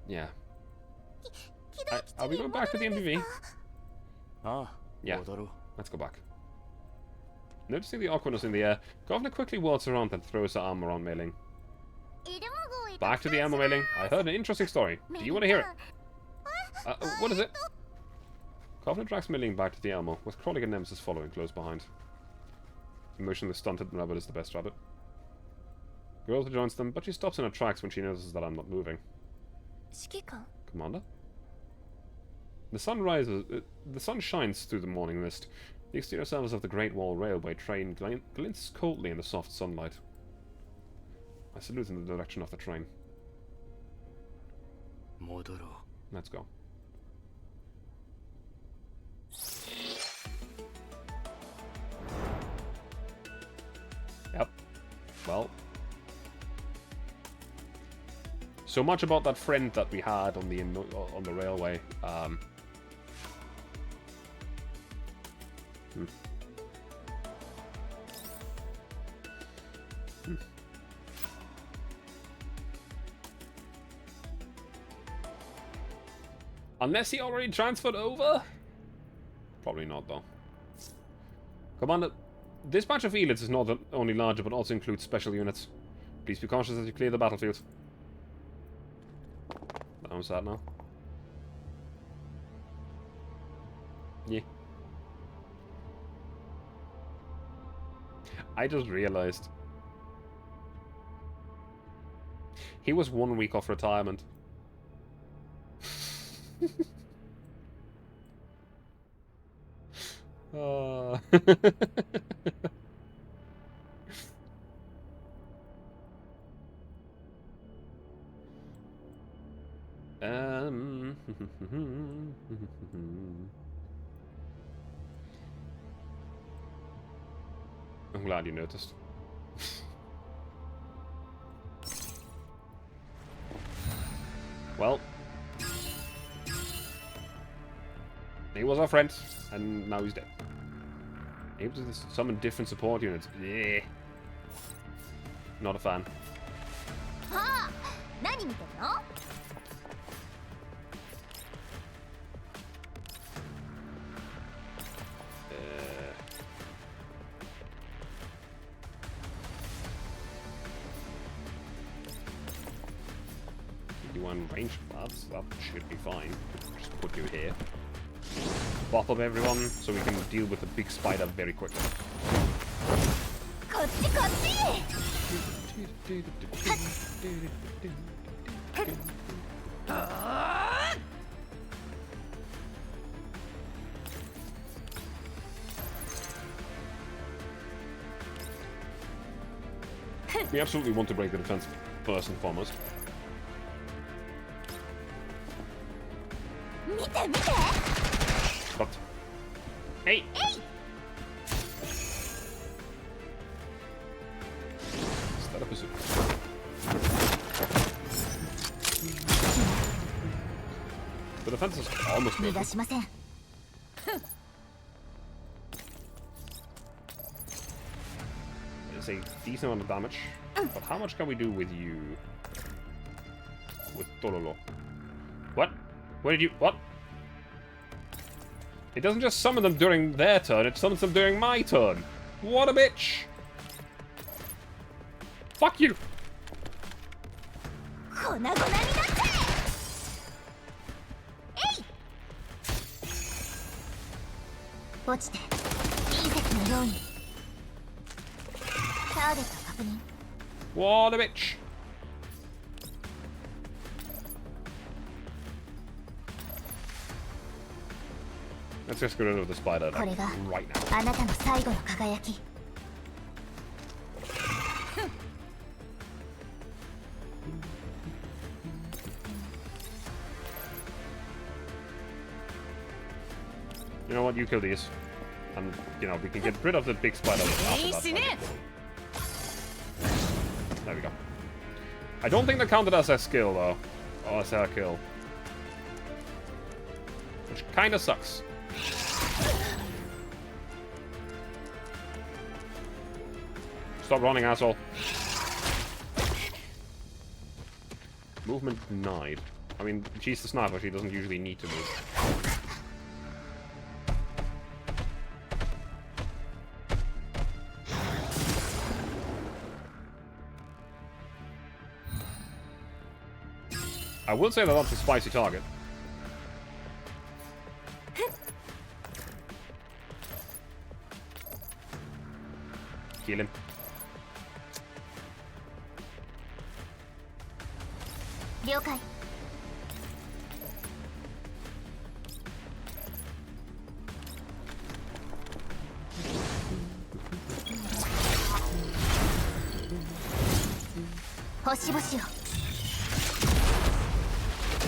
Yeah. Are we going back to the MPV? Yeah, let's go back. Noticing the awkwardness in the air, Governor quickly walks around and throws her arm around Mei Ling. Back to the Elmo, Mei Ling. I heard an interesting story. Do you want to hear it? What is it? Governor drags Mei Ling back to the Elmo, with Krolik and Nemesis following close behind. Emotionally stunted rabbit is the best rabbit. Girl joins them, but she stops in her tracks when she notices that I'm not moving. Commander? The sun rises. The sun shines through the morning mist. The exterior surface of the Great Wall Railway train glints coldly in the soft sunlight. I salute in the direction of the train. Let's go. Yep. Well. So much about that friend that we had on the railway. Unless he already transferred over? Probably not, though. Commander, this batch of elites is not only larger, but also includes special units. Please be cautious as you clear the battlefield. I'm sad now. Yeah. I just realized. He was 1 week off retirement. Uh... um... I'm glad you noticed. Well, he was our friend, and now he's dead. Able to summon different support units. Yeah. Not a fan. はあ、何見てるの？ You want range buffs? That should be fine. Just put you here. Buff up everyone so we can deal with the big spider very quickly. こっちこっち。 We absolutely want to break the defense first and foremost. 見て見て。 But hey! Set up a suit. The defense is almost 逃 broken. がしません。 It's a decent amount of damage. But how much can we do with you? With Torolo? What? Where did you... What? It doesn't just summon them during their turn, it summons them during my turn. What a bitch! Fuck you! 粉々になって。えい。落ちて。隕石のように。ターゲット確認。 What a bitch! Let's just get rid of the spiderこれが right now. あなたの最後の輝き。 You know what? You kill these. And, you know, we can get rid of the big spider after that. There we go. I don't think that counted as a skill, though. Or as a kill. Which kinda sucks. Stop running, asshole. Movement denied. I mean, she's the sniper, she doesn't usually need to move. I will say that that's a spicy target. Kill him. Okay. 星々を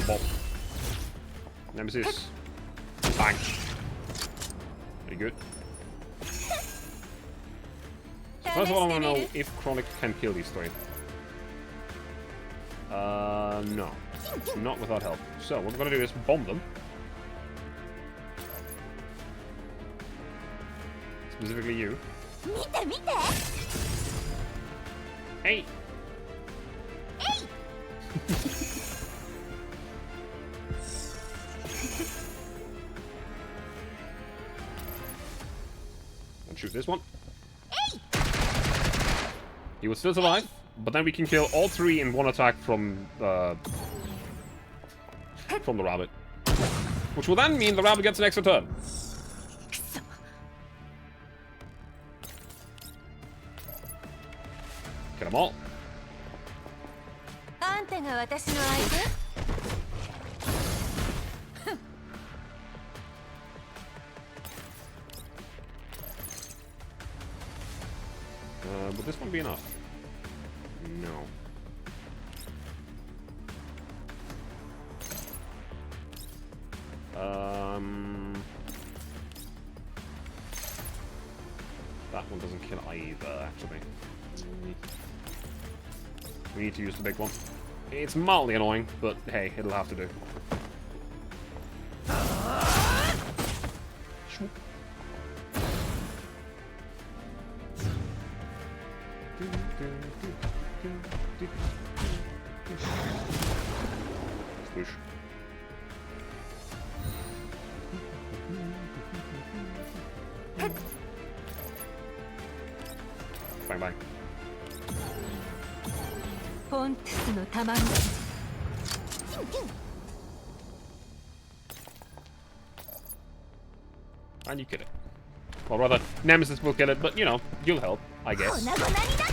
Bop. Nemesis. Bang. Very good. So first of all, I want to know if Chronic can kill these three. No. Not without help. So, what we're going to do is bomb them. Specifically you. 見て見て Hey! And shoot this one. He will still survive, but then we can kill all three in one attack from the rabbit. Which will then mean the rabbit gets an extra turn. Kill them all. あんたが私の相手 There Would this one be enough? No. That one doesn't kill either, actually. We need to use the big one. It's mildly annoying, but hey, it'll have to do. Swoosh. Bang bang. ポントゥスの玉に And you kill it. Or rather, Nemesis will kill it, but you know, you'll help, I guess. 粉々になって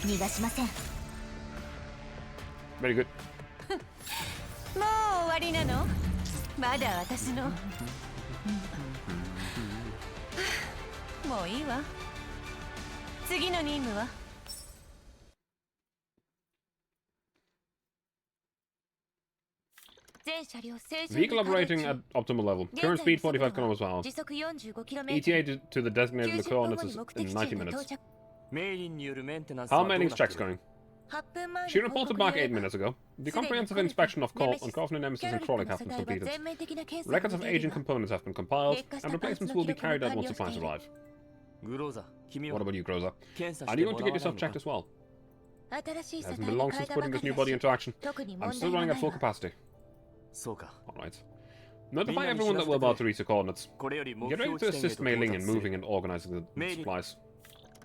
逃がしません。 Very good. もう終わりなのまだ私のもういいわ次の任務は Vehicle operating at optimal level. Current speed 45 km per hour. ETA to the designated coordinates is in 90 minutes. How are maintenance checks going? She reported back 8 minutes ago. The comprehensive inspection of Corfner, Nemesis and Krollik have been completed. Records of aging components have been compiled, and replacements will be carried out once supplies arrive. What about you, Groza? Are you going to get yourself checked as well? It hasn't been long since putting this new body into action. I'm still running at full capacity. Alright. Notify everyone that we're about to reach the coordinates. Get ready to assist Mei Ling in moving and organizing the supplies.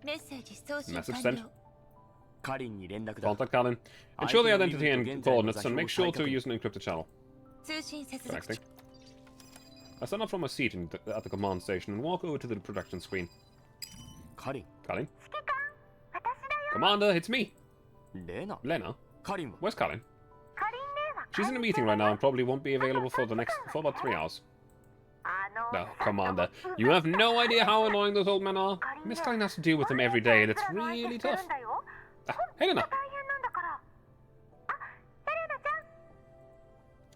Message sent. Contact Kalin. Ensure the identity and coordinates and make sure to use an encrypted channel. Connecting. I stand up from my seat at the command station and walk over to the production screen. Kalin? Commander, it's me! Lena? Where's Kalin? She's in a meeting right now and probably won't be available for about 3 hours. No, Commander, you have no idea how annoying those old men are. Miss Kalin has to deal with them every day and it's really tough. Helena!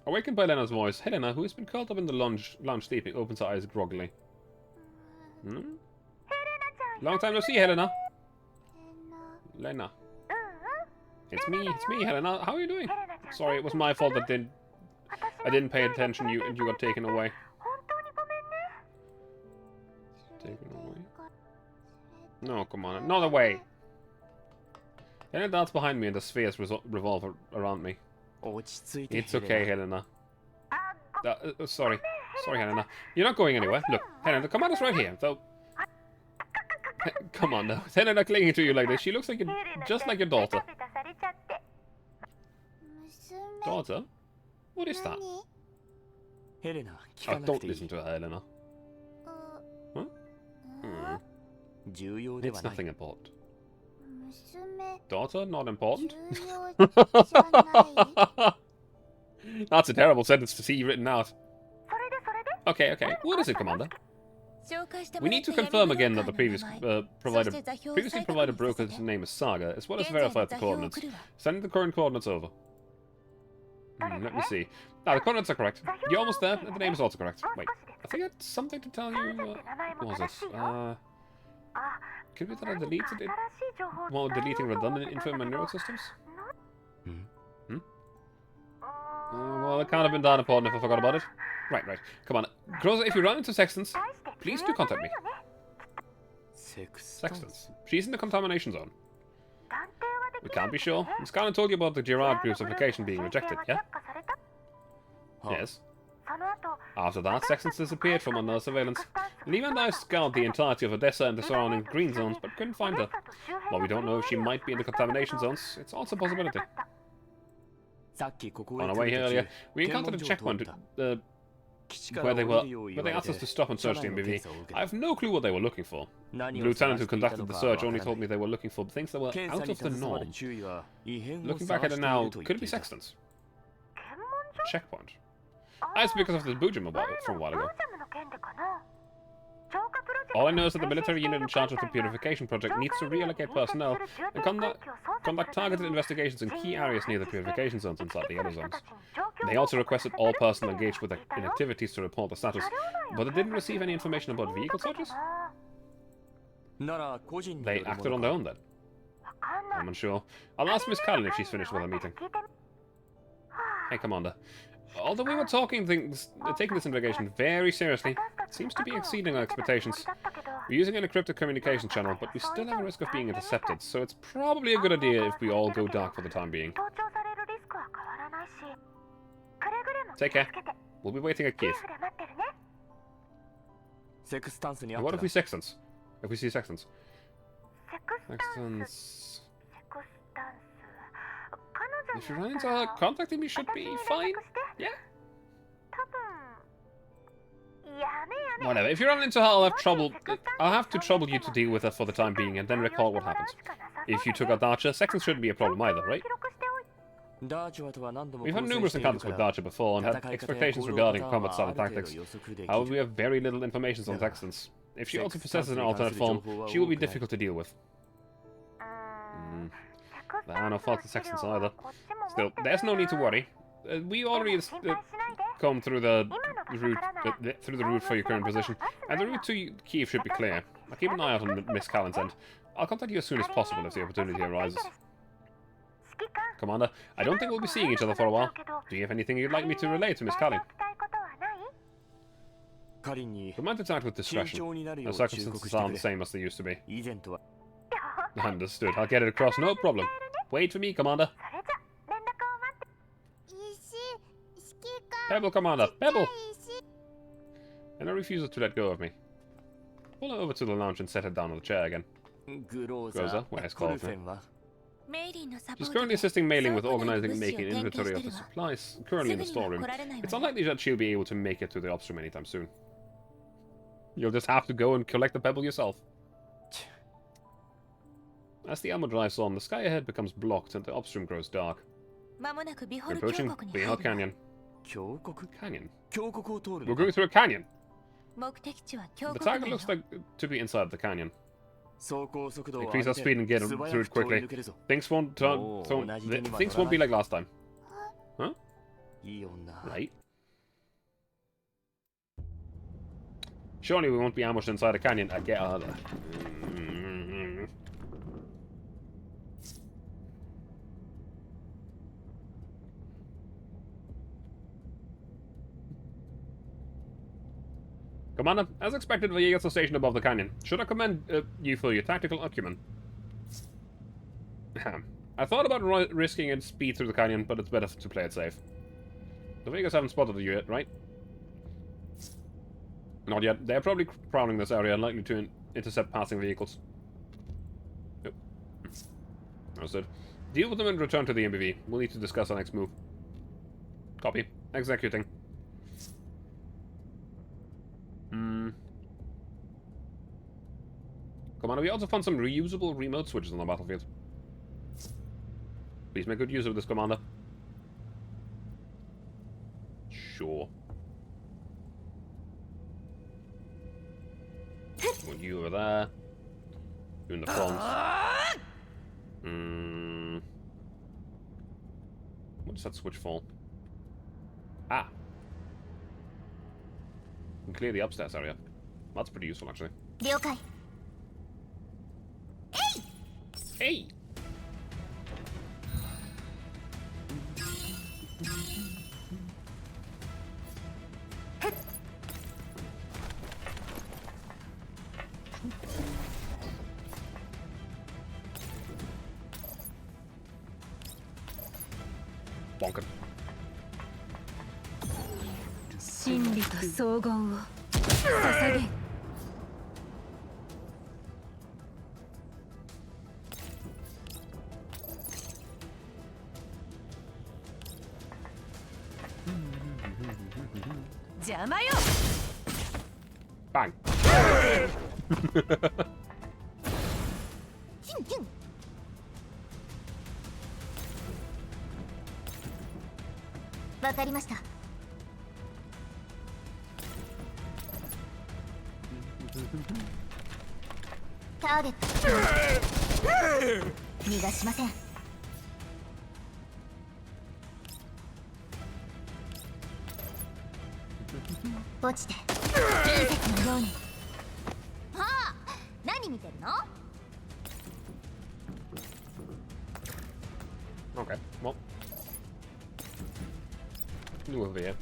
Awakened by Lena's voice, Helena, who has been curled up in the lounge sleeping, opens her eyes groggily. Hmm? Long time no see, Helena. Lena. It's me, Helena. How are you doing? Sorry, it was my fault that I didn't pay attention and you got taken away. Taken away? No, come on. Not away. Helena darts behind me and the spheres revolve around me. It's okay, Helena. Sorry. Sorry, Helena. You're not going anywhere. Look, Helena, the commander's right here, though. Come on now. Helena clinging to you like this. She looks like just like your daughter. Daughter? What is that? Oh, don't listen to her, Helena. Huh? It's nothing important. Daughter? Not important? That's a terrible sentence to see written out. Okay. What is it, Commander? We need to confirm again that the previously provided broker's name is Saga, as well as verify the coordinates. Sending the current coordinates over. Let me see. The coordinates are correct. You're almost there, and the name is also correct. Wait, I think I had something to tell you. What was it? Could it be that I deleted it while deleting redundant info in my neural systems? Well, it can't have been that important if I forgot about it. Right. Come on. Groza, if you run into Sextons, please do contact me. Sextons? She's in the contamination zone. We can't be sure. Miss Scarlet told you about the Gerard Group's application being rejected, yeah? Yes. After that, Sextons disappeared from under surveillance. Leva and I scoured the entirety of Odessa and the surrounding green zones, but couldn't find her. While we don't know if she might be in the contamination zones, it's also a possibility. On our way here earlier, we encountered a checkpoint where they asked us to stop and search the MBV. I have no clue what they were looking for. The lieutenant who conducted the search only told me they were looking for things that were out of the norm. Looking back at it now, could it be Sextons? checkpoint. Ah, it's because of the Buja mobile from a while ago. All I know is that the military unit in charge of the purification project needs to reallocate personnel and conduct targeted investigations in key areas near the purification zones inside the other zones. They also requested all personnel engaged in activities to report the status, but they didn't receive any information about vehicle searches? They acted on their own then. I'm unsure. I'll ask Miss Cullen if she's finished with her meeting. Hey, Commander. Although we were taking this investigation very seriously, it seems to be exceeding our expectations. We're using an encrypted communication channel, but we still have a risk of being intercepted, so it's probably a good idea if we all go dark for the time being. Take care. We'll be waiting at Kiev. And what if we sextants? If we see sextants? Sextants... If your lines are contacting me, should be fine. Yeah? Whatever. If you run into her, I'll have to trouble you to deal with her for the time being, and then recall what happens. If you took out Darcher, sextants shouldn't be a problem either, right? We've had numerous encounters with Darcher before, and had expectations regarding combat style and tactics. However, we have very little information on sextants. If she also possesses an alternate form, she will be difficult to deal with. There are no faulty sextants either. Still, there's no need to worry. We already come through the route for your current position, and the route to Kiev should be clear. I'll keep an eye out on Miss Callan's end. I'll contact you as soon as possible if the opportunity arises. Commander, I don't think we'll be seeing each other for a while. Do you have anything you'd like me to relay to Miss Callan? Command to act with discretion. The circumstances aren't the same as they used to be. Understood. I'll get it across, no problem. Wait for me, Commander. Pebble, Commander, Pebble! And I refuse to let go of me. Pull her over to the lounge and set her down on the chair again. Groza, where is called me. She's currently assisting Mailing with organizing and making an inventory of the supplies currently in the storeroom. It's unlikely that she'll be able to make it to the ops room anytime soon. You'll just have to go and collect the pebble yourself. As the armor drives on, the sky ahead becomes blocked and the ops room grows dark. We're approaching Behal Canyon. Canyon? We're going through a canyon! The target looks like to be inside the canyon. Increase our speed and get through it quickly. Things won't be like last time. Huh? Right. Surely we won't be ambushed inside a canyon. I get out of there. Commander, as expected, the Jaegers are stationed above the canyon. Should I commend you for your tactical acumen? I thought about risking and speed through the canyon, but it's better to play it safe. The Jaegers haven't spotted you yet, right? Not yet. They're probably prowling this area and likely to intercept passing vehicles. Yep. Understood. Deal with them and return to the MBV. We'll need to discuss our next move. Copy. Executing. Commander, we also found some reusable remote switches on the battlefield. Please make good use of this, Commander. Sure. Want you over there. You in the front. What does that switch for? Ah. You can clear the upstairs area. That's pretty useful, actually. Hey! Bonk it. 真理と荘厳を捧げ。邪魔よ。Bang. わかりました。ターゲット逃がしません。落ちて隕石のように。はあ、何見てるの？ Okay, well. New over here.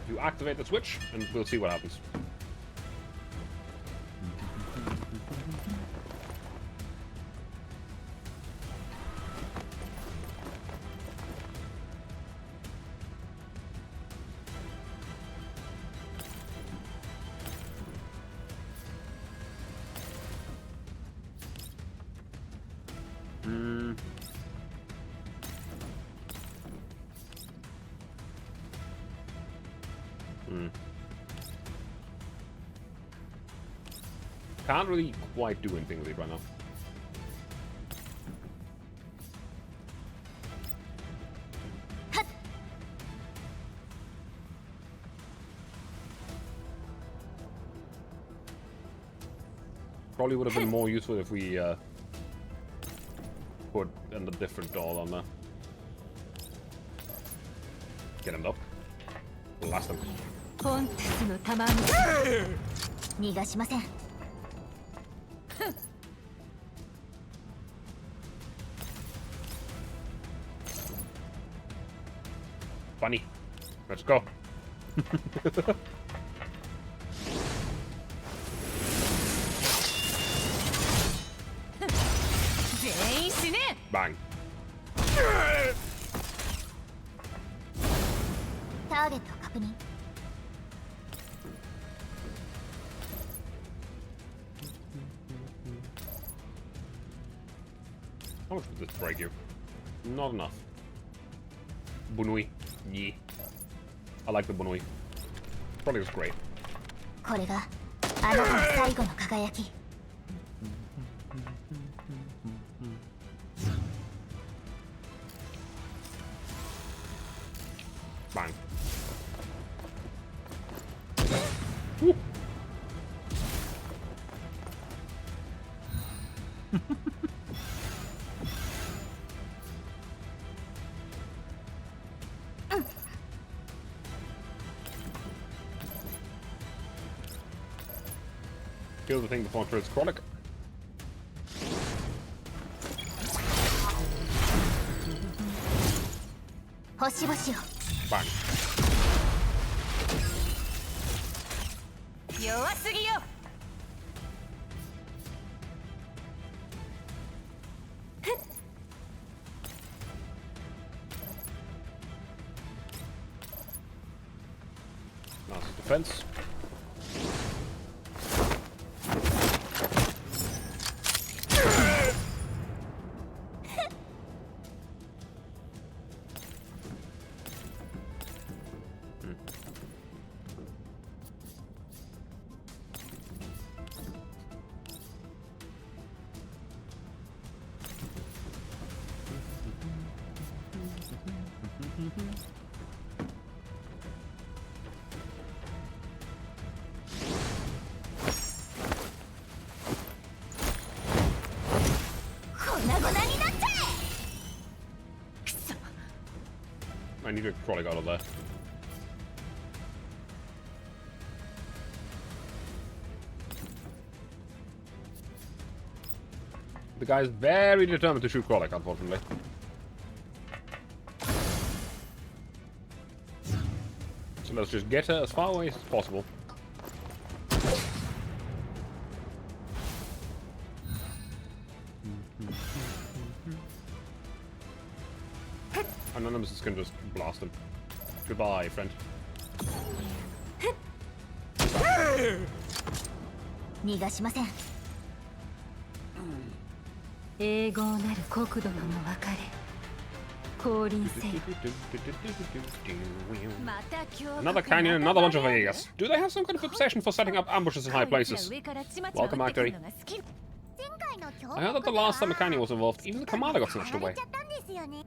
You activate the switch, and we'll see what happens. Can't really quite do anything with it right now. Probably would have been more useful if we put a different doll on there. Get him up. Blast him. コンテスの玉に逃がしません。 Bunny, let's go. 全員死ね。 Bang. ターゲット確認。 How much would this break you? Not enough. Bunui. Yeah. I like the Bunui. Probably was great. これがあなたの最後の輝き。 Bang. Woo. Kill the thing before it turns chronic. Bang. 弱すぎよ。 Nice defense. I need to crawling out of there. The guy's very determined to shoot Krolek, unfortunately. So let's just get her as far away as possible. And then is gonna just blast him. Goodbye, friend. 逃がしません。永劫なる国土との別れ。降臨せよ Another canyon, another bunch of Vegas. Do they have some kind of obsession for setting up ambushes in high places? Welcome, Actory. 前回の強 I heard that the last time a canyon was involved, even the commander got snatched やら away. れちゃったんですよね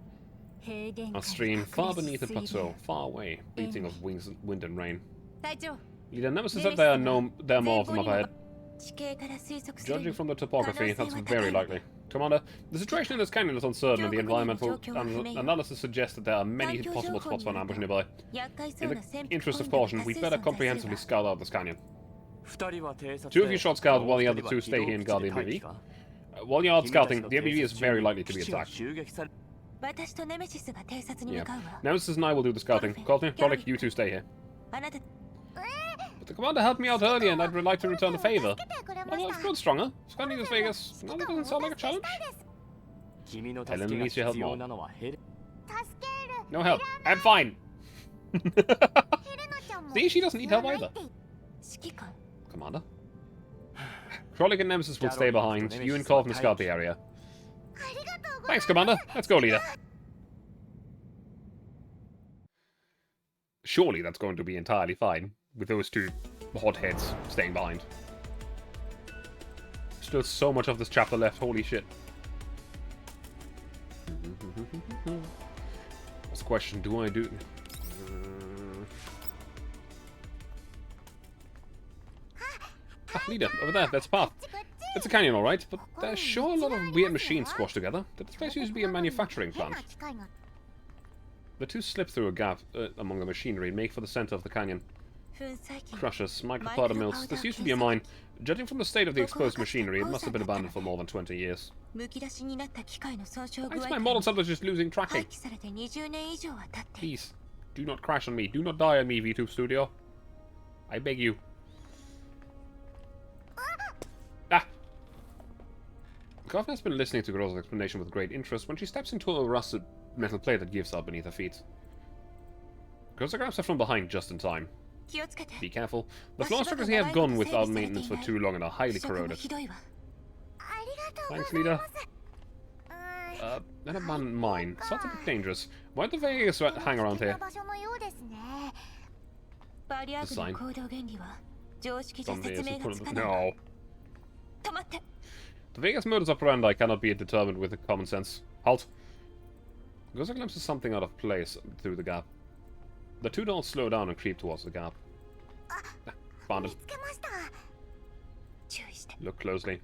A stream far beneath the plateau, far away, beating of wings, wind and rain. 隊長 Leader Nemesis said there are more of them up ahead. 地形から推測する Judging from the topography, that's very likely. Commander, the situation in this canyon is uncertain and the environmental analysis suggests that there are many possible spots for an ambush nearby. 厄介そ In うな the 戦 interest of caution, we'd better comprehensively scout out this canyon. 2人は偵察 Two of you shot scout while the other two stay here and guard the MBV. While you're out scouting, the MBV is very likely to be attacked. 私とネメシスが偵察に Yeah. 向かうわ Nemesis and I will do the scouting. Courtney, Prolic, you two stay here. あなた But the commander helped me out earlier and I'd like to return the favor. 助けてくれま Well, し let's た go stronger. Scanning this Vegas. No, that doesn't sound like a challenge. 君の助けが必要なのはヘレ 助ける No help. I'm fine. ヘレナちゃんも See, she doesn't need help ない either. って 指揮官 Commander. Prolic and Nemesis will stay behind. You and Courtney scout the area. ありがとうござい Thanks, Commander. Let's go, leader. Surely that's going to be entirely fine, with those two hotheads staying behind. Still so much of this chapter left, holy shit. What's the question? Do I do... leader, over there, that's a path. こっち It's a canyon, alright, but there's sure a lot of weird machines squashed together. Did this place used to be a manufacturing 変 plant? な機械が The two slip through a gap among the machinery and make for the center of the canyon. 粉砕機 Crushers, micropowder mills. This used to be a mine. Judging from the state of the exposed machinery, it must have been abandoned for more than 20 years. むき出しになった機械の損傷具 Why 合 is か my ら model center just losing 廃 tracking? 棄されて20年以上は経っている Please, do not crash on me. Do not die on me, V2 Studio. I beg you. Ah! Goffin has been listening to Groza's explanation with great interest when she steps into a rusted metal plate that gives out beneath her feet. Groza grabs her from behind just in time. 気をつけて Be careful. The floor structures here have gone without maintenance for too long and are highly 腐食も corroded. ひどいわありがとうご Thanks, ざい leader. ます An abandoned mine. Sounds a bit dangerous. Why'd the Vegas hang around 危険 here? な場所のようですねバリアグの行動原理は常識じゃ説明がつかない No. 止まって The Vegas modus operandi cannot be determined with common sense. Halt. Goes a glimpse of something out of place through the gap. The two dolls slow down and creep towards the gap. Found 見 it. つけました 注意して Look closely.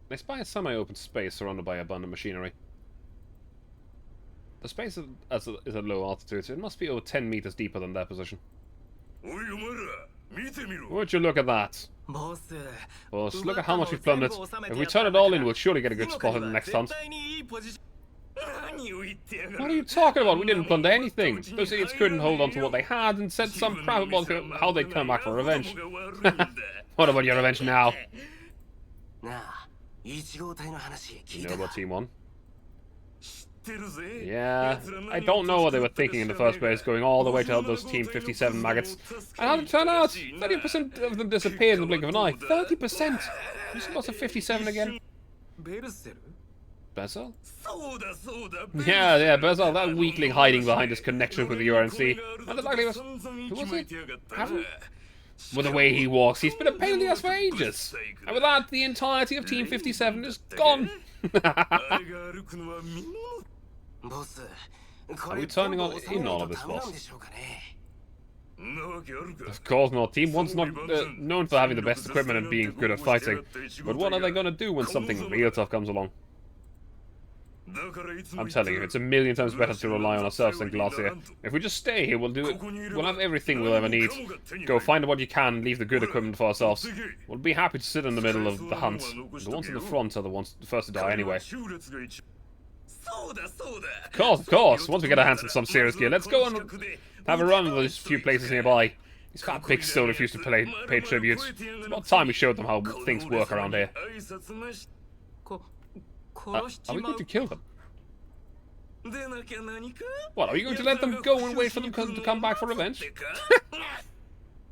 They spy a semi-open space surrounded by abundant machinery. The space is at low altitude, so it must be over 10 meters deeper than their position. おいお前ら見てみろ Would you look at that? ボス Boss, look at how much we've plundered. If we turn it all in, we'll surely get a good spot in the next hunt. 絶対にいいポジション 何を言ってやが What る are you talking about? We didn't plunder anything. Those idiots couldn't hold on to what they had and said some crap about how they'd come back for revenge. What about your revenge now? なあ1号隊の話 You 聞い know た about か Team 1? 知ってるぜ Yeah, I don't know what they were thinking in the first place, going all the way to help those Team 57 maggots. And how did it turn out? 30% of them disappeared in the blink of an eye. 30%? You supposed to 57 again? ベルセル Bezel? そうだそうだ Yeah, Bezel, that weakling hiding behind his connection with the URNC. And the likelihood who was it? Haven't? With the way he walks, he's been a pain in the ass for ages. And with that, the entirety of Team 57 is gone. あれが歩くのはみんなボス Are we turning on in all of this, boss? なんでしょうかね んなわけあるか Of course not. Team 1's not known for having the best equipment and being good at fighting. But what are they gonna do when something real tough comes along? だからいつも I'm 言った telling you, it's a million times better to rely on ourselves than Glacier. If we just stay here, we'll do it. We'll have everything we'll ever need. Go find what you can, leave the good equipment for ourselves. We'll be happy to sit in the middle of the hunt. The ones in the front are the ones the first to die anyway. 狩猟列が一そうだそうだ Of course. Once we get our hands on some serious gear, let's go and have a run in those few places nearby. These fat pigs still refuse to pay tribute. It's about time we showed them how things work around here. 挨拶なしこ Are 殺し we ちま going う to kill them? でなきゃ何か What, are you going to let them go and wait for them to come back for revenge?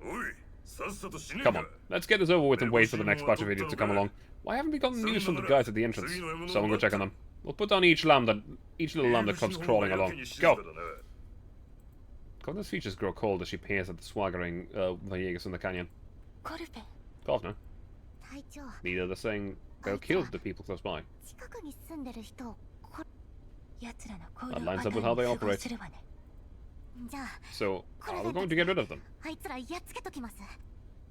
おいさっさと死ね Come on, let's get this over with and wait for the next batch of idiots to come along. Why haven't we gotten news from the guys at the entrance? Someone go check on them. We'll put down each little lamb that comes crawling along. Go! Coldness features grow cold as she peers at the swaggering Villegas in the canyon. コルペ Governor, 隊長 neither they're saying they'll kill the people close by. 近くに住んでる人を奴らの行 That 動 lines パタ up with ー how ン they に符合 operate. するわね じゃあ So, are we going to get rid of them? あいつらやっつけときます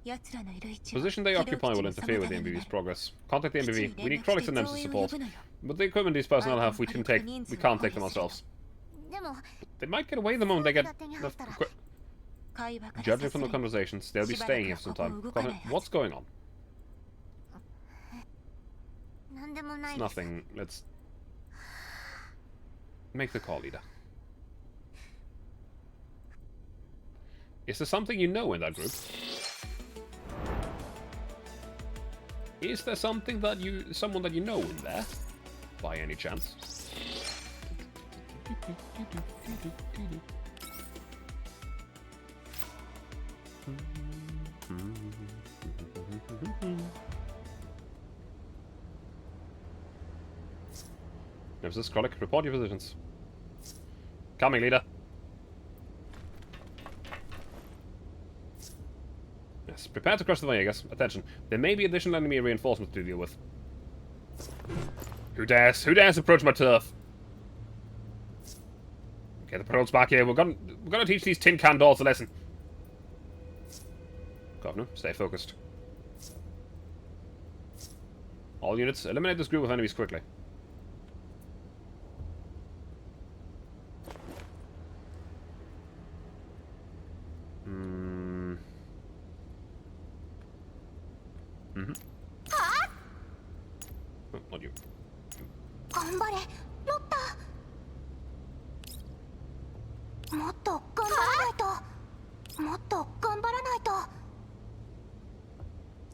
奴らのいる位置は Position they 起動 occupy 基地 will の interfere with the 妨げにな MBV's る progress. Contact the 基地 MBV. に We 連 need 絡 Krolix して and them 増 to 援を support. 呼ぶのよ But the equipment these personnel have, we can take. We can't take them ourselves. でも They might get away the moment they get 手に入ったら 会話から Judging さ from す the がに conversations, they'll be staying here for some time. Governor, what's going on? なんでもな It's いです nothing. Let's make the call, leader. Is there something you know in that group? Is there something that someone that you know in there, by any chance? There's this Krollic. Report your positions. Coming, leader. Yes, prepare to crush the Villegas. Attention, there may be additional enemy reinforcements to deal with. Who dares approach my turf? Okay, the patrol's back here. We're gonna teach these tin can dolls a lesson. Governor, stay focused. All units, eliminate this group of enemies quickly. Oh, not you. 頑張れロッタもっと頑張らないともっと頑張らないと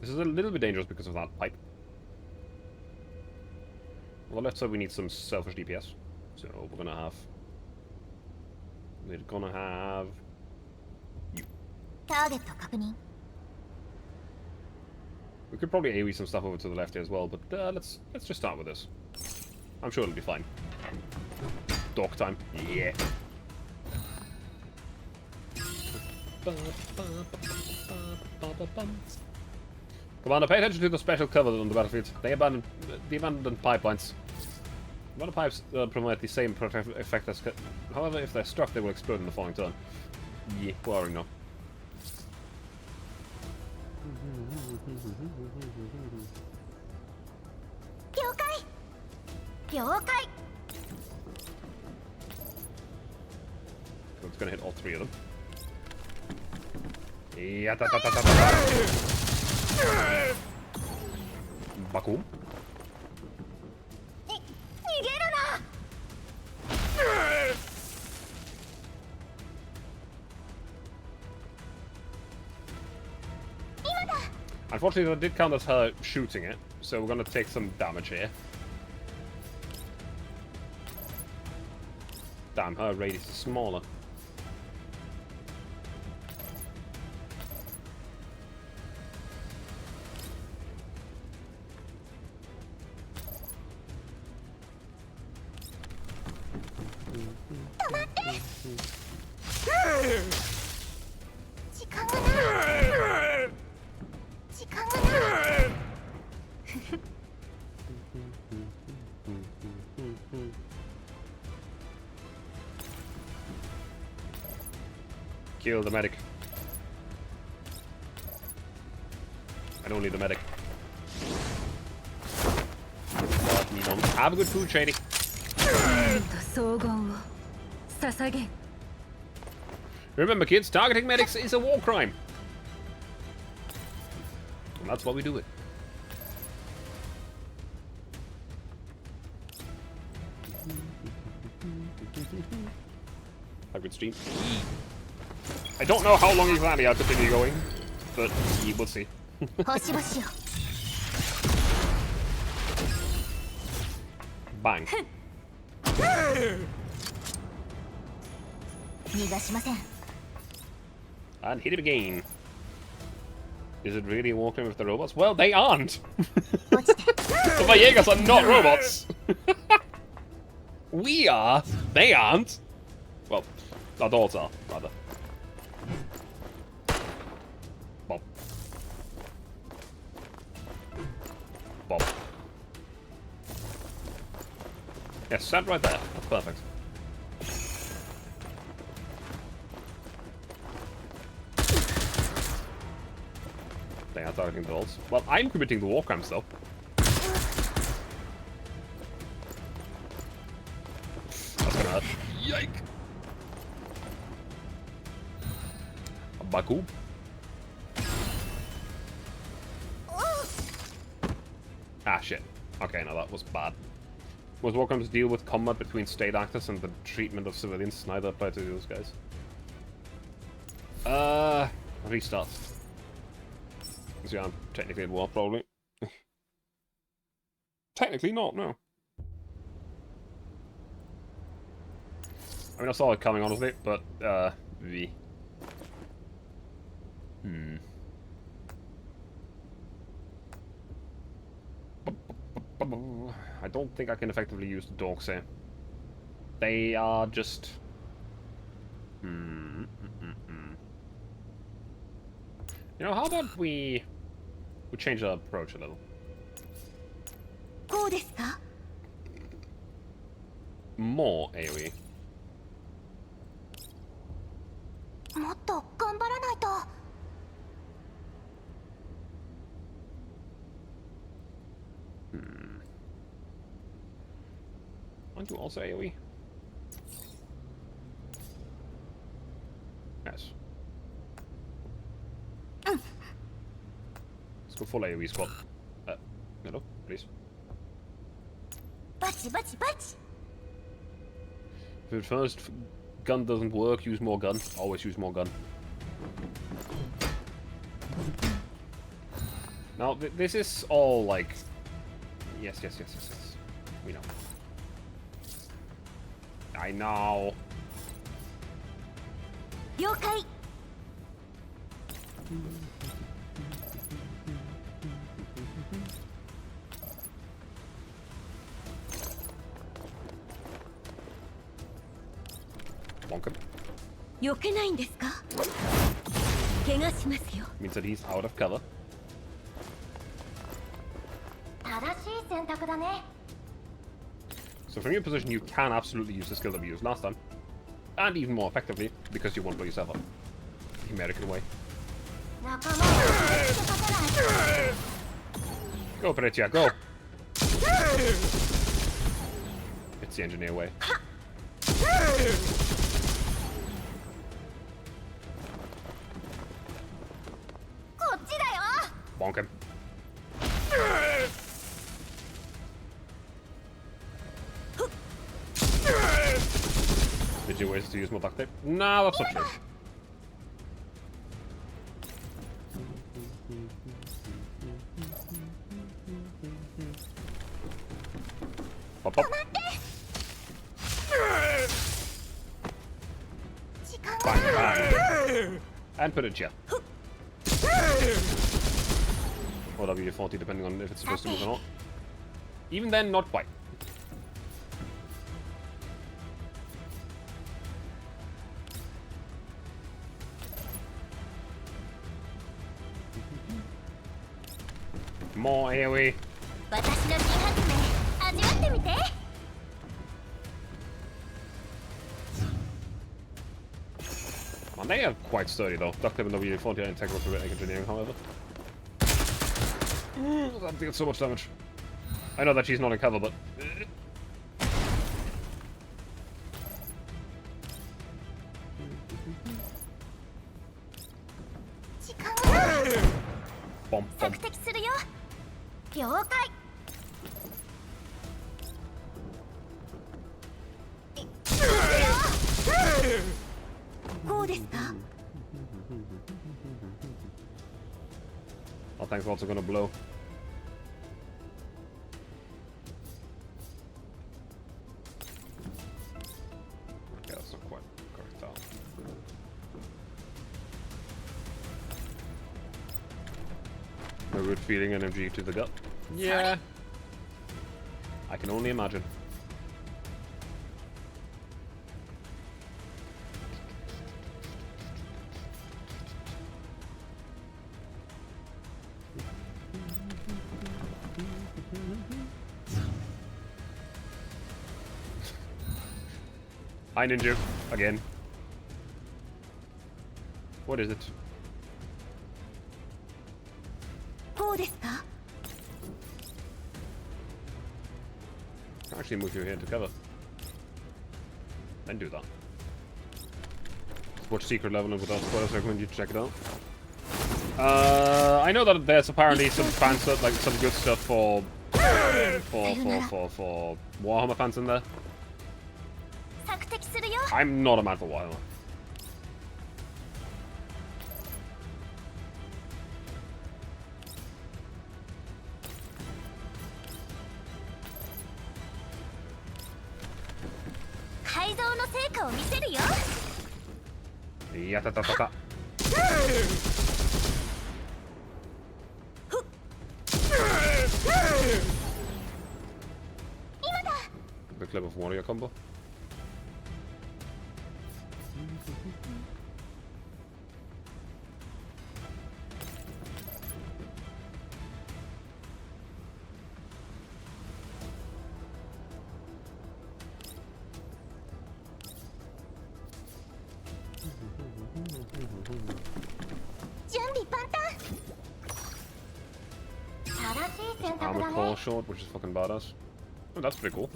This is a little bit dangerous because of that pipe. On the left side we need some selfish DPS. So we're gonna have you. ターゲット確認 We could probably AoE some stuff over to the left here as well, but let's just start with this. I'm sure it'll be fine. Dork time. Yeah. Commander, pay attention to the special cover on the battlefield. They abandoned the abandoned pipelines. The pipes provide the same protective effect as... However, if they're struck, they will explode in the following turn. Yeah, we already know. 了解了解 So it's gonna hit all three of them. Yeah, Bakum. 逃げるな Unfortunately, that did count as her shooting it, so we're gonna take some damage here. Damn, her radius is smaller. Kill the medic. I don't need the medic. Have a good food, Shady. 荘厳を捧げ Remember, kids, targeting medics is a war crime. And that's why we do it. Have a good stream. I don't know how long exactly I'll continue going, but we'll see. 星々よ Bang. 逃がしません And hit him again. Is it really a war crime with the robots? Well, they aren't. 落ちて The Villegas are not robots. We are. They aren't. Well, adults are, rather. Bob. Bob. Yes, stand right there. That's perfect. They are targeting the adults. Well, I'm committing the war crimes, though. That's gonna hurt. Yike! Baku. Ah, shit. Okay, now that was bad. Was war crimes deal with combat between state actors and the treatment of civilians? Neither apply to those guys. Restart. So yeah, I'm technically at war, probably. Technically not, no. I mean, I saw it coming, honestly, but, V. I don't think I can effectively use the dogs here. They are just... You know, how about we change our approach a little? More AoE. もっと頑張らないと。 Aren't you also AoE? Yes. Let's go full AoE squad. Hello, please. バチバチバチ。 If the first gun doesn't work, use more gun. Always use more gun. Now, this is all like... Yes. We know. I know. 了解。 Bonk him. 避けないんですか？怪我しますよ。 Means that he's out of cover. 正しい選択だね。 So from your position, you can absolutely use the skill that we used last time. And even more effectively, because you won't blow yourself up. The American way. 仲間を助けさせない。 Go, Peretia, go! It's the engineer way. こっちだよ。 Bonk him. Did you ways to use more duct tape? Nah, that's not true. Pop, pop. Bang, bang. And put it here. Or W40, depending on if it's supposed to move or not. Even then, not quite. More AoE. 私の新発明、味わってみて。 Man, they are quite sturdy though. Duct tape and W40 are integral to engineering, however. That deals so much damage. I know that she's not in cover, but... Bomb, bomb. 索敵するよ。了解。 こうですか？ Our tank's also gonna blow. Okay, that's not quite correct out. No good feeding energy to the gut. Yeah. I can only imagine. Hi, Ninja. Again. What is it? こうですか？ I'll actually move you here together. Then do that. Watch Secret Leveling with us, but I recommend you check it out. I know that there's apparently some fan stuff, like some good stuff for Warhammer fans in there. 索敵するよ。 I'm not a man for Warhammer. 改造の成果を見せるよ。やたたたた。The clip of warrior combo. Armored core short, which is fucking badass. Oh, that's pretty cool.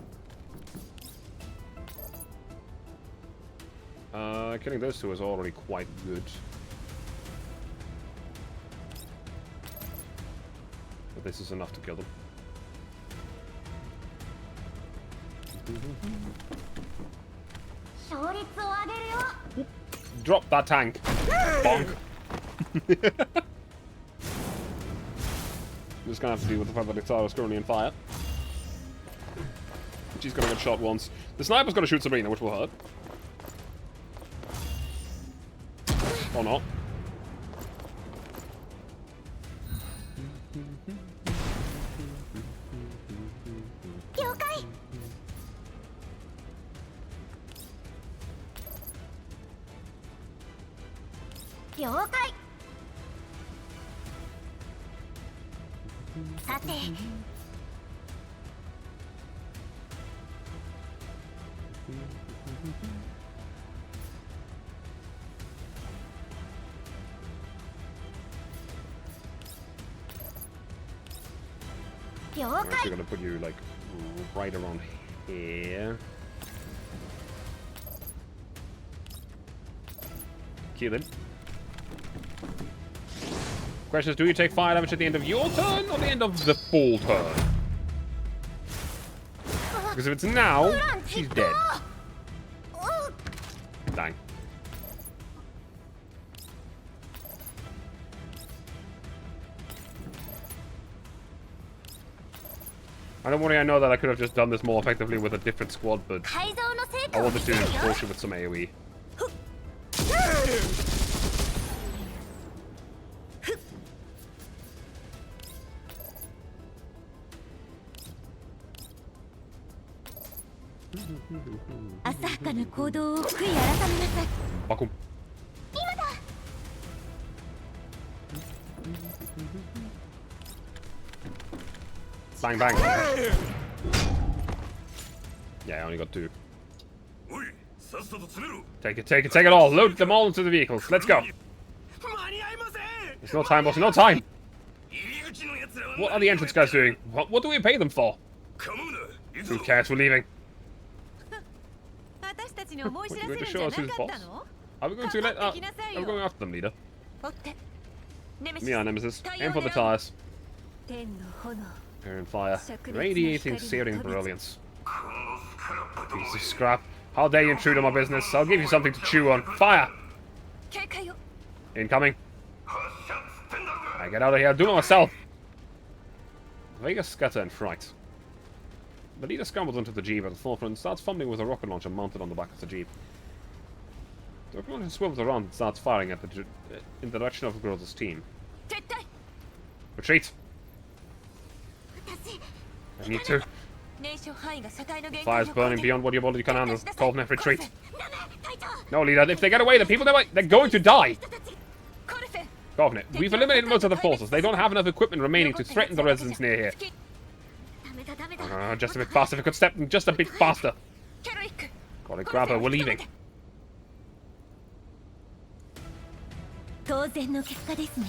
Killing those two is already quite good. But this is enough to kill them. Drop that tank! Bonk! Just gonna have to deal with the fact that Ixara's currently on fire. She's gonna get shot once. The sniper's gonna shoot Sabrina, which will hurt. Or not. I'm actually gonna put you like right around here. Keelan. Question is, do you take fire damage at the end of your turn or the end of the full turn? Because if it's now, she's dead. Dang. I don't worry, I know that I could have just done this more effectively with a different squad, but I wanted to do bullshit with some AoE. Bakum. Bang, bang. Yeah, I only got 2. Take it, take it, take it all. Load them all into the vehicles. Let's go. There's no time, boss. No time. What are the entrance guys doing? What do we pay them for? Who cares? We're leaving. What, you're going to show us who's boss? Are we going to let... are we going after them, leader? Me, our nemesis. Aim for the tires. Air and fire. Radiating searing brilliance. Piece of scrap. How dare you intrude on my business? I'll give you something to chew on. Fire! Incoming. I get out of here. I'll do it myself. Vega scatter and fright. The leader scrambles onto the jeep at the forefront and starts fumbling with a rocket launcher mounted on the back of the jeep. The rocket launcher swivels around and starts firing at in the direction of Groza's team. Retreat! I need to. The fire's burning beyond what your body can handle. Kovnev, retreat. No, leader, if they get away, the people they're going to die! Kovnev, we've eliminated most of the forces. They don't have enough equipment remaining to threaten the residents near here. Just a bit faster. If we could step just a bit faster. Gotta grab her, we're leaving. 当然の結果ですね。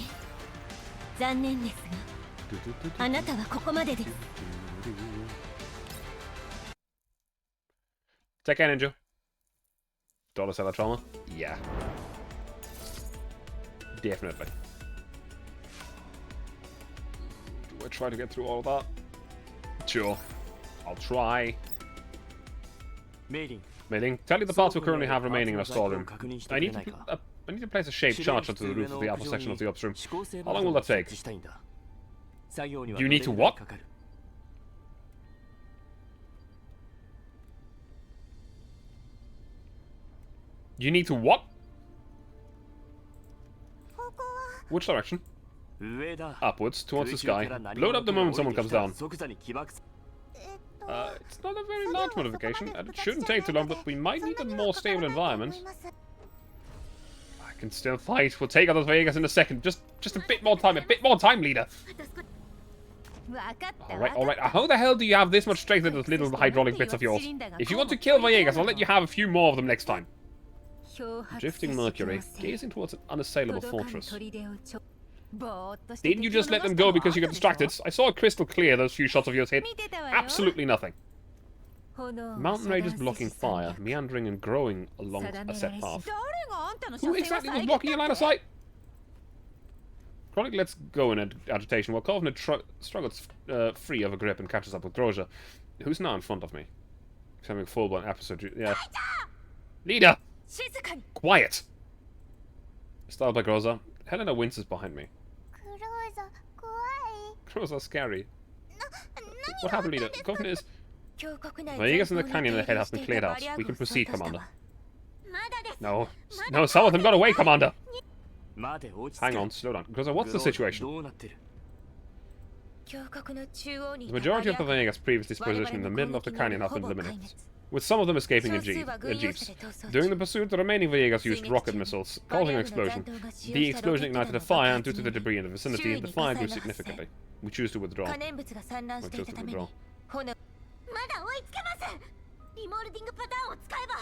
残念ですが、あなたはここまでです。Take care, Ninja. Dollar seller trauma? Yeah. Definitely. Do I try to get through all of that? Sure. I'll try. メイリン Mailing, tell you the parts we currently have remaining in our storeroom. I need to place a shaped charge onto the roof of the upper section of the upstream. How long will that take? You need to what? You need to what? 方向は Which direction? 上だ Upwards, towards the 空中か sky. ら何 Blow it up the 者 moment か someone が降 comes りてきたら down. 即座に起爆す It's not a very large modification, and it shouldn't take too long, but we might need a more stable environment. I can still fight. We'll take out those Vegas in a second. Just a bit more time, leader. 分かった。 Alright. How the hell do you have this much strength in those little hydraulic bits of yours? If you want to kill Villegas, I'll let you have a few more of them next time. Drifting Mercury, gazing towards an unassailable fortress. Didn't you just let them go because you got distracted? I saw it crystal clear those few shots of yours hit. Absolutely nothing. Mountain ranges blocking fire, meandering and growing along a set path. Who exactly was blocking your line of sight? Chronic lets go in agitation while Covenant struggles free of a grip and catches up with Grosja, who's now in front of me. He's having a full-blown episode. Yeah. Leader! Quiet! Startled by Grosja, Helena winces behind me. クローザ怖い Grosja's scary. What happened, leader? Covenant is... 峡谷内 Vegas and the 前方 canyon に ahead have been 停留してい cleared た out. バリア We 軍 can を操 proceed, 作したわ Commander. まだです No, some of them got away, Commander! 待て落ち着け Hang on, slow down. Grosja, what's the グロージ situation? どうなってる 峡谷の中央にい The た majority バ of リ the ア軍 Vegas previously 我々 positioned in the の middle 攻 of the 撃によ canyon り have ほ been ぼ壊 eliminated, 滅 with some of them escaping in 少数は軍用 jeeps. 車で逃走 During the 中 pursuit, the remaining Vegas used 追撃 rocket 中 missiles, バリ causing ア an 軍の explosion. 弾頭が使用 The したロケ explosion ット弾 ignited の a 爆 fire, 発 and due to the によ debris り in the vicinity, 周囲 the 火 に火災 grew が発生 significantly. We choose to withdraw. 可燃物が散乱 We してい choose た to ため withdraw. に炎まだ追いつけますリモールディングパターンを使えば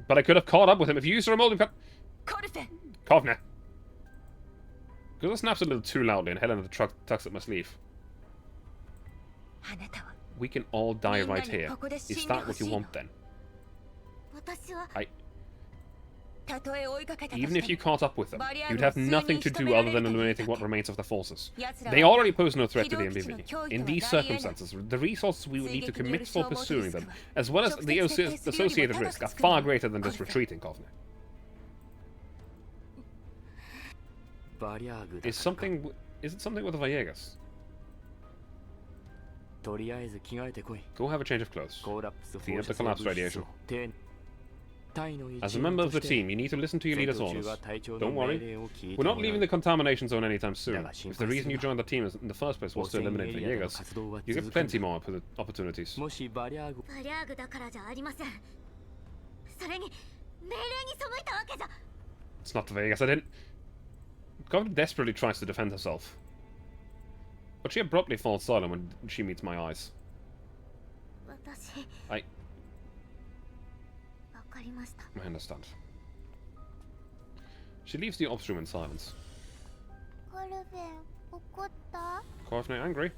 But I could have caught up with him if you used a remote cut. コルフェ Kovna. Grosja snaps a little too loudly, and Helena tucks at my sleeve. あなたは We can all die right みんなに here. ここで死 Is んで that ほ what し you いの want then? 私はたとえ追いかけたと Even して if you も caught up with them, バリア you'd 軍は have 数人 nothing to 仕 do 留めら other れる than という eliminating だ what け remains of the forces. 奴ら They は already pose no threat to the 非同期の MBV. 脅威 In とは these なり得ない circumstances, the resources we would need to 追撃による commit for 消耗 pursuing リスク them, は as well as 直 the 接撤退するよりも associated 高 risk, く are つくの far が greater than コ just ルフェ retreating, Kovna. バリアーグだ Is it something with the Villegas? とりあえず着替えてこい Go have a change of clothes. コーラプス Clean 放 up the 射性 collapse 物 radiation. 質を丁寧 As a member of the team, you need to listen to your leader's orders. Don't worry, we're not leaving the contamination zone anytime soon. If the reason you joined the team in the first place was to eliminate Villegas, you get plenty more opportunities. もしバリアーグバリアーグだからじゃありませんそれに命令に背いたわけじゃ It's not the Vegas, I didn't. Covenant desperately tries to defend herself. But she abruptly falls silent when she meets my eyes. 私はいわかりました I understand. She leaves the ops room in silence. コルフェン怒った Covenant angry.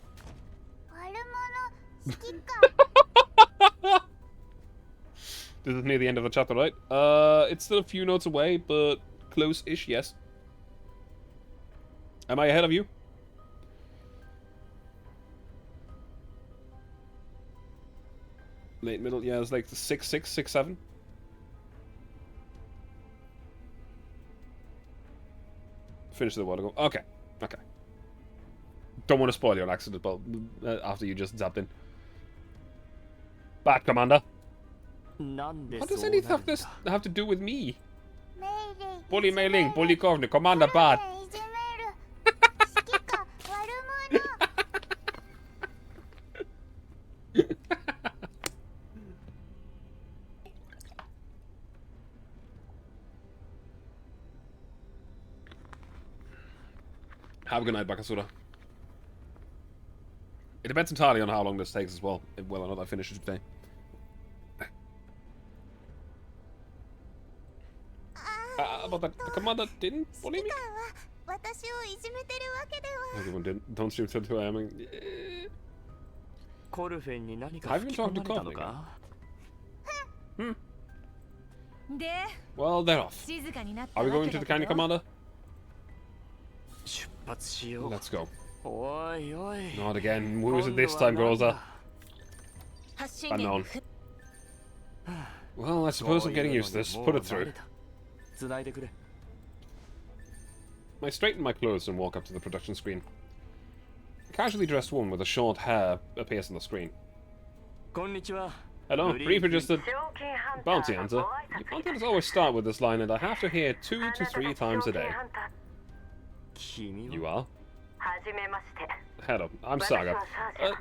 悪者好きか This is near the end of the chapter, right? It's still a few notes away, but close-ish, yes. Am I ahead of you? Late middle, yeah, it's like the 6-6, 6-7. Finished it a while ago. Okay, okay. Don't want to spoil your accident, but after you just zapped in. Bad commander. なんで What そ does うな any る of んだ this have to do with me? 命令 Bully Mei-Ling, Bully Covenant, Commander Bad. いじめる好きか悪者 Have a good night, Bakasura. It depends entirely on how long this takes as well, whether or not I finish it today. But the commander didn't bully me? 私をいじめてるわけでは。 Everyone didn't. Don't shoot at who I am. コルフェンに何か吹き込まれたのか で Well, they're off. 静かになった Are we わ going け to だ the け canyon, ど Commander? 出発しよう Let's go. おいおい Not again. Who is it this time, Groza? 発信源 Unknown. Well, I suppose I'm getting used to this. Put it through. つないでくれ I straighten my clothes and walk up to the production screen. A casually dressed woman with a short hair appears on the screen. こんにちは Hello, pre-registered bounty hunter. Your contacts always start with this line, and I have to hear 2 to 3 times a day. 君 You は are? Hello, I'm Saga.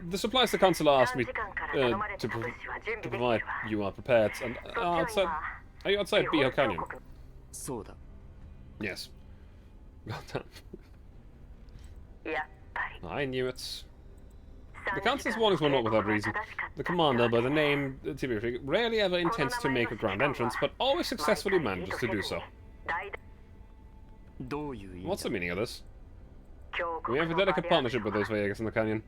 The supplies the consular asked me to provide you are prepared, and outside. Are you outside Beho Canyon? そうだ Yes. Goddamn. I knew it. The consul's warnings were not without reason. The commander, by the name Tiberius, rarely ever intends to make a grand entrance, but always successfully manages to do so. どういう意味 What's the だ meaning of this? We have a delicate partnership with those Vegas in the canyon.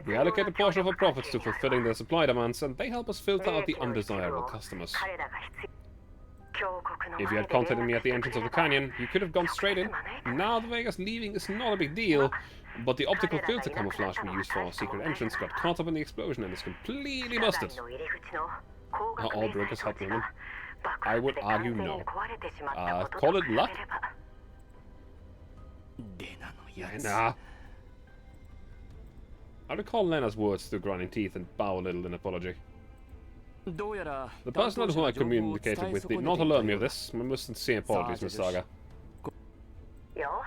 We allocate a portion of our profits to fulfilling their supply demands, and they help us filter out the undesirable customers. If you had contacted me at the entrance of the canyon, you could have gone straight in. Now the Vegas leaving is not a big deal, but the optical filter camouflage we used for our secret entrance got caught up in the explosion and is completely busted. Are all brokers helping them? I would argue no. Call it luck? レナのやつ Nah. I recall Lena's words through grinding teeth and bow a little in apology. どうやら The person who I 情報を伝え communicated with 損 did ね not ていた alert me よ of うだ this. My most sincere apologies, Miss Saga.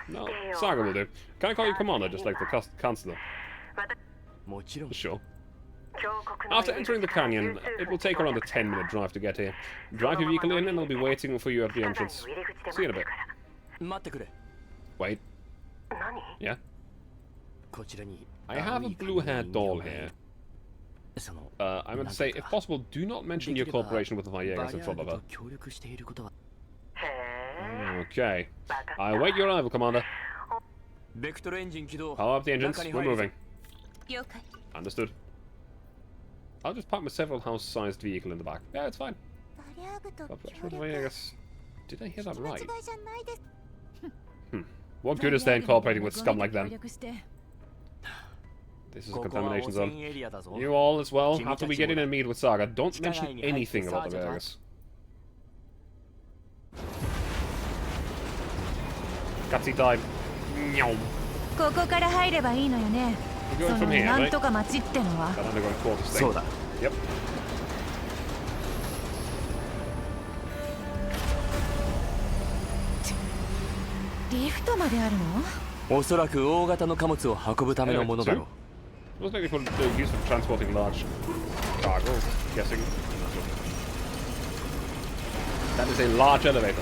No, よ Saga will do. Can I call you Commander, just like the Chancellor? もちろん Sure. After entering the canyon, it will take around a 10-minute drive to get here. Drive your vehicle in and I'll be waiting for you at the entrance. See you in a bit. 待ってくれ Wait. Yeah? こちらに I have a blue-haired doll here. その I'm going to say, if possible, do not mention your cooperation with the Villegas in front of her. 協力していることは Okay. I await your arrival, Commander. ベクトルエンジン起動 Power up the engines. 中に We're 入るぞ moving. 了解 Understood. I'll just park my several house-sized vehicle in the back. Yeah, it's fine. バリアグと Cooperation 協 with 力 Villegas. Did I hear that 間違 right? いじゃないです What good is there in cooperating with scum like 協 them? 力して This is a ここは contamination 汚 zone. 染エリアだぞ You all as well, 君 after た we ちも get in だ and meet with Saga, don't 地下街 mention に入って anything about the サージャント Villegas. Gutsy dive. Nyom. ここから入ればいいのよね We're そ going の from here, なん right? とか町ってのは That underground quarters thing. そうだ Yep. リフトまであるのおそらく大型の貨物を運ぶためのものだろう Looks like they put used for transporting large cargo, guessing. That is a large elevator.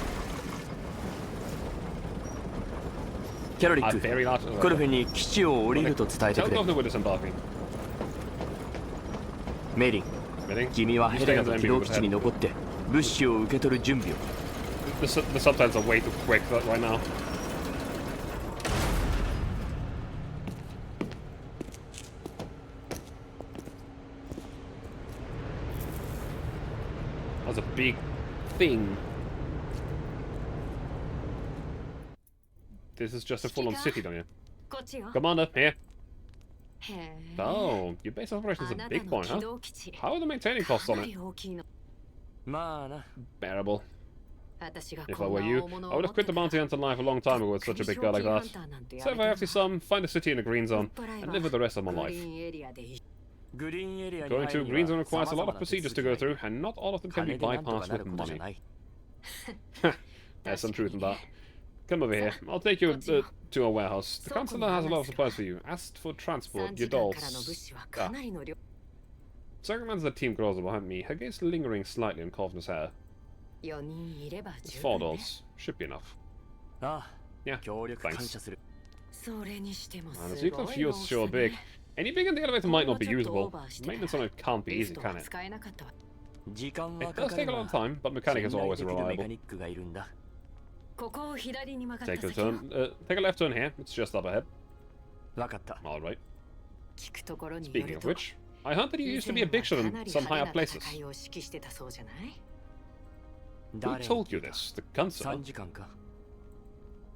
キャロリ A ック very large elevator. コルフェンに基地を降りると伝えて Tell くれ Governor we're disembarking. メイリン Meaning? 君はヘレナと機動基地に残って物資を受け取る準備を The subtitles are way too quick right now. That's a big thing. This is just a full-on city, don't you? こっちよ Commander, here. へえ Oh, your base operations あ a なた big の point, 機 huh? 動基地 How are the maintaining costs か on な it? り大きいの まあな Bearable. 私が If こ I ん were な you, 大物 I を would 持 have って quit the bounty hunter life a long time ago with such a big guy like that. Save a hefty sum, find a city in a green zone, and live with the rest of my グ life. リーンエリアでいいグリーンエリアに Going 入 to る a に green zone は requires a lot of 様々な procedures 手 to go 続きが through, and not all of them can 金 be でなんとか bypassed なる with ことじゃ money. ない There's some truth in that. Come over here. I'll take you to a warehouse. The consular has a lot of supplies for you. Asked for 3 transport, 時 your 間 dolls. からの物資は Ah. かなりの量 Second the team grows up behind me, her gaze lingering slightly on Kovna's hair. 4人いれば It's 十 four 分ね dolls. Should be enough. ああ Yeah, 協力感 thanks. 謝するそれにしても And the す secret ご of い fuels 大 is sure きさ big. ね Anything in the elevator こ might こ not は be ちょっと usable. オーバーして Maintenance on it can't be リフ easy, ト can が it? 使えなかったわ時間は It か does か take る a lot が of time, but mechanic is 信頼 always できるメカ reliable. ニックがいるんだ Take a turn. Take a left turn here. It's just up ahead. わかった All right. 聞くところによ Speaking る of と which, I heard that you 以 used to 前 be a は big shot か in なり some 派 higher 手な places. 戦いを指揮してたそうじゃない Who 誰 told you this? The Gunsel? 3時間か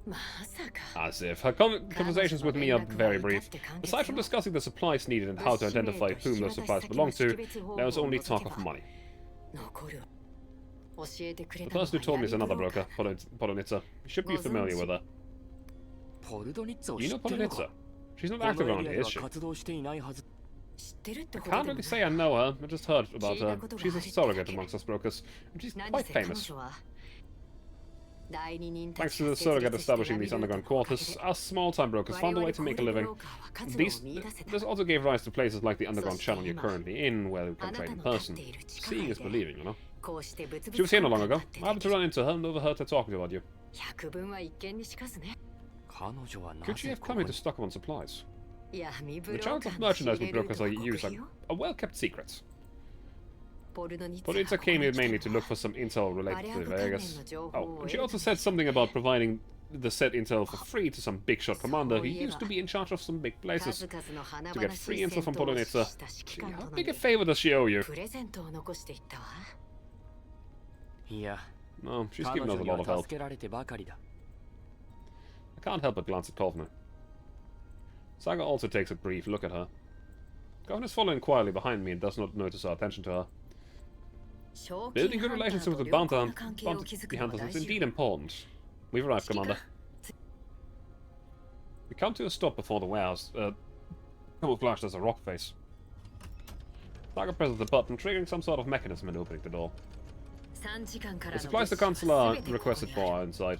まさか As if. Her conversations with me are very brief. Aside from discussing the supplies needed and how to identify whom those supplies belong to, there was only talk of money. 残る教えてくれ The たの person who told me is は another 闇ブローカ broker, ー Polonitsa. You should be familiar with her. ポルドニッツァを You 知 know ってるの Polonitsa? か She's not こ active のエ around リア here, で is は she? 活動していないはず知ってるってほ I ど can't でも really な say い I know her. I just heard about her. 聞いたことが She's a あるってだけ surrogate amongst us brokers, and she's 何 quite せ彼 famous. 女は代理人た Thanks ち to が the 設 surrogate 立した establishing 闇 these ルート underground のおかげ quarters, で us small-time brokers 我 found a 々 way to コー make a ルドブ living. ローカーは活動を These, 見出せた this also gave rise to places like the underground channel you're そして今、 currently in, where we あ can な trade た in の立っ person. ている地下 Seeing 街 is で believing, you know. こうして物々 She was here not long 交換 ago. が I happened to run into her and overheard her talking about you. 百聞は一見にしかずね彼女はな Could she ぜ have こ come こ into に stock on supplies? 闇ブ The ロー chance カ of ーの仕入 merchandise れ we ルー brokers ト like の use 極 are 秘よ well-kept secrets. ポルノニッツァが Politza ここ came に here 来た mainly の to は look for some intel related to 悪 the 役関連 Vegas. の情 Oh, 報を and she 得 also るた said something about providing the said intel for free to some big shot commander who そういえば used to be in charge of some big め places. 数々の華 To 々 get し free い intel 戦 from 闘を指 Polonitza. 揮した指 Gee, 揮官 how との big a に favor does she owe you? プレゼントを残していったわいや No, she's 彼 given 女 us a に lot of は help. 助けられてばかりだ I can't help but glance at Kovner. Saga also takes a brief look at her. Kovner is following quietly behind me and does not notice our attention to her. 賞 Building 金 good ハンター relationships と with 良 bounty 好な関係を築くのは hunters 大 is 事 indeed よ important. We've arrived, Commander. We come to a stop before the warehouse, camouflaged as a rock face. Saga presses the button, triggering some sort of mechanism and opening the door. 3時間から The の supplies the 物資 consul は are 全てここ requested にあ for る are inside.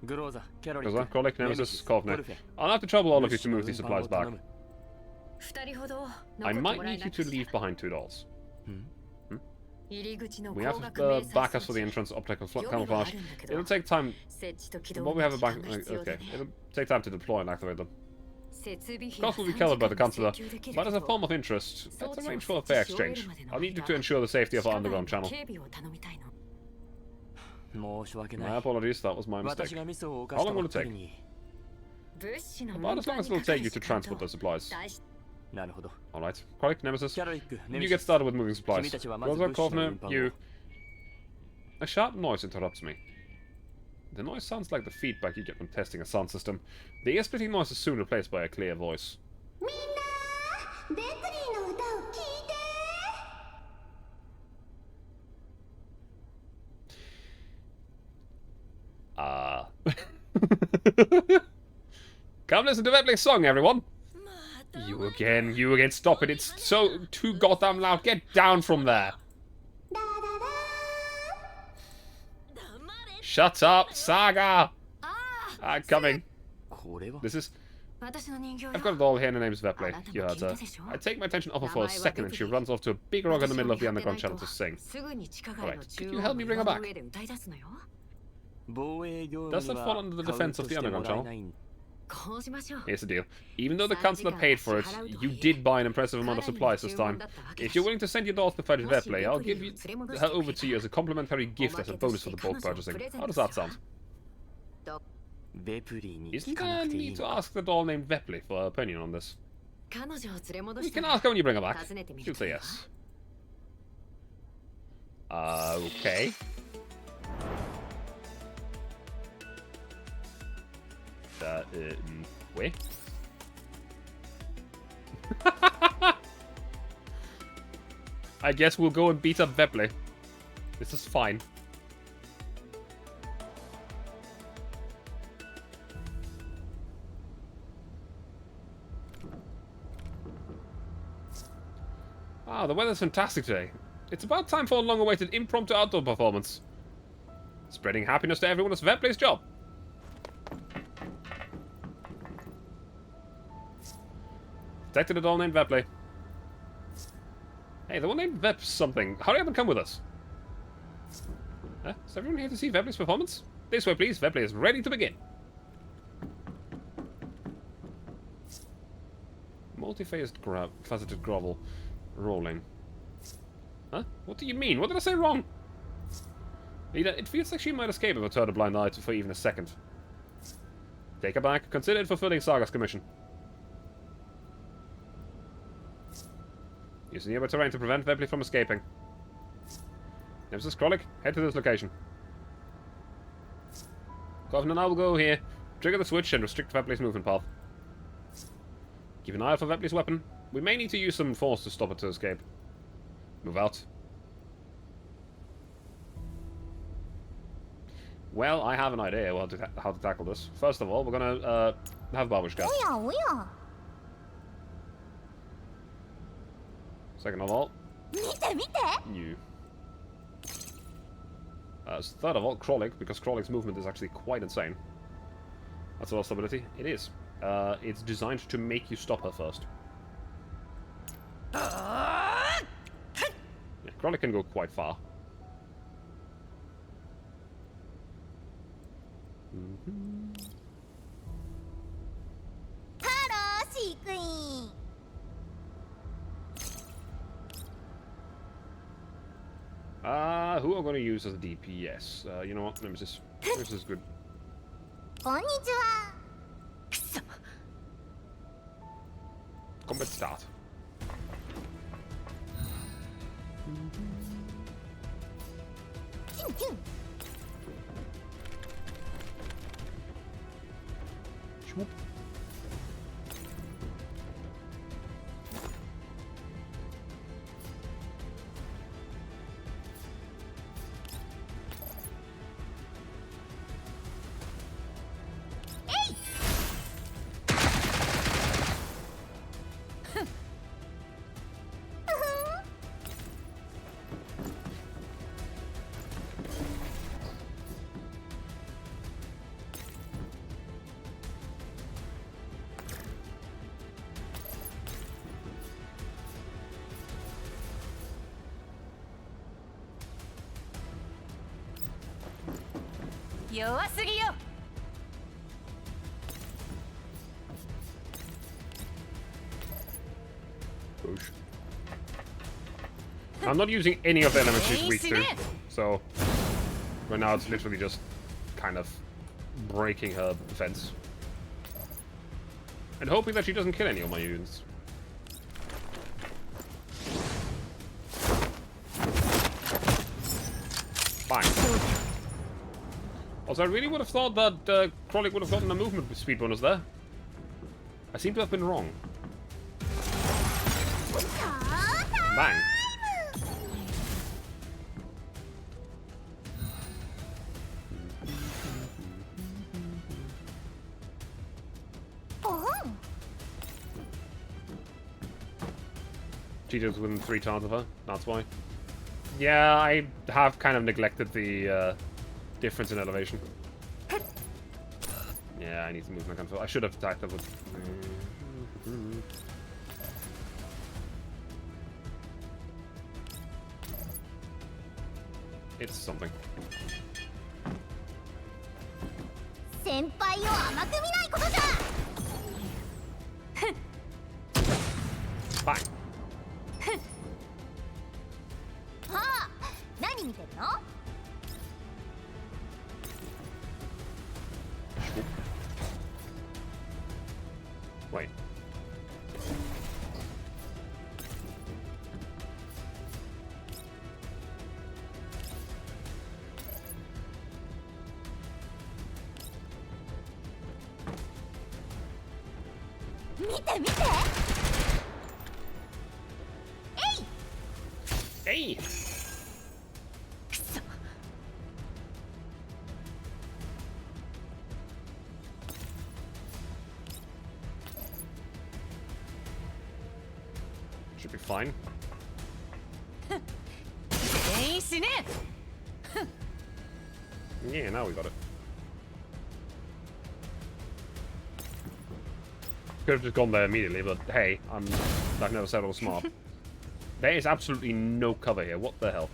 グローザキャロリッ Gaza, ク Krolik, ネメシ Nemesis, スゴル Kovner. フェ I'll have to trouble all of you 物 to 資の move these 運搬を supplies 頼 back. む2人ほど I 残って might もらえ need な you く to した leave behind $2. 入り口の We 高 have 額迷彩 back us for the 装置 entrance optical 予備はあ camouflage. るんだけど It'll take time. 設置と起動 What we に have a 時 back. 間が必要 Okay, でね it'll take time to deploy and activate them. 設備費 Cost は will be 3 covered by the 時間 consular, で請求できる but け as a ど form of interest, let's 装置を arrange 設 for a 置 fair し終える exchange. までの I'll need you 間 to ensure the safety of 地 our 下街 underground の channel. 警備を頼みたいの申し訳な My い apologies, that was my 私 mistake. がミスを犯したばっかりに物資の About as long as it'll take you to transport the supplies. 大しなるほど Alright. Krolik, Nemesis. キャロリックネ You メ get シス started with moving 君 supplies. たちはまず Rosa, 物資の Kovner, 運搬を you. A sharp noise interrupts me. The noise sounds like the feedback you get when testing a sound system. The ear-splitting noise is soon replaced by a clear voice. みんなベクリーの歌を聴いて Come listen to Veplik's song, everyone! You again, stop it, it's so too goddamn loud, get down from there! ダダダ Shut up, Saga! あ I'm coming. これは This is... 私の人形よ I've got it all here, and her name's Veple. Ah, You heard her. that's what I take my attention off her for a second, and she runs off to a big rock in the middle of the underground channel to sing. すぐに地下街の Alright, 中 could you 央 help の me bring her 岩 back? の上で歌い出すのよ防衛業 Does 務 that は fall under the カウン defense ト of the しても underground らえ channel? ないん こうしましょう Here's the deal. Even though the consular paid for it, you did buy an impressive amount of supplies this time. If you're willing to send your daughter to fetch Veple, I'll give her over to you as a complimentary gift as a bonus for the bulk purchasing. How does that sound? ベプリーに聞 Isn't か there な a くていい need の to か ask the doll named Veple for her opinion on this? 彼女を連れ戻 We した can ら ask her when you bring her back. 訪ねてみ She'll ると say いいわ yes. Okay. Wait. I guess we'll go and beat up Veple. This is fine. Ah, the weather's fantastic today. It's about time for a long-awaited impromptu outdoor performance. Spreading happiness to everyone is Veple's job. Detected a doll named Veple. Hey, the one named Vep something. Hurry up and come with us. Is everyone here to see Veple's performance? This way, please. Veple is ready to begin. Faceted grovel. Rolling. Huh? What do you mean? What did I say wrong? It feels like she might escape if I turn a blind eye for even a second. Take her back. Consider it fulfilling Saga's commission. Use nearby terrain to prevent Vepley from escaping. Nemesis Krollik, head to this location. Coven and I will go here. Trigger the switch and restrict Vepley's movement path. Keep an eye out for Vepley's weapon. We may need to use some force to stop it to escape. Move out. Well, I have an idea how to tackle this. First of all, we're gonna have Babushka. おやおや Second of all, 見て見て you. Third of all, Krollik, because Krollik's movement is actually quite insane. That's a lost ability. It is. It's designed to make you stop her first. Yeah, Krollik can go quite far. Mm-hmm. ハロー飼育員 Who am I going to use as a DPS? You know what? Nemesis. Nemesis is good. こんにちは Combat start. キュンキュン Schwupp. Yo, 弱すぎよ Push. I'm not using any of the elements she's weak to, so right now it's literally just kind of breaking her defense. And hoping that she doesn't kill any of my units. Fine. Also, I really would have thought that Krollik would have gotten a movement speed bonus there. I seem to have been wrong. Bang. Cheetah's within 3 times of her, that's why. Yeah, I have kind of neglected the difference in elevation. Yeah, I need to move my control. I should have attacked her with... It's something. 先輩を甘く見ないことじゃ Fine. はあ何見てるの Wait. Hey! Should be fine. Yeah, now we got it. Could have just gone there immediately, but hey, I've never said I was smart. There is absolutely no cover here. What the hell?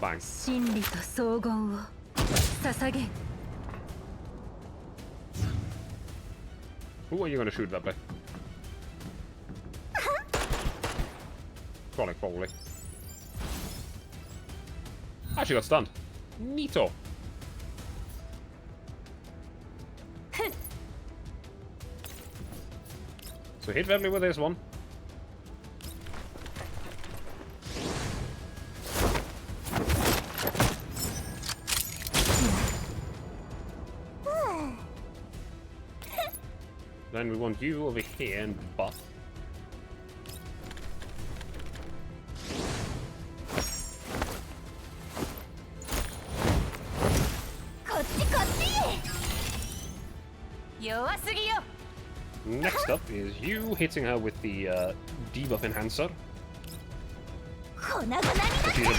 Bang. 真理と荘厳を捧げん Who are you going to shoot that by? Chronic, probably. Actually got stunned. Neato. So hit Vedley with this one. Then we want you over here and buff. Next up is you hitting her with the debuff enhancer. But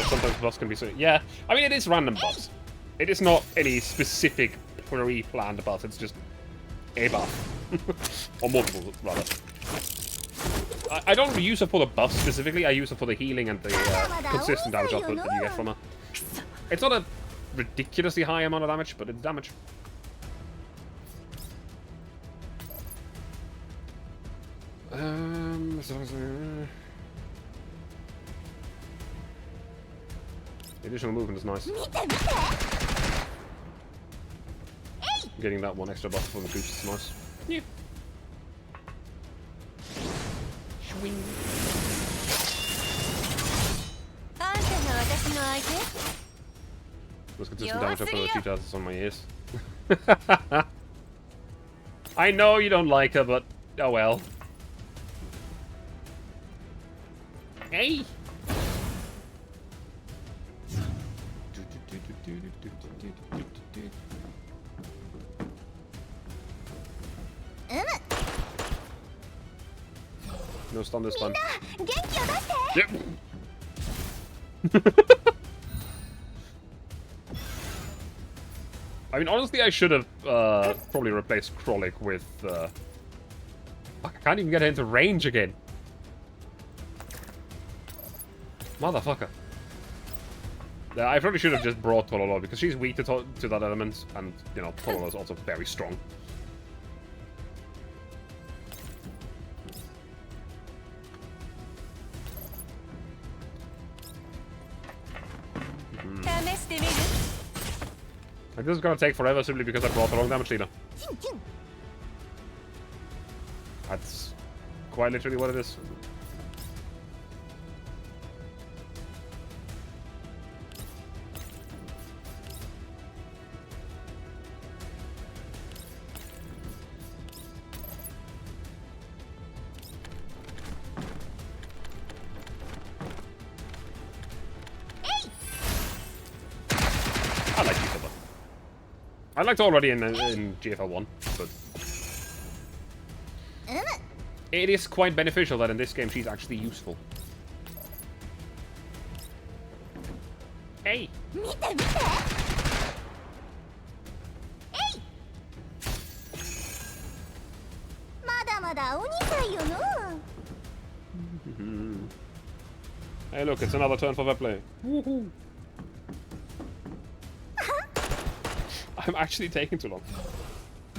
sometimes buffs can be so. Yeah, I mean it is random buffs. It is not any specific pre-planned buff. It's just a buff. Or multiple, rather. I don't use her for the buff specifically, I use her for the healing and the consistent damage output that you get from her. It's not a ridiculously high amount of damage, but it's damage. The additional movement is nice. Getting that one extra buff from the boost is nice. Yeah. Swing. Let's consistent damage up on the 2000 on my ears. I know you don't like her, but oh well. Hey! No stun this time. Yep. I mean, honestly, I should have probably replaced Krollik with... Fuck, I can't even get her into range again. Motherfucker. Yeah, I probably should have just brought Tololo because she's weak to that element, and, you know, Tololo's also very strong. Like, this is gonna take forever simply because I brought the wrong damage leader. That's quite literally what it is. I liked already in GFL 1, but it is quite beneficial that in this game she's actually useful. Hey! Hey look, it's another turn for that play. Woohoo! I'm actually taking too long.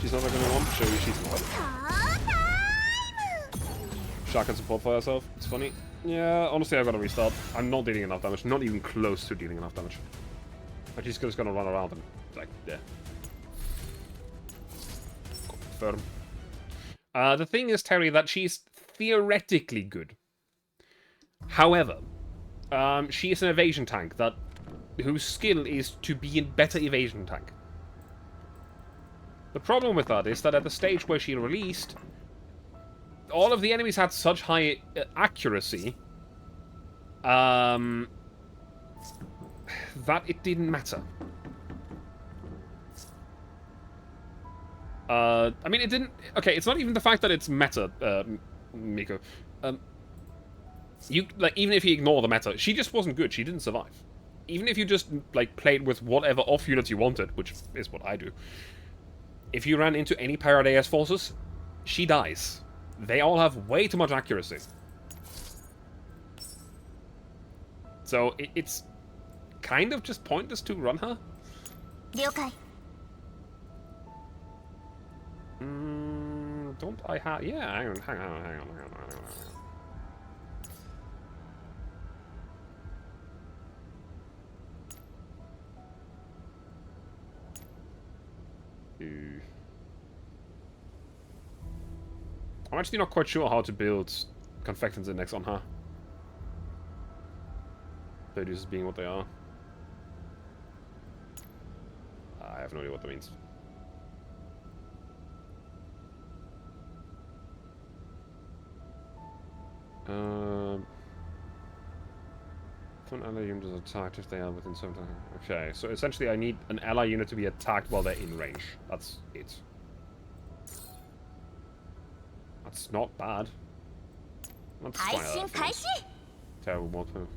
She's not gonna want to show you she's not. Shaq can support for herself. It's funny. Yeah, honestly, I've got to restart. I'm not dealing enough damage. Not even close to dealing enough damage. Like, she's just gonna run around and, like, yeah. Confirm. The thing is, Terry, that she's theoretically good. However, she is an evasion tank whose skill is to be a better evasion tank. The problem with that is that at the stage where she released, all of the enemies had such high accuracy that it didn't matter. I mean, it didn't... Okay, it's not even the fact that it's meta, Miko. Even if you ignore the meta, she just wasn't good. She didn't survive. Even if you just, like, played with whatever off units you wanted, which is what I do. If you ran into any Pirate AS forces, she dies. They all have way too much accuracy. So it's kind of just pointless to run her. don't I have... Yeah, hang on. I'm actually not quite sure how to build Confectants Index on her. Produces being what they are. I have no idea what that means. An ally unit is attacked if they are within some time. Okay, so essentially I need an ally unit to be attacked while they're in range. That's it. That's not bad. Let's try that for once. Terrible mod move.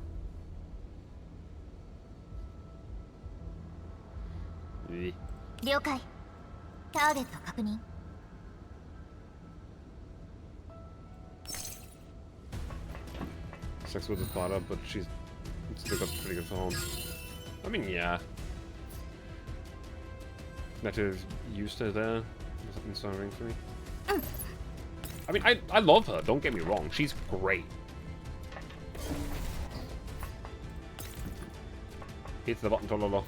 Eh. 了解。ターゲット確認。Sex with the fighter, but she's still got pretty good phone. I mean, yeah. That is used her there. Was inspiring for me. I mean, I love her, don't get me wrong. She's great. Hit the button, Tololo.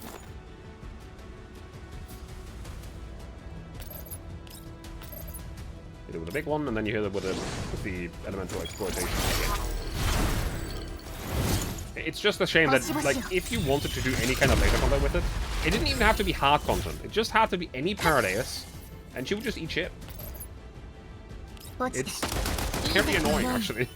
Hit it with a big one, and then you hit it with the elemental exploitation again. It's just a shame that, like, if you wanted to do any kind of laser combat with it, it didn't even have to be hard content. It just had to be any Paradeus, and she would just eat shit. It's can be annoying, actually.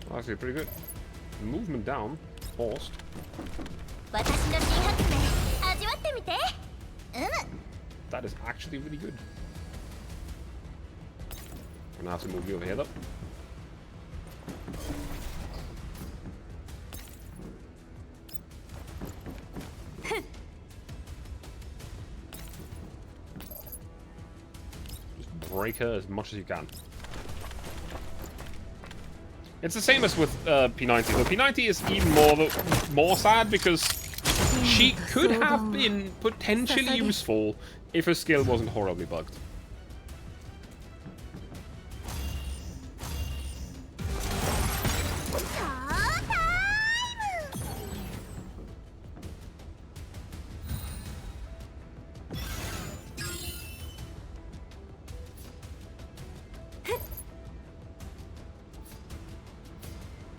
Well, actually, pretty good. Movement down, forced. That is actually really good. I'm gonna have to move you over here, though. Just break her as much as you can. It's the same as with P90. The P90 is even more sad because she could have been potentially useful if her skill wasn't horribly bugged.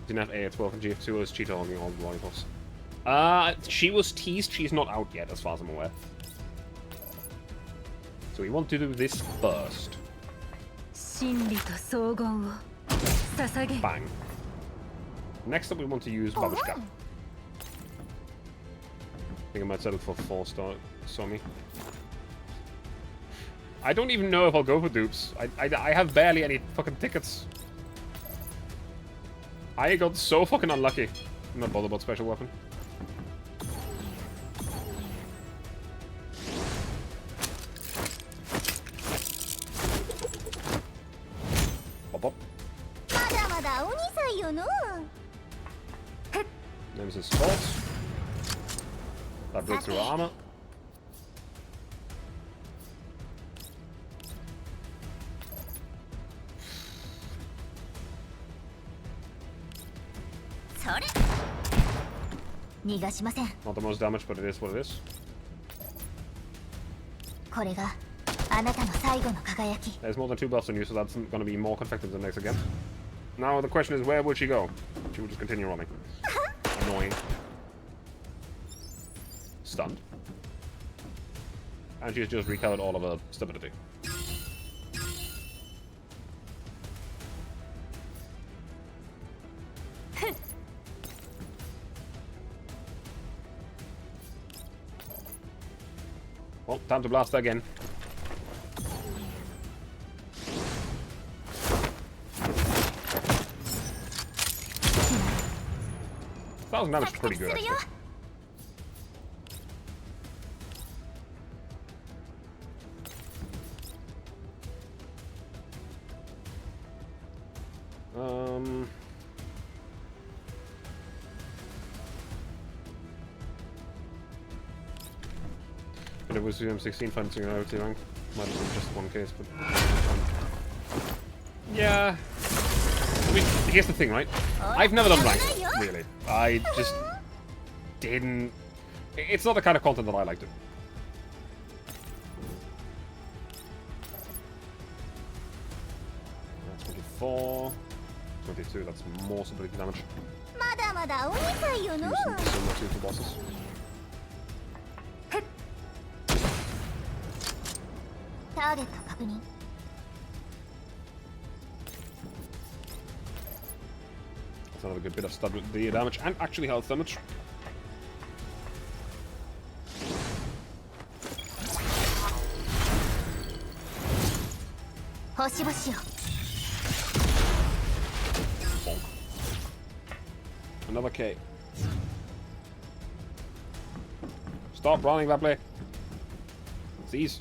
Didn't have A at 12 and GF2 was cheetah hogging all the lollipops. She was teased, she's not out yet as far as I'm aware. So we want to do this first. Bang. Next up we want to use Babushka. I think I might settle for 4-star Somi. I don't even know if I'll go for dupes. I have barely any fucking tickets. I got so fucking unlucky. I'm not bothered about special weapon. Pop up. Nemesis Swords. That breaks through armor. Not the most damage, but it is what it is. There's more than 2 buffs on you, so that's gonna be more Confected than next again. Now the question is, where would she go? She would just continue running. Annoying. Stunned. And she's just recovered all of her stability. Well, time to blast again. $1,000 damage is pretty good, actually. But it was UM16 fencing and OT rank. Might have been just one case, but... Yeah... I mean, here's the thing, right? I've never done ranked, really. I just... didn't... It's not the kind of content that I like to. That's 24... 22, that's more stability damage. まだまだお2歳よの Use some similar to the bosses. Target 確認 That's another good bit of stability damage and actually health damage. 星々よ Bonk. Another K. Stop running that way. Seize.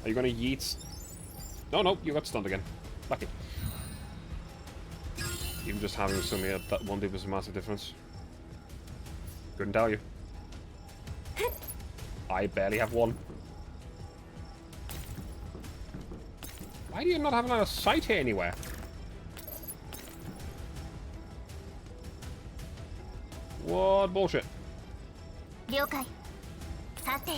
Are you gonna yeet? No, no, you got stunned again. Lucky. Even just having Sumi at that one dip is a massive difference. Couldn't tell you. I barely have one. Why do you not have another sight here anywhere? What bullshit? 了解さて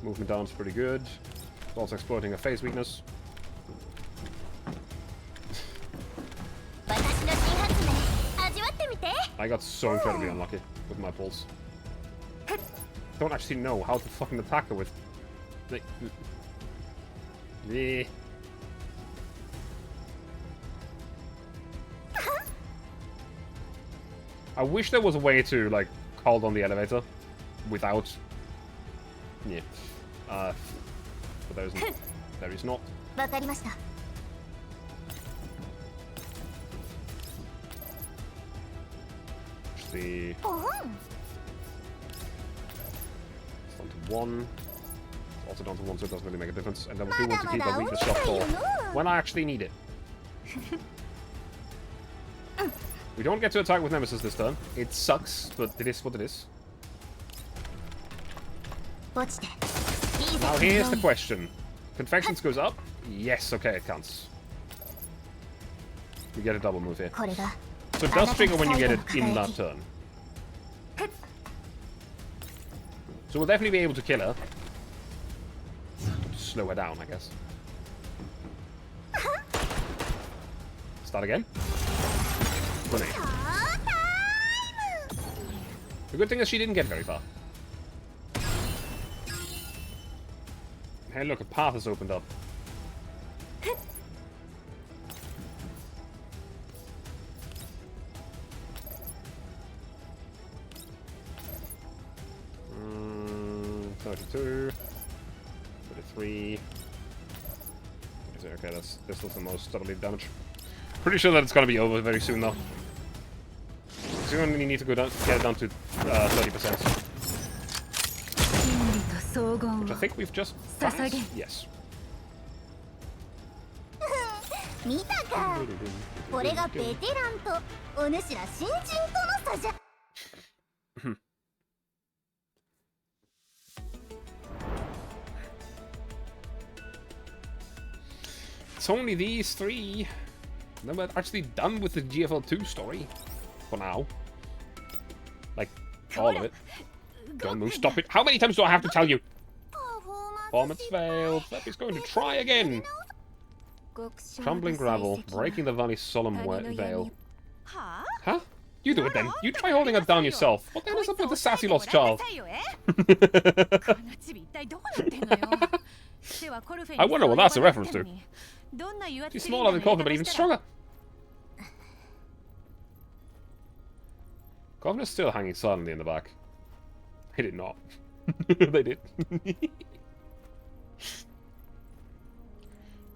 Movement down's pretty good. It's also exploiting a phase weakness. 私の新発明味わってみて I got so incredibly unlucky with my pulse. Don't actually know how to fucking attack her with. Like, yeah. I wish there was a way to like hold on the elevator without. Yeah. But there isn't. There is not. わかりました See. おん It's down to 1. It's also down to 1, so it doesn't really make a difference. And then we do want to keep that weakness shot for when I actually need it. We don't get to attack with Nemesis this turn. It sucks, but it is what it is. 落ちて Now here's the question. Confections goes up? Yes, okay, it counts. We get a double move here. これが So it does trigger when you get it in that turn. So we'll definitely be able to kill her. Slow her down, I guess. Start again. Grenade. The good thing is she didn't get very far. Hey look, a path has opened up. Mm, 32, 33. Okay, this was the most stubbornly damage. Pretty sure that it's gonna be over very soon though. So you only need to go down, get it down to 30%. Which I think we've just passed. Yes. 見たかこれがベテランとお主ら新人との差じゃ It's only these 3. Then we're actually done with the GFL2 story. For now. Like, all of it. Don't move, stop it. How many times do I have to tell you? Performance failed. Fleppy's going to try again. Crumbling gravel. Breaking the valley's solemn veil. Huh? You do it then. You try holding her down yourself. What the hell is up with the sassy lost child? I wonder what that's a reference to. She's smaller than Corbin, but even stronger. Corbin is still hanging silently in the back. They did not. They did.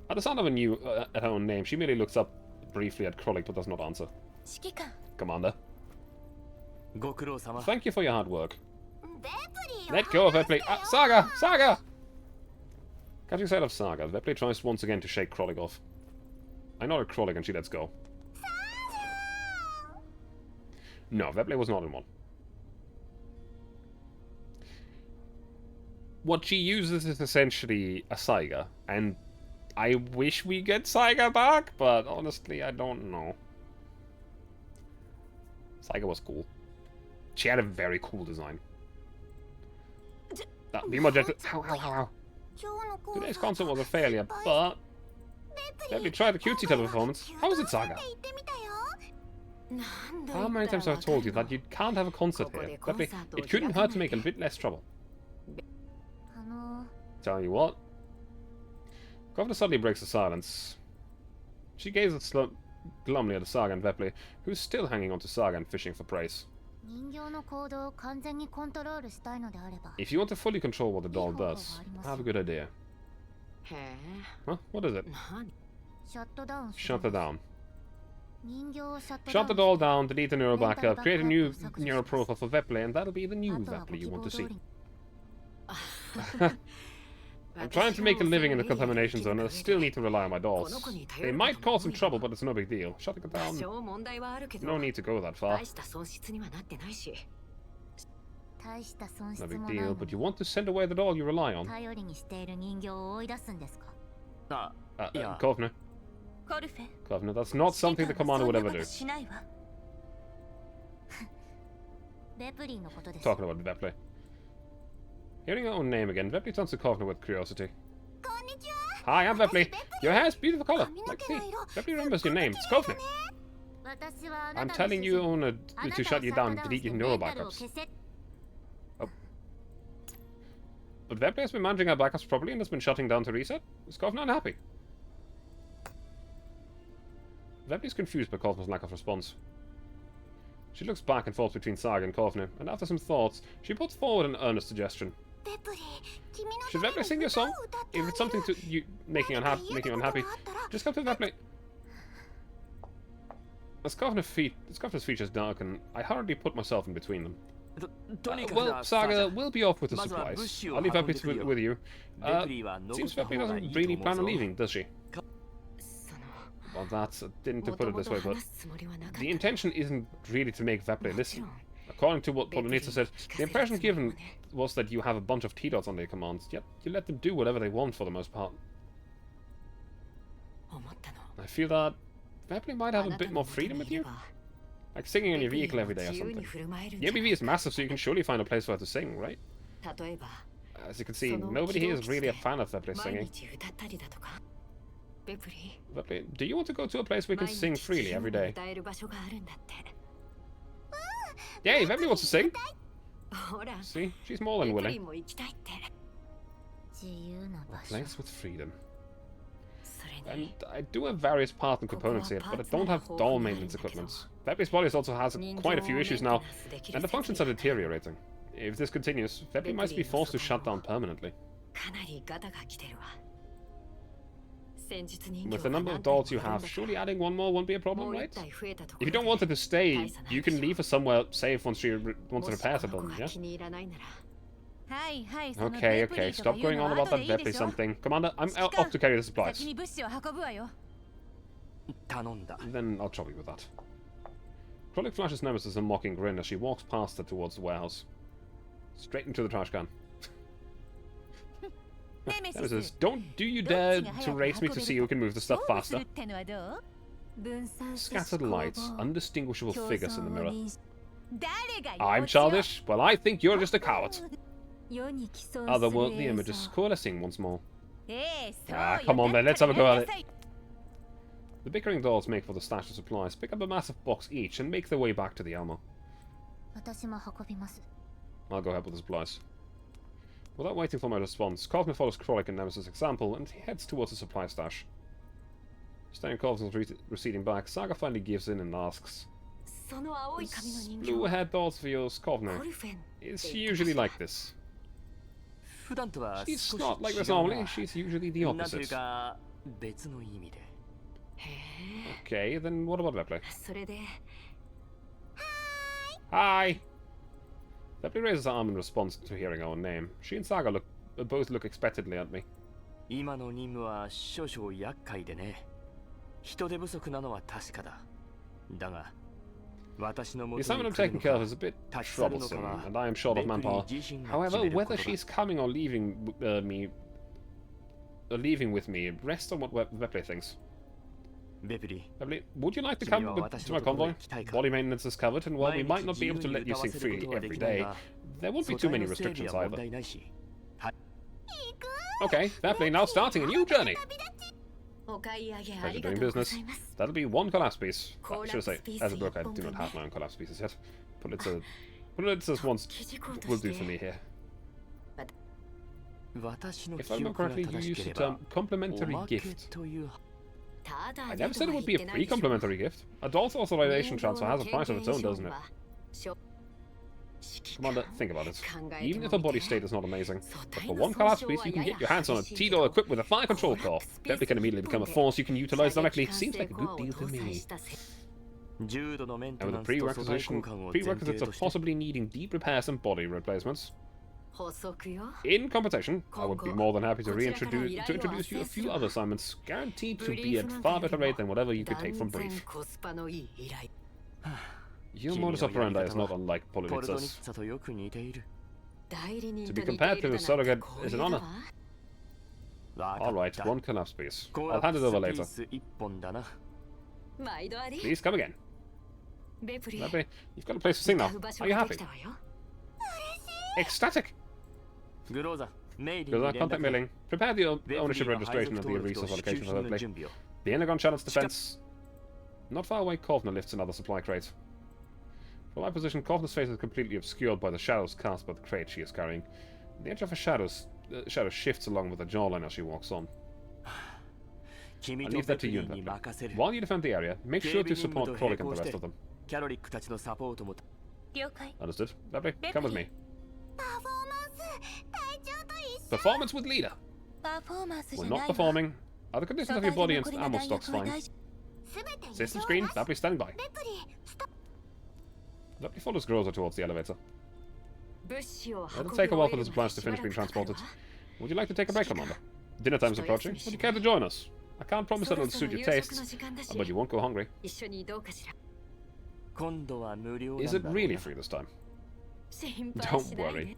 At the sound of a new at her own name, she merely looks up briefly at Krolik but does not answer. Commander. ご苦労様。 Thank you for your hard work. ベプリーを Let go of Vepley. 離 Ah, せよ Saga! Saga! Catching sight of Saga, Vepley tries once again to shake Krolik off. I nodded Krolik and she lets go. No, Vepley was not in one. What she uses is essentially a Saiga, and I wish we get Saiga back, but honestly, I don't know. Saiga was cool. She had a very cool design. Be more gentle. Ow. 今日の講座 Today's concert was a failure, but let me try the cutesy type of performance. How was it, Saga? 言ってみたよ How many times have I told you that you can't have a concert here? Vepley, it couldn't hurt to make a bit less trouble. あの Tell you what. Governor suddenly breaks the silence. She gazes glumly at Saga and Vepley, who's still hanging on to Saga and fishing for praise. 人形の行動を完全にコントロールしたいのであれば If you want to fully control what the doll does, I have a good idea. へえ Huh? What is it? 何シャットダウンする Shut her down. 人形をシャット Shut the ダウ doll ン down, delete the neural backup, create a new Mental backup neural success. profile for Vepley, and that'll be the new あとはご Vepley 希 you want 望 to 通 see. り I'm trying to make a living in the contamination zone and I still need to rely on my dolls. They might cause some trouble, but it's no big deal. Shutting it 多 down, 少問題はあるけど no need to go that far. 大した損失にはなってないし大した損 No 失 big もない deal, の but に you want to send away the doll you rely on. 頼りにしている人形を追い出すんですか あ、いや、 Kovner. コルフェ Kovner, that's not something the commander would そん ever なこと do. しないわベプリーのことです Talking about Vepley. Hearing her own name again, Vepley turns to Kovner with curiosity. こんにちは Hi, I'm Vepley. Your hair's beautiful color. 髪の Like 毛 see, の色 Vepley remembers your name. It's Kovner. 私はあな I'm たの telling 主 you 人 owner あなた to を shut you シャッ down, トダウン delete して your メ neural ンタルを backups. 消せ But Vepley has been managing her backups properly and has been shutting down to reset. Is Kovner unhappy? Vepley's confused by Kovner's lack of response. She looks back and forth between Saga and Kovner, and after some thoughts, she puts forward an earnest suggestion. ベプリー君の Should ため Vepley に sing your 歌を song? 歌って If it's something to you making you unhappy, 何か言え making you ること unhappy, があったら just come to Vepley. As Kovner's features darken, I hurriedly put myself in between them. とにかく Well, な Saga, we'll be off with the まずは supplies. 物資を I'll leave 運ん Vepley でくるよ。 with you. ベプリーは残 Seems した Vepley 方がい doesn't いと really 思 plan う on ぞ leaving, does she? そ Well, that's didn't の to put it も this と way, もと but 話すつもりはなかった the intention isn't really to make Vepley もち listen. ろん According to what ベプリー Polonitsa に said, 聞か the せる impression つもり given もね was that you have a bunch of T-dots on their commands, yet you let them do whatever they want for the most part. 思ったの I feel that Vepley might あ have な a た bit の more 元に freedom い with れ you? ば Like singing in ベ your プリー vehicle も every day or 自由に something. 振る舞えるん The じゃ MBV is massive, so you can surely find a place for her to sing, right? 例えば As you can see, その nobody here is 起動基地 really で a fan of Vepley 毎 singing. 日歌ったりだとかベプリ Vepley, do you want to go to a place where ー we can 毎 sing 日 freely 自由 every に day? 歌える場所があるんだって Yay, Vepley wants to sing! ほら See, she's more ベ than プリー willing. も行きたいって自由な A 場所 place with freedom. それ And に I do have various parts and components here, but I don't have doll maintenance equipment. Vepley's body also has quite a few issues now, and the functions are deteriorating. If this continues, Vepley might be forced to shut down permanently. かなりガタが来てるわ戦術人形 With the が number of 何体も dolls you いるん have, だから surely adding one more won't be a も problem, う right? 一体増えたとこ If ろ you で don't want her to stay, 大差ない you で can しょ leave her somewhere safe once she wants も to し repair こ it の子 done, が yeah? 気に入らないならはいはいその Okay, ベプリ okay, ーとか stop 言う going の on は about 後 that でいいで Vepley しょ something. Commander, I'm 指揮 off to carry the 官 supplies. 先に物資を運ぶわよ頼んだ Then I'll trouble you with that. Krolik flashes Nemesis a mocking grin as she walks past her towards the warehouse. Straight into the trash can. Nemesis, don't do you dare to race me to see who can move the stuff 勝負する faster. ってのはどう分散して Scattered lights, undistinguishable 競 figures in the 争を mirror. 認し誰が I'm 幼稚よ childish? Well, I think you're just a coward. 世に既存する Otherworldly 映像 images coalescing once more. そう Ah, よ come on then, だ let's から have a go や at り it. なさい The bickering dolls make for the stash of supplies, pick up a massive box each, and make their way back to the armor. 私も運びます I'll go help with the supplies. Without waiting for my response, Kovner follows Krolik and Nemesis' example and heads towards the supply stash. Staring Kovner's receding back, Saga finally gives in and asks, その青い髪の "Those 人形 blue-haired dolls for yours, コ Kovner. ルフェン Is she usually like this?" 普段とは She's 少し not like 違 this う normally, な she's usually the なんという opposite. か別の意味でへえ Okay, then what about Vepley? それで Hi! Deputy raises her arm in response to hearing her own name. She and Saga both look expectantly at me. 今の任務は少々厄介でね。人手不足なのは確かだ。だが、私の The 元 assignment に I'm 来る taking の care of か is a bit 立ち去るのか troublesome, は and I am short of ベプリ manpower. ー自身が However, 決めるこ whether とだ。 she's coming or leaving with me rests on what Wepley thinks. ベプリ Wepley, would you like to come to my convoy? Body maintenance is covered, and while we might not be able to let you sing freely every day, there won't be too many restrictions 問 either. 題ないし。 Okay, Wepley, now starting a new journey. お買い上げあ Pleasure りが doing とうご business. ざいます That'll be one collapse piece. Should I say, Collapse as a book, I piece, do not have my own collapse pieces yet. Pulitzer once 基軸と will して do for me here. 私の If I 記 remember 憶が correctly, you 正し used け the れば term、complimentary おまけ gift. という。ただ I で never と said it は would 言 be っ a てない free でしょ complimentary gift. A Adult authorization 人 transfer 道 has の a price of its own, 権 doesn't 限以 it? 上はしょ Commander, think about it. 考えて Even も if the み body て state is not amazing, 素 but 体 for の one 損 collapse 傷 piece, は you や can や get your hands on a 激しいけ T-Door ど equipped with a fire control core. コラプスピース Definitely can immediately become a force you can utilize directly. Seems like a good deal to 搭載 me. したせ重度のメンテ And ナ with the ンスと素材交換を前 prerequisites 提と of して possibly needing deep repairs and body replacements. 補足よ In compensation, I would be more than happy to Kongo. introduce you a few other assignments, guaranteed to ブリ be ー at フなん far か better より rate than whatever you could take 断 from 然 brief. コスパのいい依頼 Your 君の modus やり operandi is 方は not unlike ポルトニッ Polonitsa's. ツァとよく似ている。代理人 To と be 似て compared い to る a だなんて surrogate 光 is 栄 an だ honor. わ Alright, one collapse piece. コ I'll ラ hand プ it over スピ later. ース1本だな。毎度あり Please come again. ベプリ Lovely. You've got a place to sing now. 歌う場所 Are you がで happy? きたわよ Ecstatic. グローザ、メイリ Good ン luck, に連 contact 絡。 Milling. Prepare the ベプ ownership リーは配 registration 属 of the 登録と resource 支 allocation 給 for 品 the の place. 準備を。 The underground channel's defense. Not far away, Kovner lifts another supply crate. From my position, Kovner's face is completely obscured by the shadows cast by the crate she is carrying. The edge of her shadow shifts along with her jawline as she walks on. 君 I と leave ベ that プ to リ you ー and に Pepley. 任せる。 While you defend the area, make 警 sure 備 to 任務 support と Krolik 並 and 行 the し rest て of them. キャロリックたちのサポートも。了解 Understood. Pepley, come with me. パフォーマンス隊長と一緒 Performance with leader. パフォーマンスじ We're ゃな not いわ performing. Are the conditions of your body and 素材の残りの ammo 弾 stocks 薬は fine? 大丈全て異 System 常 screen, なし Pepley standing by. レプリースト Pepley follows Groza towards the elevator. 物資を It'll 運び take a while 終 for え the るまで supplies to しば finish ら being くかかる transported. わ Would you like to take a break, Commander? Dinner time's approaching. Would you care to join us? I can't promise that そろ it'll そろ suit your 夕食の tastes, 時間だし but you won't go hungry. 一緒にどうかしら今度は無料なん Is だ it ろう really な。 free this time? 心配し Don't ない worry.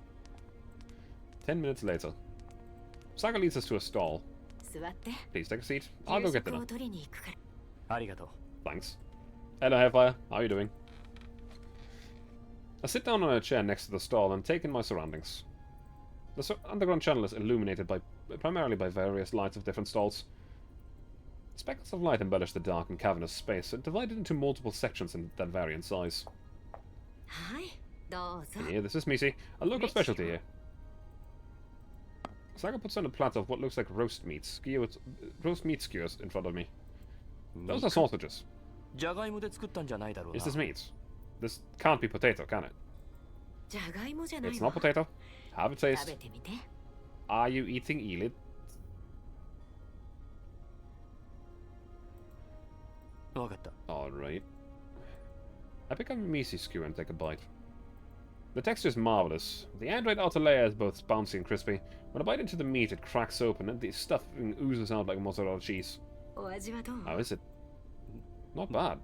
で 10 minutes later. Saga leads us to a stall. 座って Please take a seat. I'll 夕 go get 食 dinner. を取りに行くからありがとう。 Thanks. Hello, Hairfire. How are you doing? I sit down on a chair next to the stall and take in my surroundings. The underground channel is illuminated primarily by various lights of different stalls. Speckles of light embellish the dark and cavernous space, divided into multiple sections that vary in size. はいどうぞ Here, this is Misi, a local specialty here. Saga puts on a platter of what looks like roast meat skewers in front of me. Those are sausages. じゃがいもで作ったんじゃないだろう Is な。 this meat? This can't be potato, can it? じゃがいもじゃない It's わ not potato. Have a 食べ taste. てみて Are you eating eelid? わかった。 Alright. I pick up a Misi skewer and take a bite. The texture is marvelous. The android outer layer is both bouncy and crispy. When I bite into the meat, it cracks open and the stuffing oozes out like mozzarella cheese. お味はどう How is it? Not bad.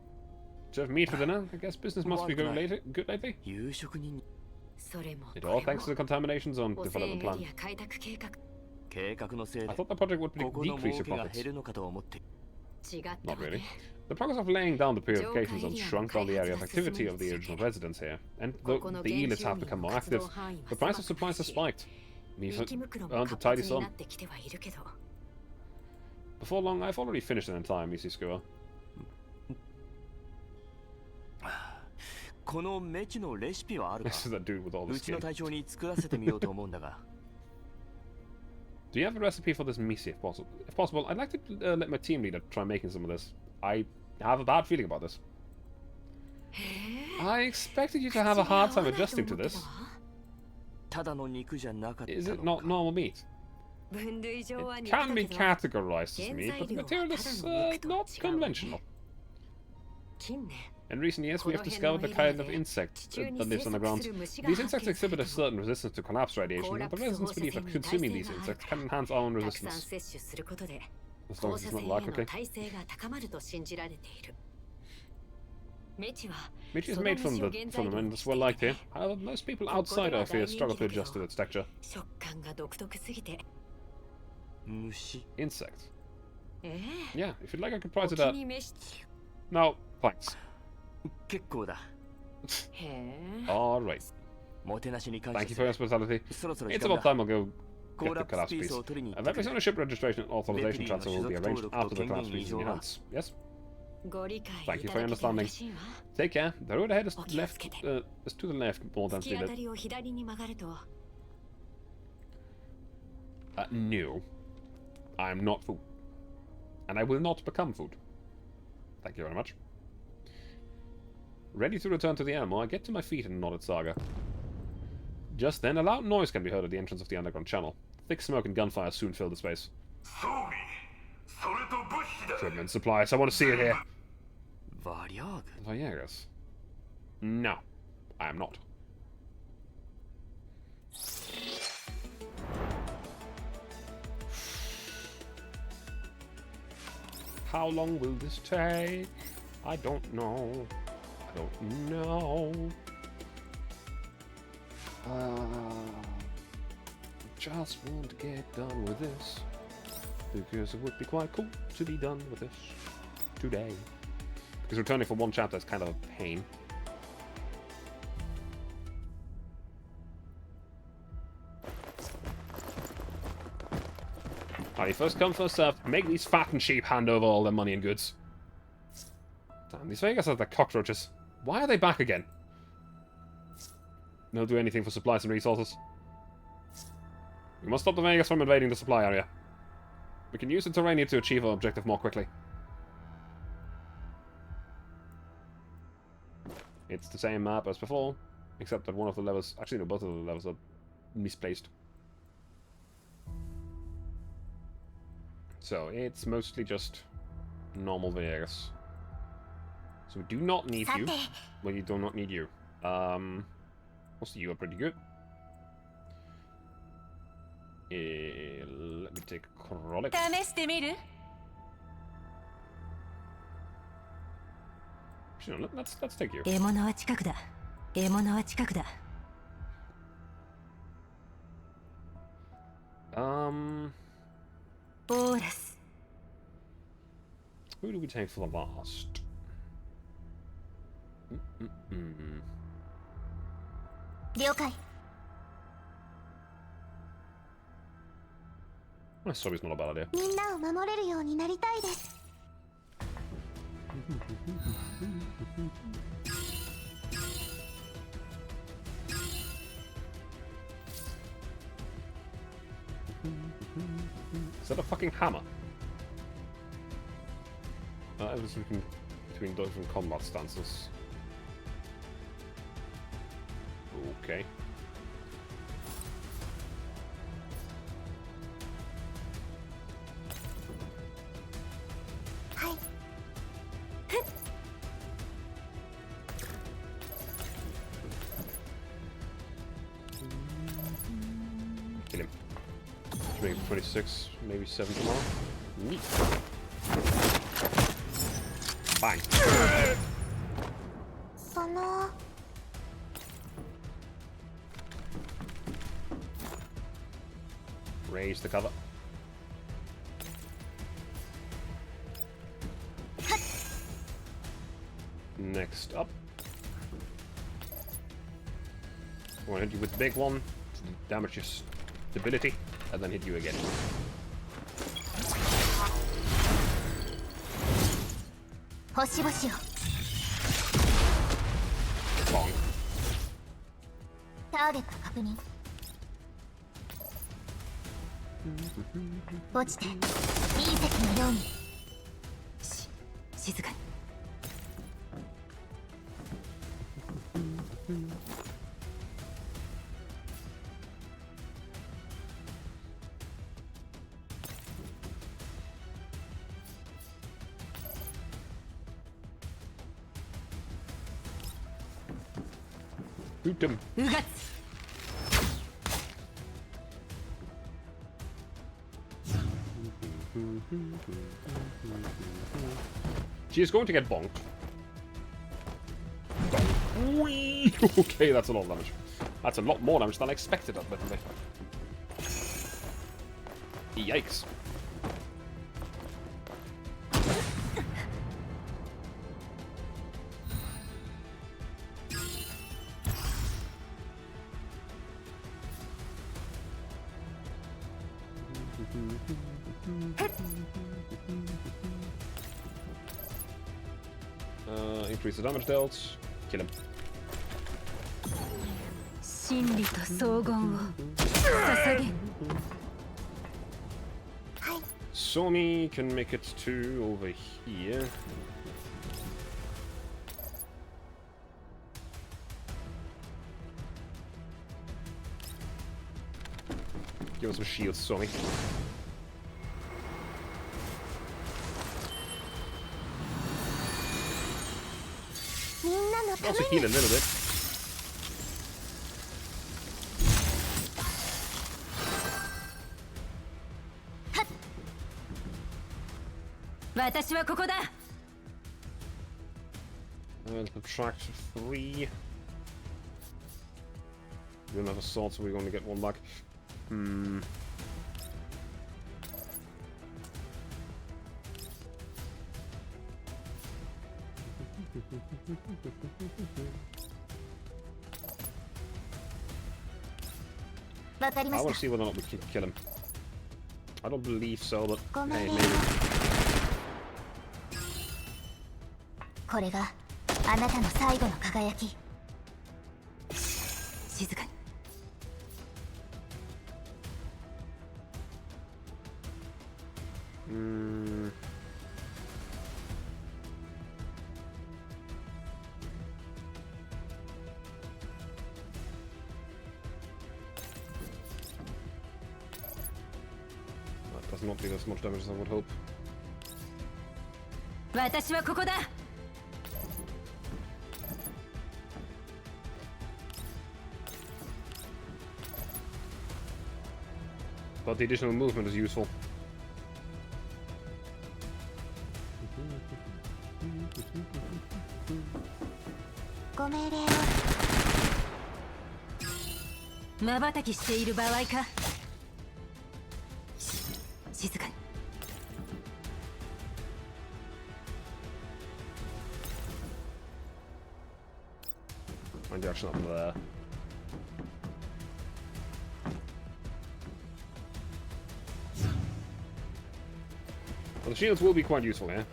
Do you have meat for dinner? I guess business must be going good lately. 夕食にそれもこ It れ all も thanks to the contamination zone 汚染エ development リ plan. ア開拓計画計画のせい I で thought the project would ここの decrease 儲 your けが profits. 減るのかと思って。違った Not わ really. ね The progress of laying down the purification zone Joker shrunk down the area of area activity of the original residents here, and ここの the 原 elites 住 have 民 become の more 活動 active. 範囲は The price of 狭くな supplies has し spiked. We've 雪袋も earned a 活 tidy 発に sum. なってきてはいるけど Before long, I've already finished an entire Misi skewer. このメチのレシピはあるか This is that dude with all the うちの skin. 隊長に作らせてみようと思うんだが。 Do you have a recipe for this Misi if possible? If possible, I'd like to let my team leader try making some of this. I have a bad feeling about this. へえ I expected you to have a hard time adjusting to this. ただの肉じゃなかった Is it の not か。 normal meat? 分類上は It 肉だ can be けど categorized as meat, but the material is not conventional. 近年 In recent years, we have discovered the kind of insect that lives on the ground. These insects exhibit a certain resistance to collapse radiation, and the residents believe that consuming these insects can enhance our own たくさん resistance. 摂取することで As long 放 as 射 it's 線 not へ light の quickly. 耐性が高まると信じられているメチは Meat is その made from 虫を the 原 from 材 them 料 and に it's して well い liked て here. However, most people ここで outside は our 大 fears 人 struggle 気 to だけ adjust ど to its texture. 食感が独特すぎて虫 Insect. え Yeah, if you'd like, I could え price お it 気 at. に召し No, thanks. 結構だへえ Alright. もてなしに感 Thank 謝 you す for る your hospitality. そろそろ時 It's 間 about だ time I'll go コ get ー the ラプ collapse スピース piece. を取りに行 A ってく very れ soon ship registration and authorization Deputy transfer will beの arranged 所属 after the 登録 collapse piece is in your 権限 hands. Yes? ご理解 Thank い you た for だ your けて understanding. 嬉しいわ Take care. The road ahead is お気をつ left, けて is to the left more 突 than き当 to た the... りを左に曲がると No. I'm not food. And I will not become food. Thank you very much. Ready to return to the animal, I get to my feet in Knotted Saga. Just then, a loud noise can be heard at the entrance of the underground channel. Thick smoke and gunfire soon fill the space. 装備それと物資だ Equipment supplies, I want to see it here. バリアーグ Viegas. No, I am not. How long will this take? I don't know. I don't know. Just want to get done with this. Because it would be quite cool to be done with this today. Because returning for one chapter is kind of a pain. Alright, first come, first served. Make these fattened sheep hand over all their money and goods. Damn, these Vegas are the cockroaches. Why are they back again? They'll do anything for supplies and resources. We must stop the Vegas from invading the supply area. We can use the terrain to achieve our objective more quickly. It's the same map as before, except that one of the levels... Actually, no, both of the levels are misplaced. So, it's mostly just normal Vegas. So we do not need you. Well, you do not need you. Also, you are pretty good. Let me take a chronic. 試してみる Actually, no, let's take you. 獲物は近くだ獲物は近くだ オーラス Who do we take for the last? Mm-mm-mm. 了解 My sorry's not a bad idea. みんなを守れるようになりたいです Is that a fucking hammer? I was looking between different combat stances. Okay. Kill him. Which makes 26, maybe 7 tomorrow. Neat. Bang. その Raise the cover. Next up. I want to hit you with the big one to damage your stability, and then hit you again. 星々を Bonk. ターゲット確認落ちて隕石のように静かに Alright. Shoot him. うがつ She is going to get bonked. Bonk. Whee! Okay, that's a lot of damage. That's a lot more damage than I expected, admittedly. Yikes. Increase the damage dealt. Kill him. 真理と荘厳を捧げ Somi can make it to over here. Give us some shields, Somi. Also heal a little bit. 私はここだ And subtract 3. We don't have a sword, so we're going to get one back. Hmm. I want to see whether or not we can kill him. I don't believe so, but hey, maybe. これがあなたの最後の輝き。静かに That does not do as much damage as I would hope. 私はここだ But the additional movement is useful.「まばたきしている場合か」静かに And you're actually not there. Well, the shields will be quite useful here.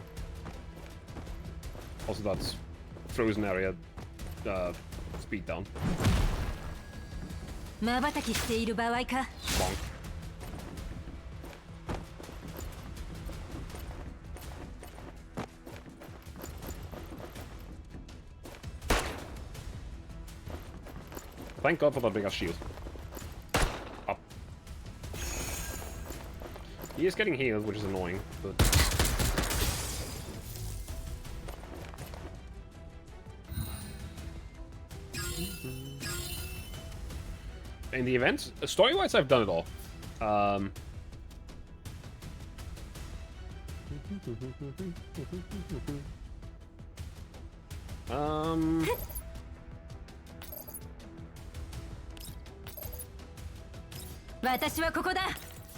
Also, that's frozen area speed down. まばたきしている場合か Bonk. Thank God for that big ass shield. Up. He is getting healed, which is annoying, but... In the events, story-wise, I've done it all.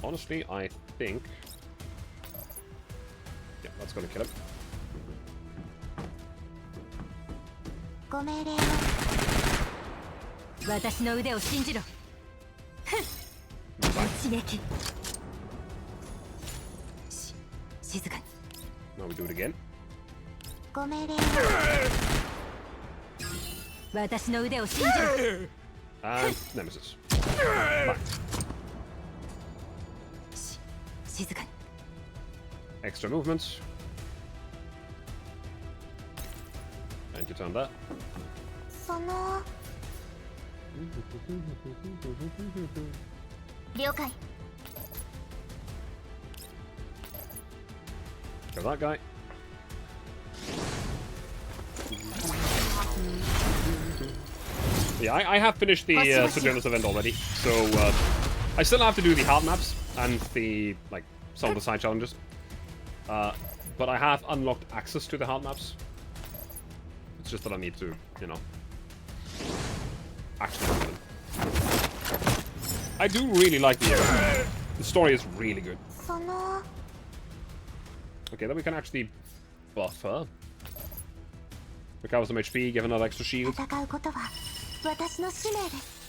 Honestly, I think... Yeah, that's gonna kill him. ご命令を私の腕を信じろ一撃静かに Now we do it again. ご命令を私の腕を信じろ And Nemesis. Back. 静かに Extra movements. And you turn that. その了解 Kill that guy. Yeah, I have finished the Sojourners event already, so I still have to do the hard maps and the some of the side challenges. But I have unlocked access to the hard maps. It's just that I need to, you know, actually do them. I do really like the area. The story is really good. Okay, then we can actually buff her. Recover some HP, give another extra shield. 戦うことは私の使命です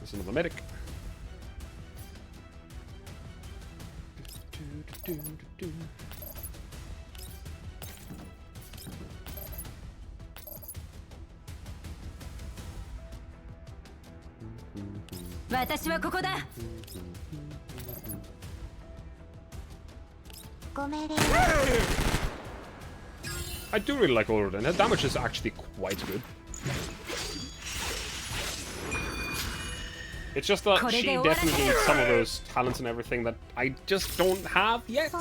There's another medic. I do really like Ulrud, and her damage is actually quite good. It's just that she definitely needs some of those talents and everything that I just don't have yet.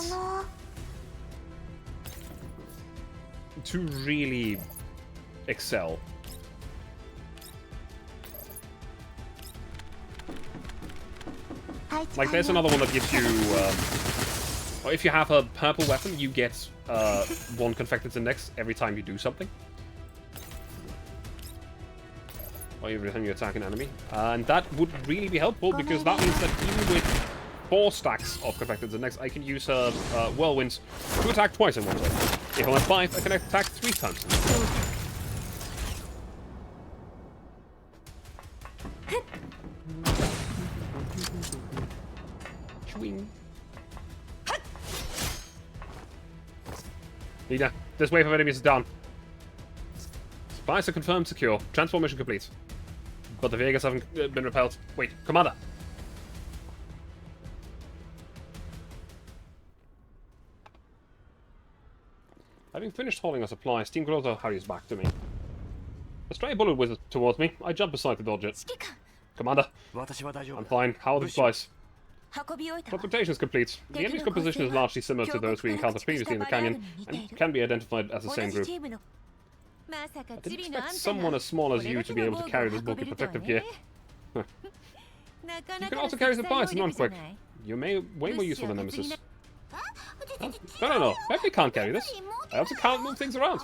To really excel. Like, there's another one that gives you, or if you have a purple weapon, you get 1 Confected Index every time you do something. Or every time you attack an enemy. And that would really be helpful, because that means that even with 4 stacks of Confected Index, I can use her Whirlwinds to attack twice in one turn. If I'm at 5, I can attack 3 times in one turn. Leader, this wave of enemies is down. Spies are confirmed secure. Transformation complete. But the Vegas haven't been repelled. Wait, Commander! Having finished hauling our supplies, Team Grotto hurries back to me. A stray bullet whizzes towards me. I jump aside to dodge it. Commander, I'm fine. How are the supplies? Transportation is complete. The enemy's composition is largely similar to those we encountered previously in the canyon, and can be identified as the same group. I didn't expect someone as small as you to be able to carry this bulky protective gear. You can also carry supplies, not quick. You're way more useful than Nemesis. Huh? No. Maybe can't carry this. I also can't move things around.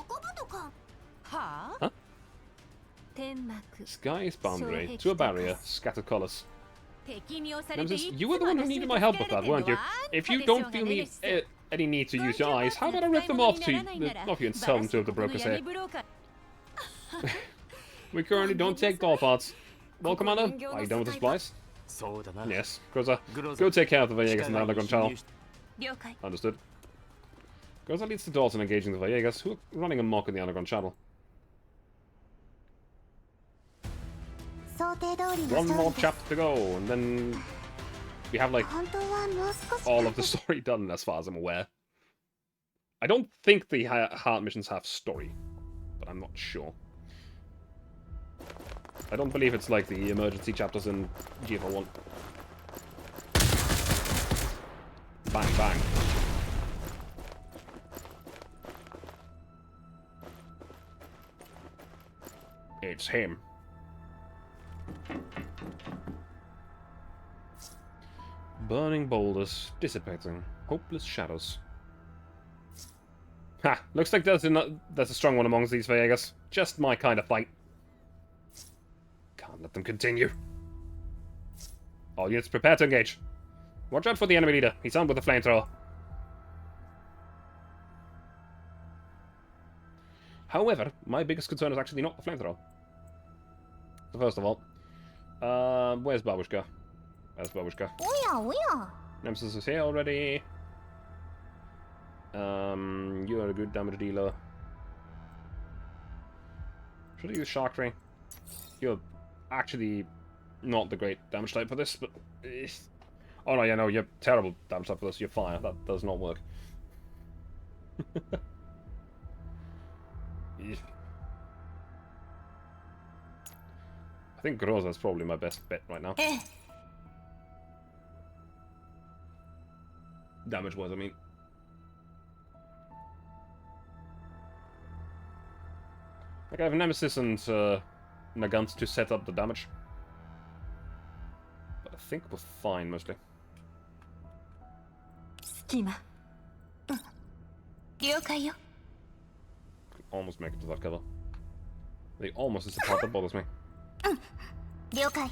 Huh? Sky is boundary. To a barrier. Scattered colors. Nemesis, you were the one who needed my help with that, weren't you? If you don't feel any need to use your eyes, how about I rip them off you and sell them to the brokers here? We currently don't take doll parts. Well, Commander, are you done with the supplies? Yes. Groza, go take care of the Villegas in the underground channel. Understood. Groza leads the dolls in engaging the Villegas, who are running amok in the underground channel. One more chapter to go, and then we have, like, all of the story done as far as I'm aware. I don't think the heart missions have story, but I'm not sure. I don't believe it's like the emergency chapters in GFL 1. Bang, bang. It's him. Burning boulders, dissipating, hopeless shadows. Ha! Looks like there's a strong one amongst these Villegas. Just my kind of fight. Can't let them continue. All units prepare to engage. Watch out for the enemy leader. He's armed with a flamethrower. However, my biggest concern is actually not the flamethrower. So first of all, where's Babushka? Where's Babushka? Nemesis is here already. You are a good damage dealer. Should I use Shark Ray? You're actually not the great damage type for this, but... Oh no, yeah, no, you're terrible damage type for this. You're fire. That does not work. I think Groza's probably my best bet right now. Damage-wise, I mean. Like, I have Nemesis and Nagant to set up the damage. But I think we're fine, mostly. 隙間了解よ Almost make it to that cover. The almost is the part that bothers me. 了解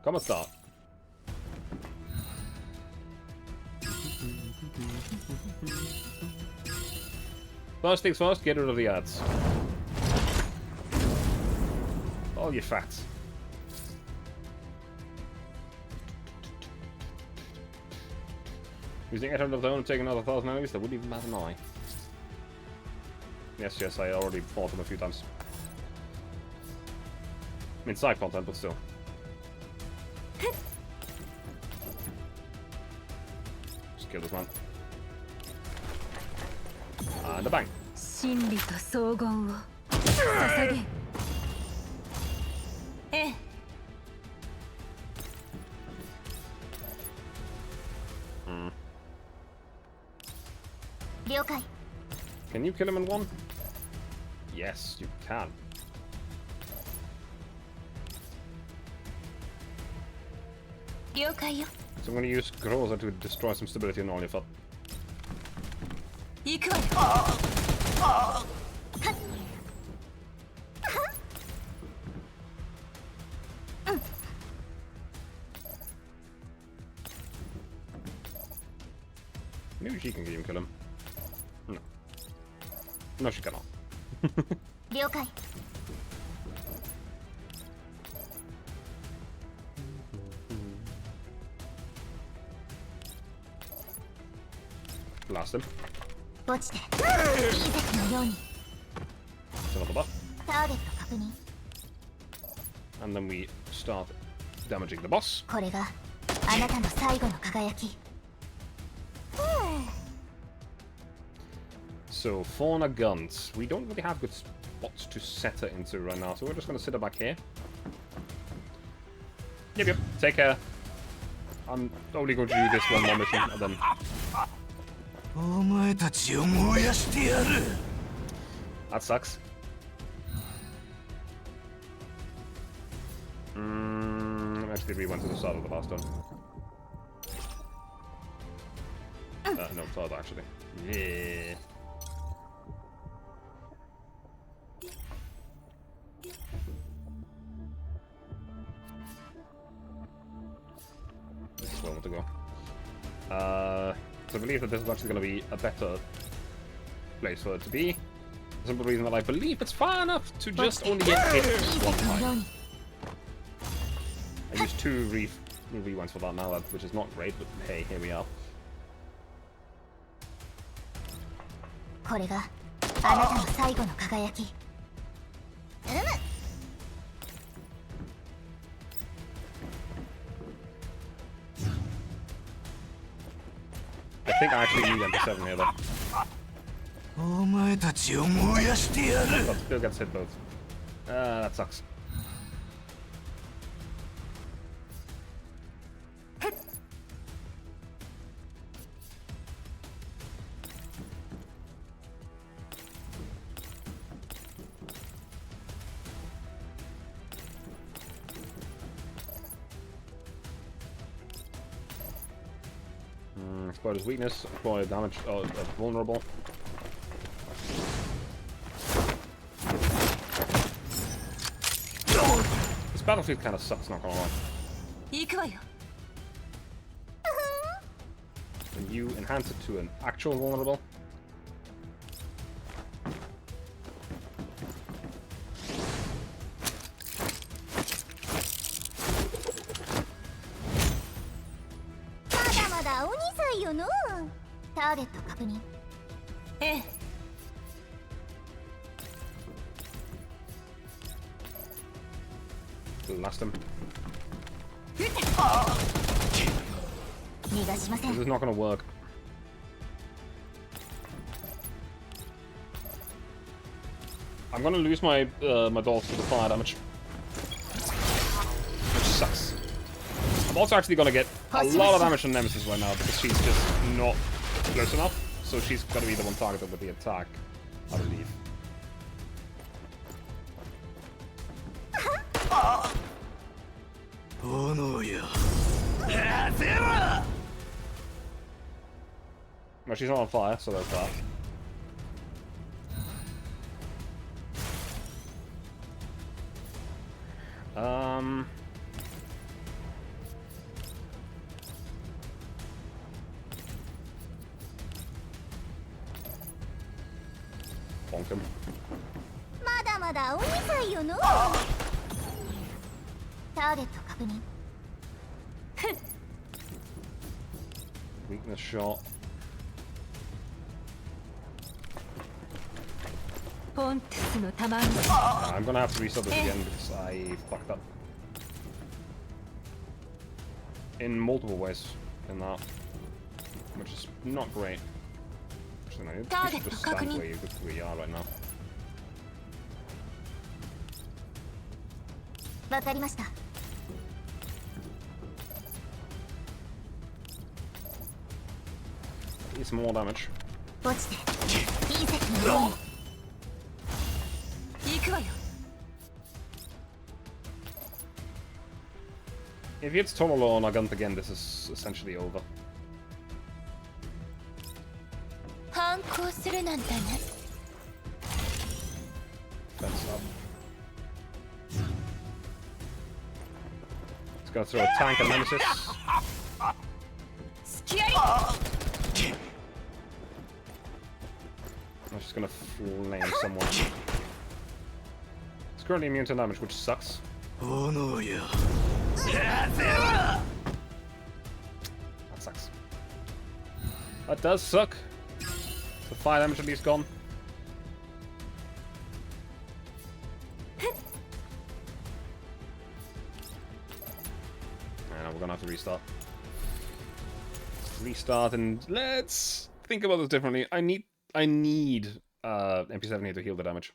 Come and start. First things first, get rid of the ads. All your fats. Using 800 of their own and taking another 1,000 enemies, that wouldn't even matter now. Yes, I already fought them a few times. I mean, side content, but still. Just kill this man. And a bang. 真理と荘厳を捧げええ 了解 Can you kill him in one? Yes, you can. 了解よ So I'm going to use Groza to destroy some stability on all your foot. 行くわよ Maybe she can even kill him. No. No, she cannot. 了解 Blast him. 落ちて隕石のように Set up a buff. ターゲット確認 And then we start damaging the boss. これがあなたの最後の輝き So, Fauna guns. We don't really have good spots to set her into right now, so we're just going to sit her back here. Yep. Take care. I'm only going to do this one more mission, and then... お前たちを燃やしてやる That sucks. Actually, we went to the start of the last one. No, third, actually. Yeah. This is where I want to go. So I believe that this is actually going to be a better place for it to be. The simple reason that I believe it's far enough to just only get hit 隕 one 石のよう time. に I used two rewinds for that now, which is not great, but hey, here we are. これがあなたの最後の輝き I think I actually need MP7 here, though. お前たちを燃やしてやる But still gets hit both. That sucks. Exploit his weakness, exploit damage, vulnerable. This battlefield kind of sucks, not gonna lie. 行くわよ When you enhance it to an actual vulnerable. No. ターゲット確認ええ Last him. 逃がしませ This ん is not gonna work. I'm gonna lose my my doll to the fire damage, which sucks. I'm also actually gonna get a lot of damage on Nemesis right now because she's just not close enough. So she's gonna be the one targeted with the attack, I believe. Oh no, yeah. No, she's not on fire, so there's that. Bonk him. まだまだお2歳よのターゲット確認 Weakness shot. ポントゥスの卵 I'm gonna have to reset this again because I fucked up. In multiple ways in that. Which is not great. Actually, no, you should just stand where you are right now. わかりました It's more damage. 落ちて隕石のように 行くわよ If he hits Tomolo on Agant again, this is essentially over. 反抗するなんてね Fence up. It's gonna throw a tank at Nemesis. 隙あり I'm just gonna flame someone. It's currently immune to damage, which sucks. Oh no, yeah. That sucks. That does suck. The fire damage at least gone. And we're gonna have to restart. Restart and let's think about this differently. I need MP7 here to heal the damage.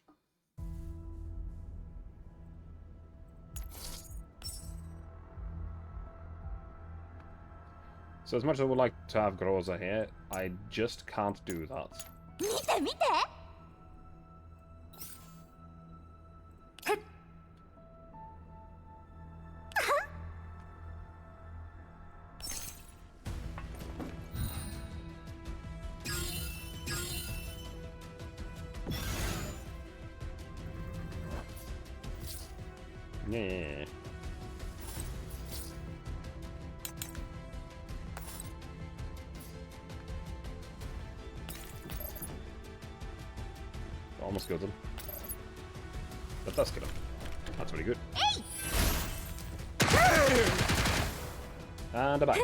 So as much as I would like to have Groza here, I just can't do that. 見て見て Yeah. Almost killed him. That does kill him. That's really good. And a back.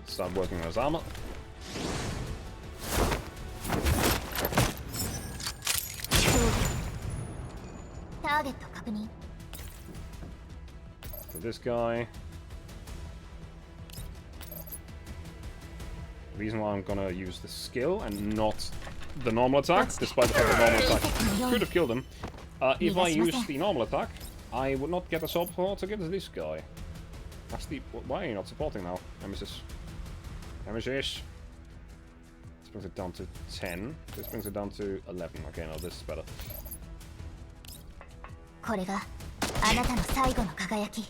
Start working on his armor. Target 確認 For this guy. The reason why I'm gonna use the skill and not the normal attack, despite the fact that the normal attack could have killed him. If I use the normal attack, I would not get a support against this guy. Actually, why are you not supporting now, Nemesis? Nemesis! This brings it down to 10. This brings it down to 11. Okay, now this is better. これがあなたの最後の輝きう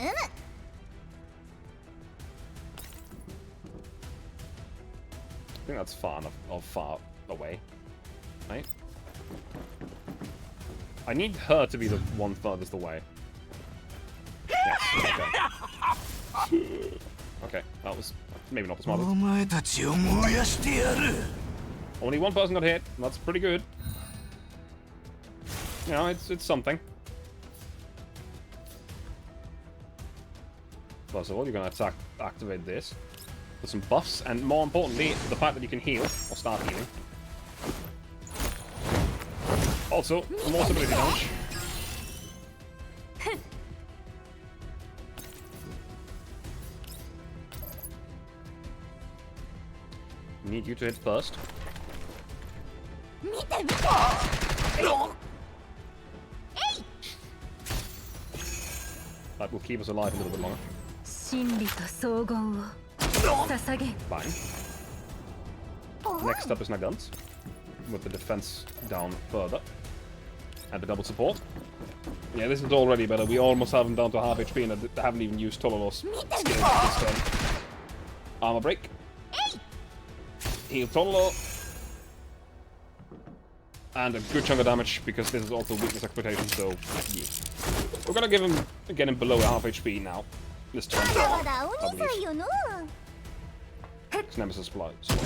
む I think that's far enough, or far away, right? I need her to be the one furthest away. Yes, okay. Okay, that was maybe not the smartest. お前たちを燃やしてやる Only one person got hit, and that's pretty good. You know, it's something. First of all, you're gonna activate this. With some buffs, and more importantly, the fact that you can heal, or start healing. Also, more stability damage. Need you to hit first. 見て見て That will keep us alive a little bit longer. 真理と荘厳を捧げ Fine. Next up is Nagant, with the defense down further. And the double support. Yeah, this is already better. We almost have him down to half HP and I haven't even used Tololo's skill this turn. Armor break. Heal Tololo. And a good chunk of damage, because this is also weakness exploitation, so yeah. We're gonna get him below half HP now. This turn. まだまだお I 兄さん believe. よの It's Nemesis Supply. There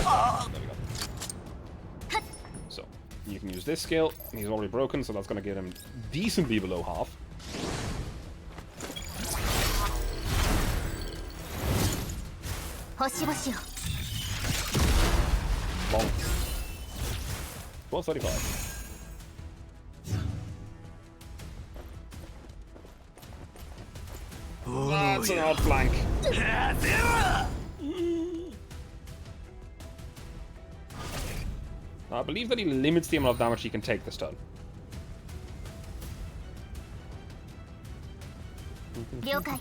we go. So, you can use this skill. He's already broken, so that's gonna get him decently below half. Bonk. 1235. That's an outflank. I believe that he limits the amount of damage he can take this turn. 了解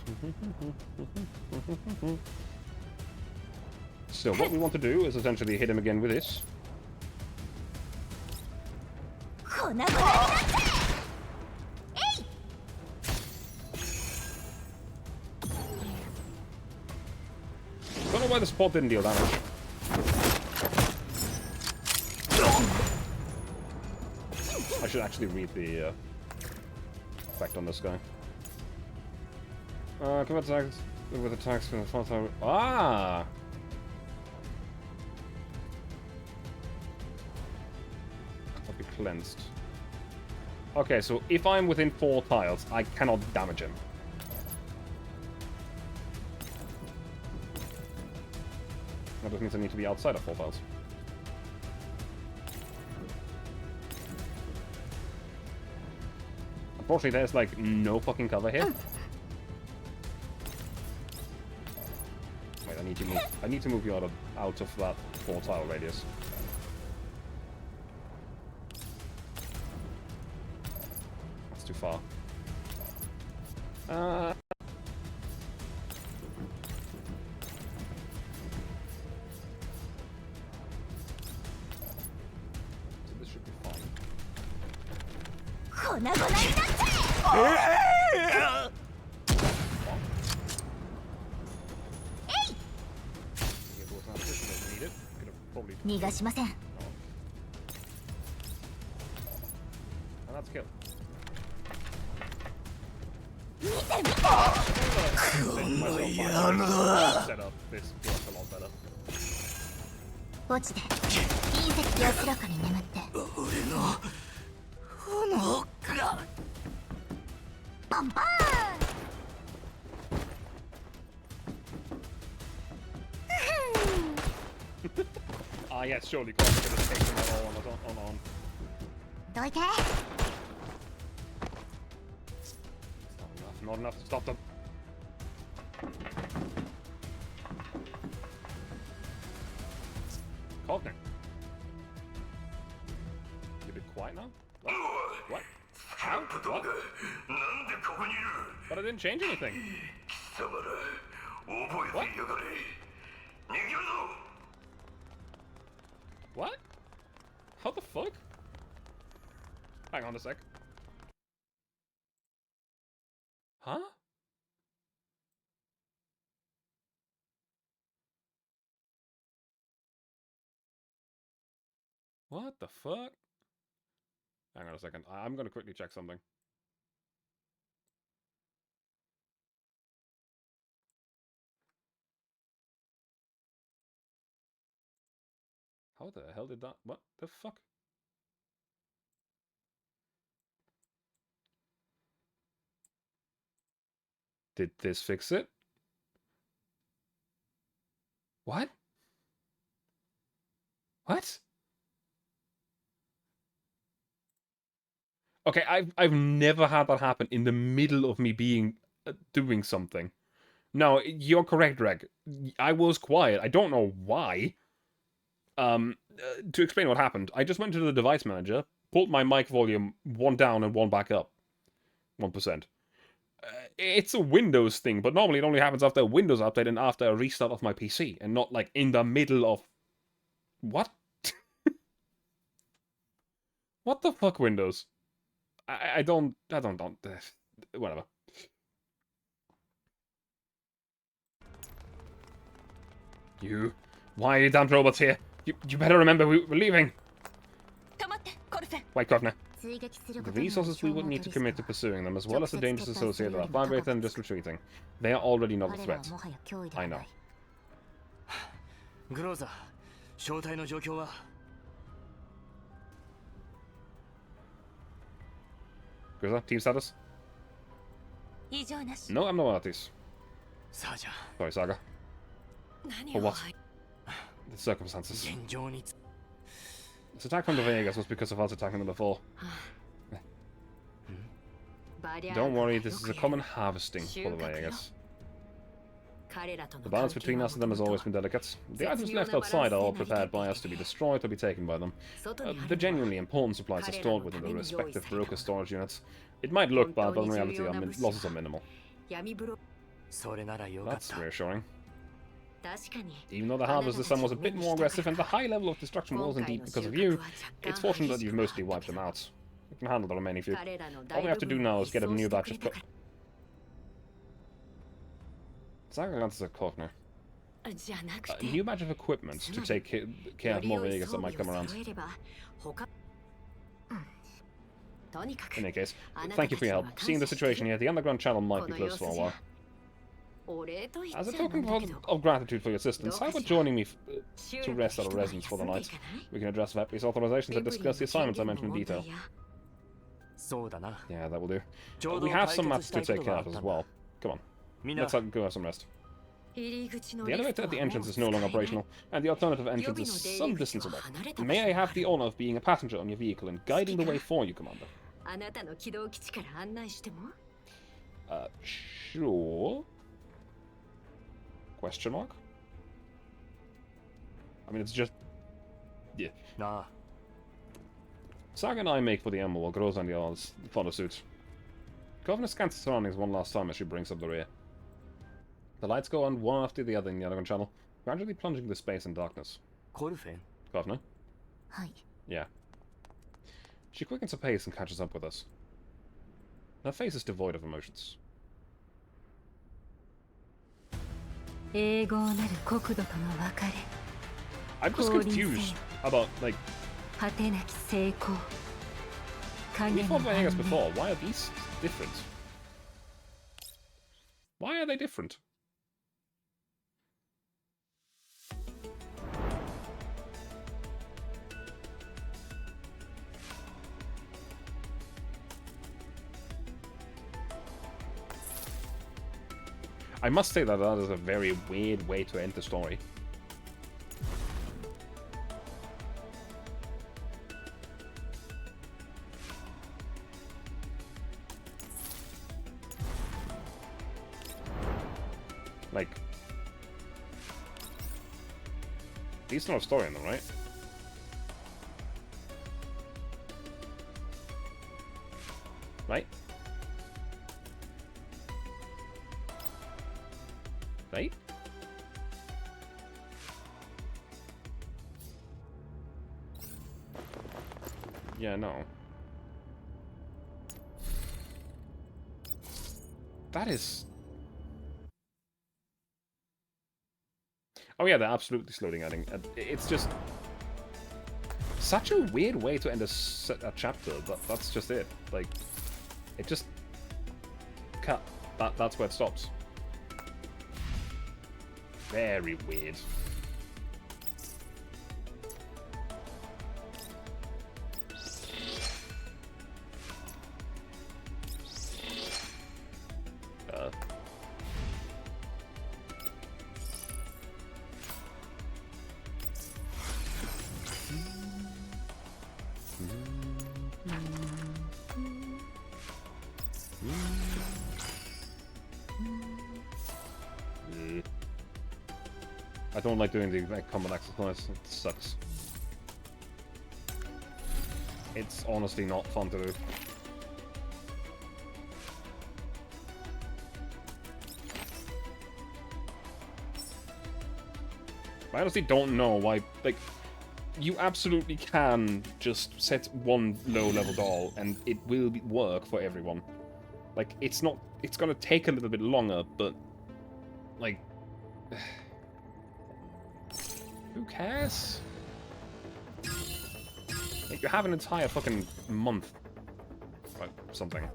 So what we want to do is essentially hit him again with this. 粉々になって Don't know why the support didn't deal damage. I should actually read the effect on this guy. Commit attacks with attacks from the front side. Ah! I'll be cleansed. Okay, so if I'm within 4 tiles, I cannot damage him. That just means I need to be outside of 4 tiles. Unfortunately, there's like no fucking cover here. Wait, I need to move you out of that 4 tile radius. That's too far. So this should be fine. 粉々になって 逃がしません And that's kill. 見て見て Set up this works a lot better. 落ちて隕石安らかに眠ってパンパーン Ah, yes, surely God could have taken that all on. どいて Not enough to stop them. Cognic. You a bit quiet now? What? What? How? What? But I didn't change anything. What? What? How the fuck? Hang on a sec. Huh? What the fuck? Hang on a second. I'm gonna quickly check something. How the hell did that? What the fuck? Did this fix it? What? What? Okay, I've never had that happen in the middle of me being doing something. No, you're correct, Reg. I was quiet. I don't know why. To explain what happened, I just went to the device manager, pulled my mic volume one down and one back up. 1%. It's a Windows thing, but normally it only happens after a Windows update and after a restart of my PC, and not like in the middle of... What? What the fuck, Windows? I don't, whatever. You, why are you damn robots here? You better remember we're leaving. Wait, Governor. The resources we would need to commit to pursuing them, as well as the dangers associated, are far greater than just retreating. They are already not a threat. I know. グローザ正体の状況は Grizzla, team status? 異常なし No abnormalities. サージャン Sorry, Saga. 何 For を what? The circumstances. 現状に This attack from the Vegas was because of us attacking them before. Don't worry, this is a common harvesting for the Vegas. The balance between us and them has always been delicate. The items left outside are all prepared by us to be destroyed or be taken by them. The genuinely important supplies are stored within the respective broker storage units. It might look bad, but in reality, our losses are minimal. それならよかっ That's た reassuring. 確かに Even though the harvest this time was a bit more aggressive and the high level of destruction was indeed because of you, it's fortunate that you've mostly wiped them out. You can handle the remaining few. All we have to do now is get a new batch of Saga glances at Kovner. じゃなく A て new batch of equipment to take care of more Vegas that might come around. とにかく In any case, thank you for your help. Seeing the situation here, the underground channel might be closed for a while. お礼と言っ As a ちゃなん token だけど of gratitude for your assistance, how about joining me to rest at our residence for the night? We can address Vapi's authorizations and discuss the assignments I mentioned in detail. そうだな Yeah, that will do. ちょう We ど have 解 some 決 matters した to いこ take と care があ of った as んだ well. Come on, みんな let's go have some rest. 入り口の The リフ elevator ト at the はもう entrance is no longer 使えない operational, and the alternative entrance is some distance away. May I have the honor of being a passenger on your vehicle and guiding the way for you, Commander? あなたの起動基地から案内しても Sure? Question mark? I mean, it's just... Yeah. なあ Saga and I make for the Emerald while Groza and the others follow suit. Governor scans the surroundings one last time as she brings up the rear. The lights go on one after the other in the underground channel, gradually plunging the space in darkness. コルフェン Governor? はい Yeah. She quickens her pace and catches up with us. Her face is devoid of emotions. 永劫なる国土との別れ I'm just confused about, like, 果てなき成功 we 影の fought 反 Vegas 面 before. Why are these different? Why are they different? I must say that that is a very weird way to end the story. Like, these don't have story in them, right? Right? Right? Yeah, no. That is... Oh yeah, they're absolutely slowing adding. It's just... such a weird way to end a chapter, but that's just it. Like, it just... cut. That's where it stops. Very weird. I don't like doing the exact combat exercise. It sucks. It's honestly not fun to do. I honestly don't know why, like, you absolutely can just set one low-level doll and it will work for everyone. Like, it's gonna take a little bit longer, but, like, who cares? Like, you have an entire fucking month. Or something.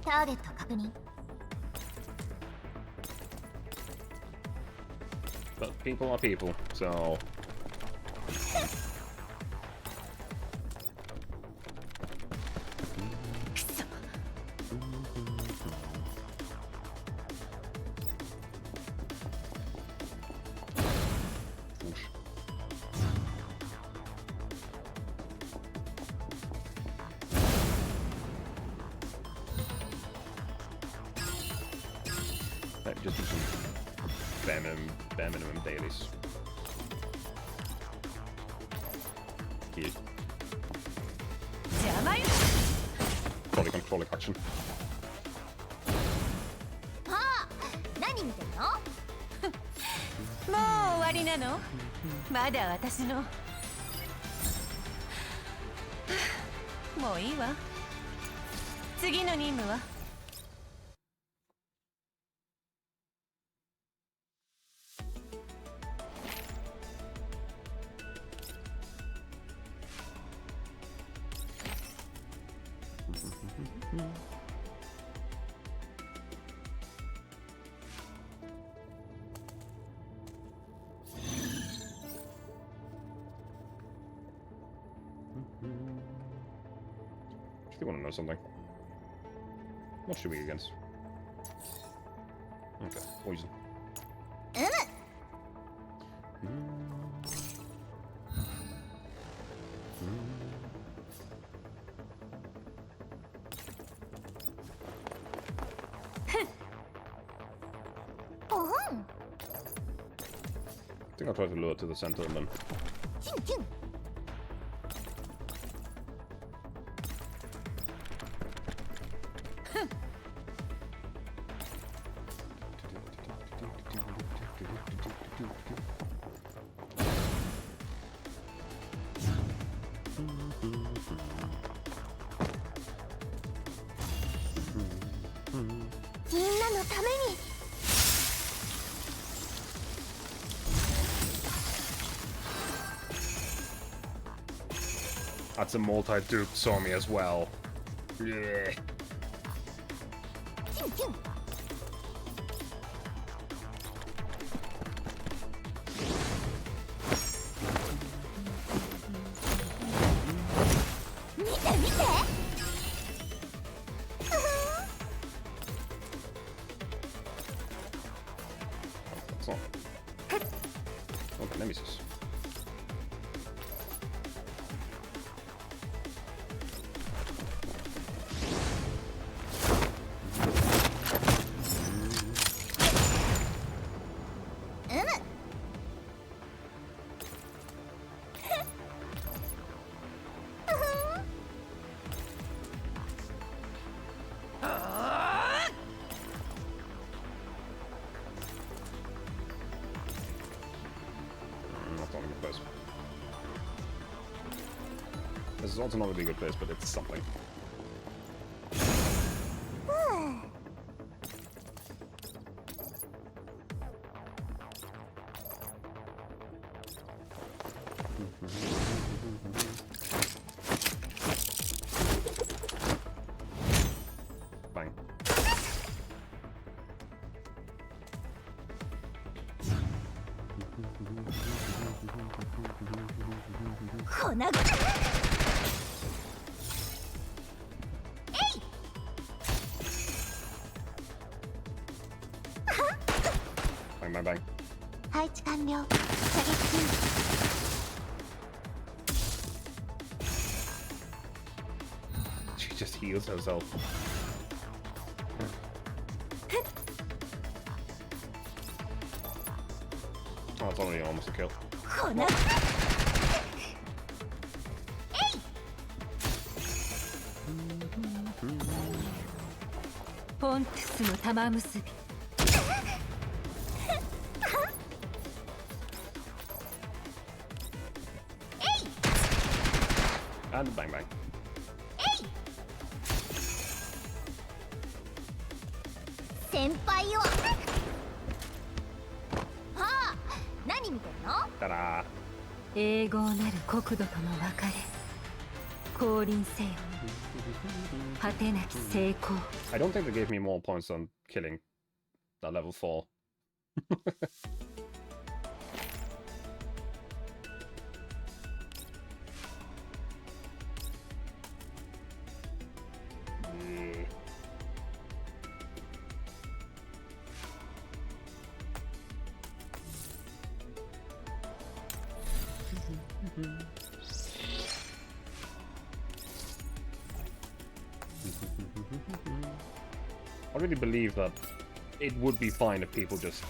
Target 確認 But people are people, so... Just do some bare minimum dailies. Here. Controlling action. はあ何見てんのもう終わりなの？まだ私の。もういいわ。次の任務は？You want to know something? What should we against? Okay, poison. I think I'll try to lure it to the center and then... キュンキュン みんなのために That's a multi-dupe Somi as well. Yeah. キュンキュン 見て見て That's not... Okay, nemesis. This is also not a really good place, but it's something. Bang. Bang, bang, bang. 配置完了射撃中 just heals herself. Oh, it's already almost a kill. この ポントゥスの玉結び And bang bang. 先輩をはあ何見てるの Ta-da! 永劫なる国土との別れ降臨せよ果てなき成功 I don't think they gave me more points on killing that level 4. Yeah. I really believe that it would be fine if people just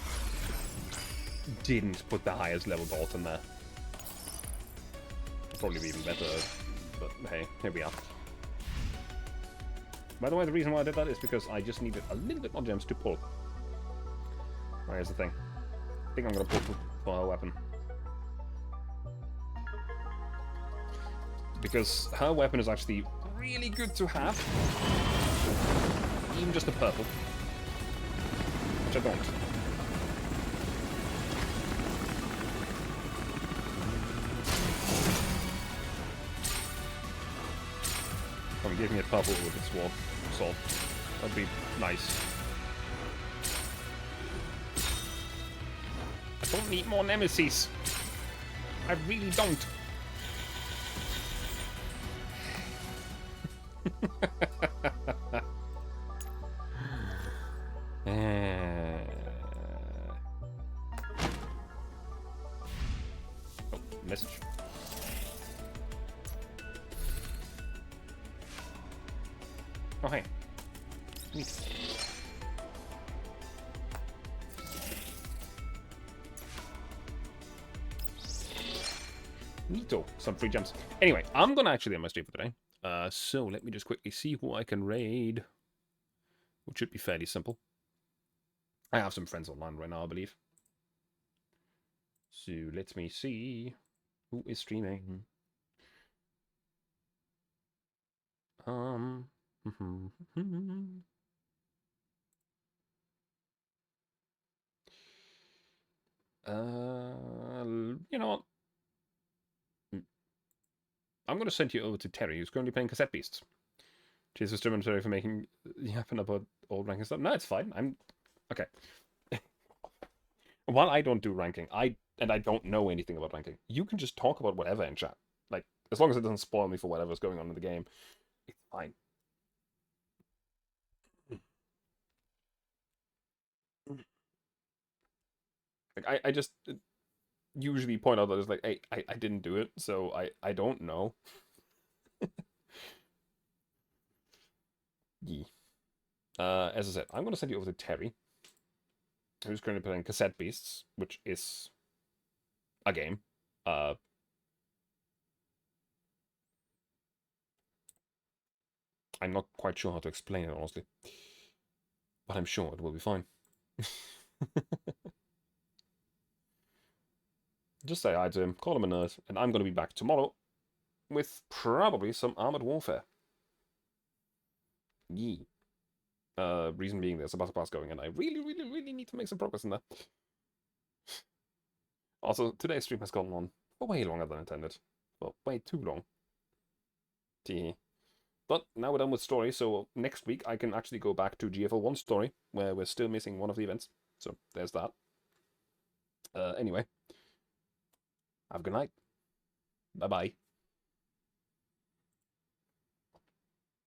didn't put the highest level bolt in there. Probably be even better, but hey, here we are. By the way, the reason why I did that is because I just needed a little bit more gems to pull. Right, here's the thing. I think I'm gonna pull for her weapon. Because her weapon is actually really good to have. Even just the purple. Which I don't. Come give me a purple with its sword. That'd be nice. I don't need more nemesis. I really don't. Oh, message. Oh, hey. Neat. Neato. Some free gems. Anyway, I'm gonna actually end my stream for today. So let me just quickly see who I can raid. Which should be fairly simple. I have some friends online right now, I believe. So let me see who is streaming. You know what? I'm going to send you over to Terry, who's currently playing Cassette Beasts. Cheers for streaming, Terry, for making yapping about old ranking stuff. No, it's fine. I'm okay. While I don't do ranking, I don't know anything about ranking. You can just talk about whatever in chat. Like, as long as it doesn't spoil me for whatever's going on in the game, it's fine. Like, I just usually point out that it's like, hey, I didn't do it, so I don't know. Yeah. As I said, I'm going to send you over to Terry, who's currently playing Cassette Beasts, which is a game. I'm not quite sure how to explain it, honestly. But I'm sure it will be fine. Just say hi to him, call him a nerd, and I'm going to be back tomorrow with probably some Armored Warfare. Yee. Reason being there's a battle pass going, and I really need to make some progress in that. Also, today's stream has gone on for way longer than intended. Well, way too long. Tee. But now we're done with story, so next week I can actually go back to GFL 1 story, where we're still missing one of the events. So there's that. Anyway. Have a good night. Bye-bye.